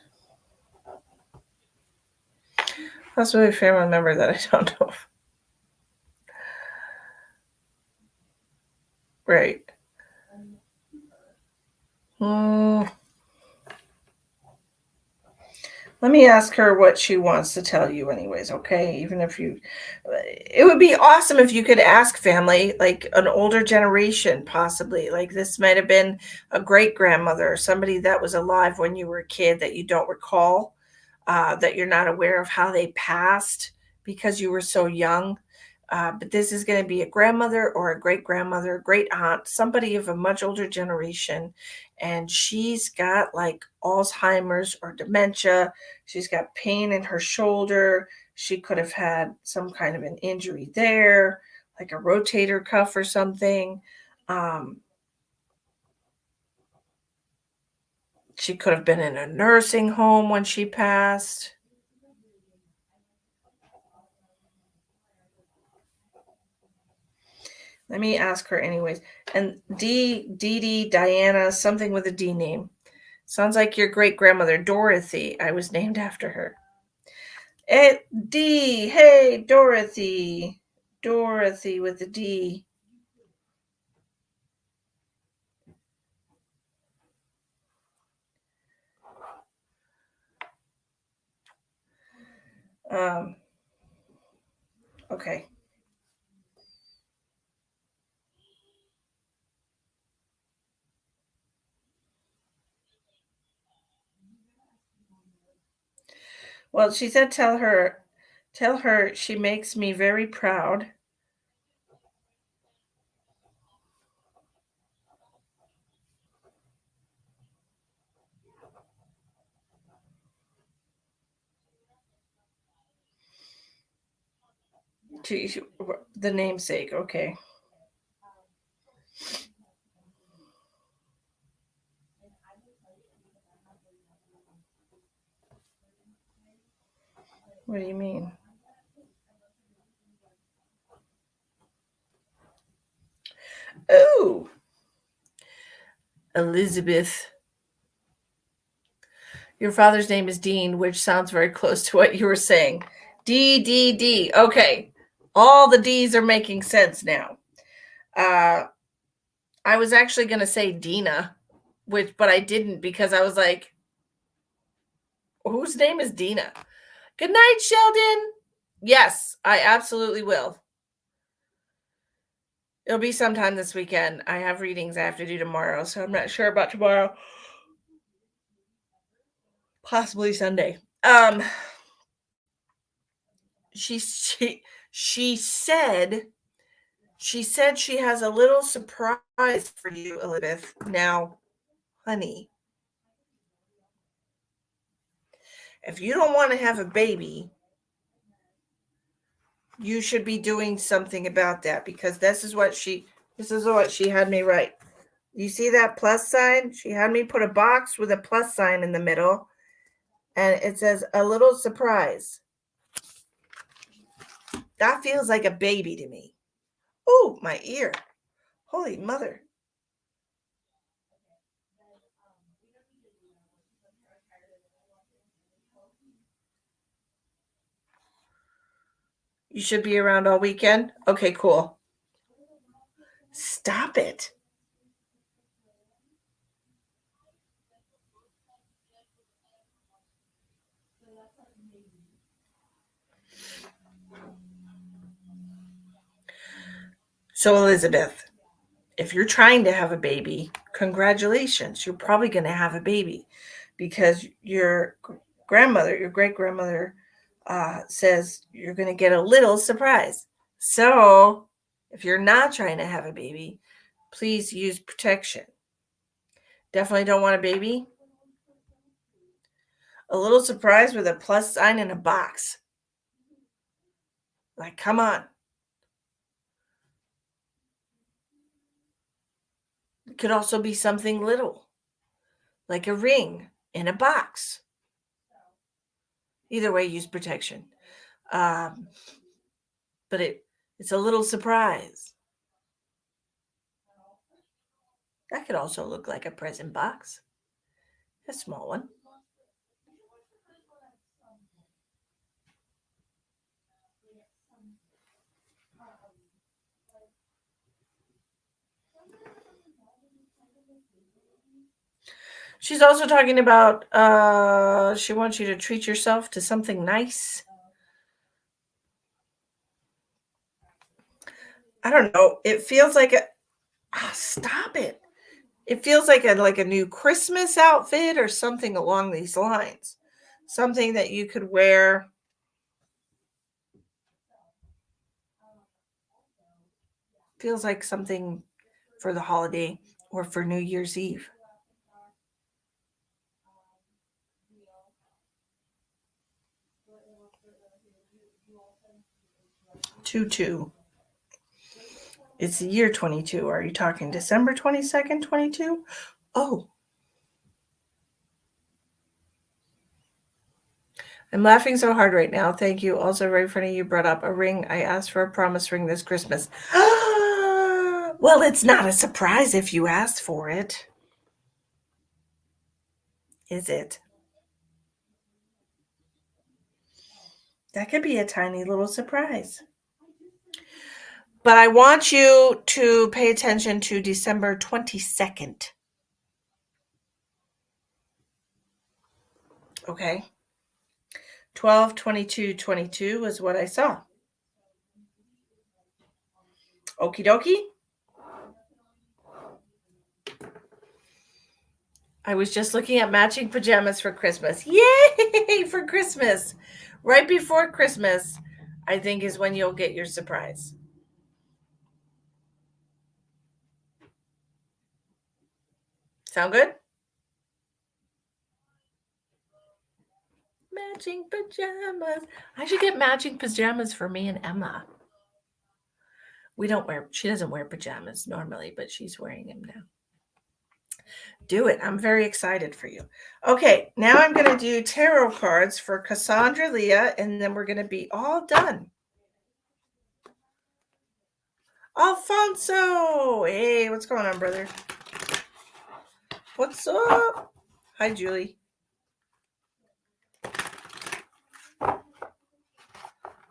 Possibly a family member that I don't know. Right. Let me ask her what she wants to tell you anyways, okay? Even if it would be awesome if you could ask family, like an older generation, possibly. Like this might have been a great grandmother or somebody that was alive when you were a kid that you don't recall, that you're not aware of how they passed because you were so young. But this is going to be a grandmother or a great grandmother, great aunt, somebody of a much older generation. And she's got like Alzheimer's or dementia. She's got pain in her shoulder. She could have had some kind of an injury there, like a rotator cuff or something. She could have been in a nursing home when she passed. Let me ask her anyways. And D, Diana, something with a D name. Sounds like your great grandmother, Dorothy. I was named after her. D, hey, Dorothy. Dorothy with a D. Okay. Well, she said tell her she makes me very proud. The namesake, okay. What do you mean? Oh, Elizabeth. Your father's name is Dean, which sounds very close to what you were saying. D. Okay. All the D's are making sense now. I was actually going to say Dina, but I didn't because I was like, whose name is Dina? Good night, Sheldon. Yes, I absolutely will. It'll be sometime this weekend. I have readings I have to do tomorrow, so I'm not sure about tomorrow. Possibly Sunday. She said she has a little surprise for you, Elizabeth. Now, honey, if you don't want to have a baby, you should be doing something about that, because this is what she had me write. You see that plus sign? She had me put a box with a plus sign in the middle, and it says a little surprise. That feels like a baby to me. Oh, my ear. Holy mother. You should be around all weekend? Okay, cool. Stop it. So, Elizabeth, if you're trying to have a baby, congratulations. You're probably going to have a baby because your grandmother, your great grandmother, says you're going to get a little surprise. So, if you're not trying to have a baby, please use protection. Definitely don't want a baby. A little surprise with a plus sign in a box. Like, come on. It could also be something little, like a ring in a box. Either way, use protection. But it's a little surprise. That could also look like a present box, a small one. She's also talking about she wants you to treat yourself to something nice. I don't know. It feels like stop it. It feels like a new Christmas outfit or something along these lines. Something that you could wear. Feels like something for the holiday or for New Year's Eve. Two. It's the year 22. Are you talking December 22nd, 22? Oh. I'm laughing so hard right now. Thank you. Also, right in front of you brought up a ring. I asked for a promise ring this Christmas. Well, it's not a surprise if you asked for it. Is it? That could be a tiny little surprise. But I want you to pay attention to December 22nd. Okay. 12, 22, 22 was what I saw. Okie dokie. I was just looking at matching pajamas for Christmas. Yay for Christmas. Right before Christmas, I think, is when you'll get your surprise. Sound good? Matching pajamas. I should get matching pajamas for me and Emma. She doesn't wear pajamas normally, but she's wearing them now. Do it. I'm very excited for you. Okay, now I'm going to do tarot cards for Cassandra, Leah, and then we're going to be all done. Alfonso! Hey, what's going on, brother? What's up? Hi, Julie.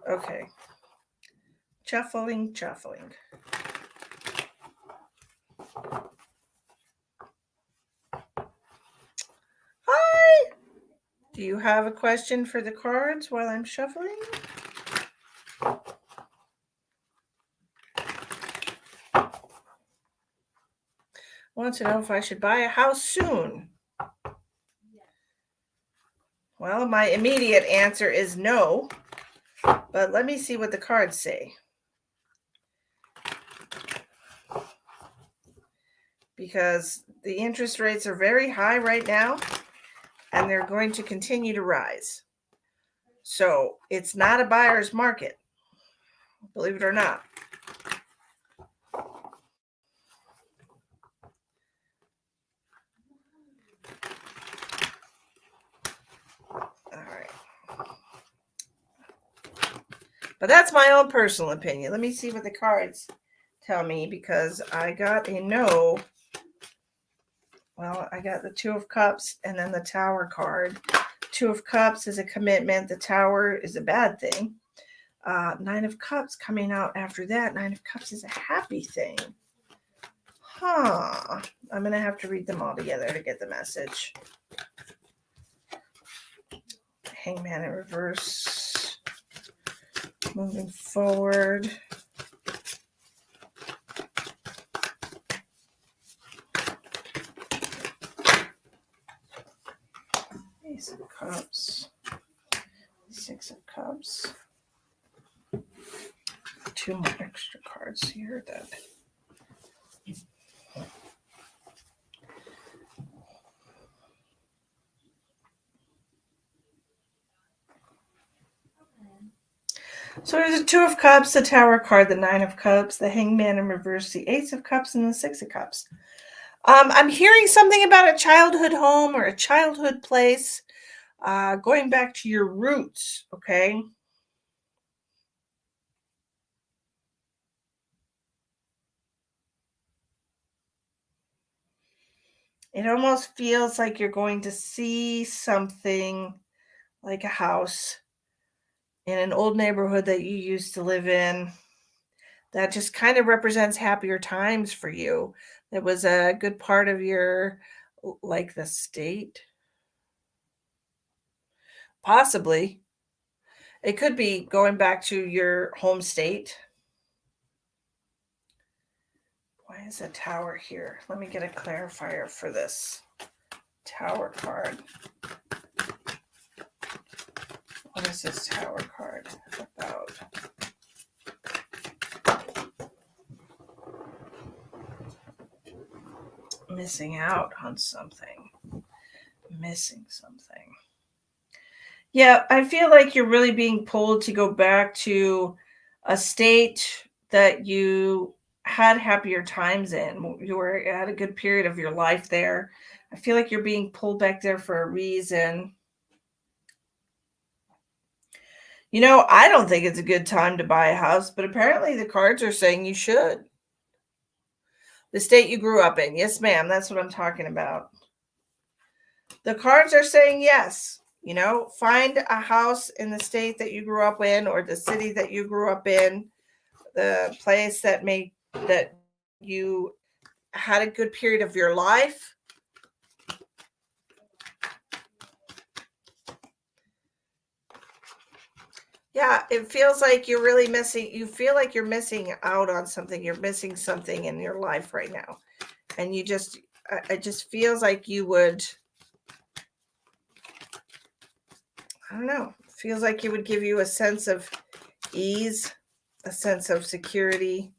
Okay. Shuffling. Hi! Do you have a question for the cards while I'm shuffling? I want to know if I should buy a house soon. Well, my immediate answer is no, but let me see what the cards say. Because the interest rates are very high right now, and they're going to continue to rise. So it's not a buyer's market, believe it or not. But that's my own personal opinion. Let me see what the cards tell me, because I got a no. Well, I got the Two of Cups and then the Tower card. Two of Cups is a commitment. The Tower is a bad thing. Nine of Cups coming out after that. Nine of Cups is a happy thing. I'm going to have to read them all together to get the message. Hangman in reverse. Moving forward. Ace of Cups. Six of Cups. Two more extra cards here that so there's the Two of Cups, the Tower card, the Nine of Cups, the Hangman in reverse, the Ace of Cups, and the Six of Cups. I'm hearing something about a childhood home or a childhood place, going back to your roots, okay? It almost feels like you're going to see something like a house in an old neighborhood that you used to live in that just kind of represents happier times for you. That was a good part of your, like the state. Possibly. It could be going back to your home state. Why is a Tower here? Let me get a clarifier for this Tower card. What is this Tower card about? Missing out on something. Missing something. Yeah, I feel like you're really being pulled to go back to a state that you had happier times in. You were at a good period of your life there. I feel like you're being pulled back there for a reason. You know, I don't think it's a good time to buy a house, but apparently the cards are saying you should. The state you grew up in. Yes, ma'am. That's what I'm talking about. The cards are saying yes. You know, find a house in the state that you grew up in or the city that you grew up in, the place that you had a good period of your life. Yeah, it feels like you're really missing. You feel like you're missing out on something. You're missing something in your life right now. And it just feels like you would, I don't know, feels like it would give you a sense of ease, a sense of security,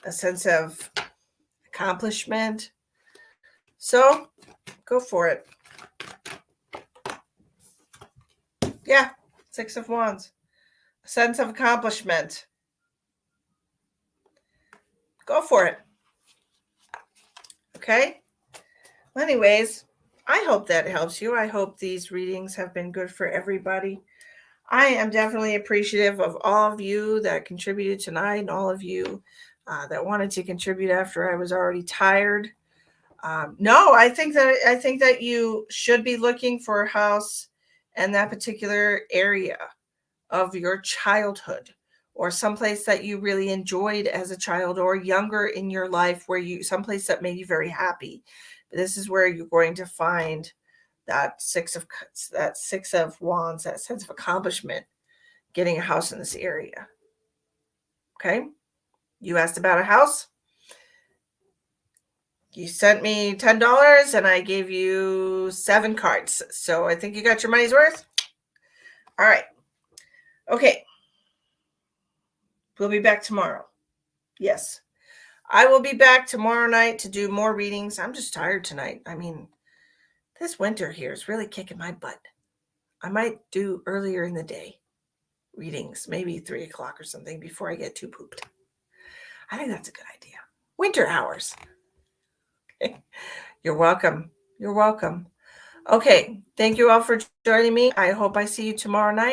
a sense of accomplishment. So go for it. Yeah, Six of Wands. A sense of accomplishment. Go for it. Okay? Well, anyways, I hope that helps you. I hope these readings have been good for everybody. I am definitely appreciative of all of you that contributed tonight and all of you that wanted to contribute after I was already tired. No, I think that you should be looking for a house in that particular area of your childhood or someplace that you really enjoyed as a child or younger in your life someplace that made you very happy. This is where you're going to find that Six of Wands, that sense of accomplishment, getting a house in this area. Okay? You asked about a house. You sent me $10 and I gave you 7 cards. So I think you got your money's worth. All right. Okay. We'll be back tomorrow. Yes. I will be back tomorrow night to do more readings. I'm just tired tonight. I mean, this winter here is really kicking my butt. I might do earlier in the day readings, maybe 3 o'clock or something before I get too pooped. I think that's a good idea. Winter hours. Okay. You're welcome. You're welcome. Okay. Thank you all for joining me. I hope I see you tomorrow night.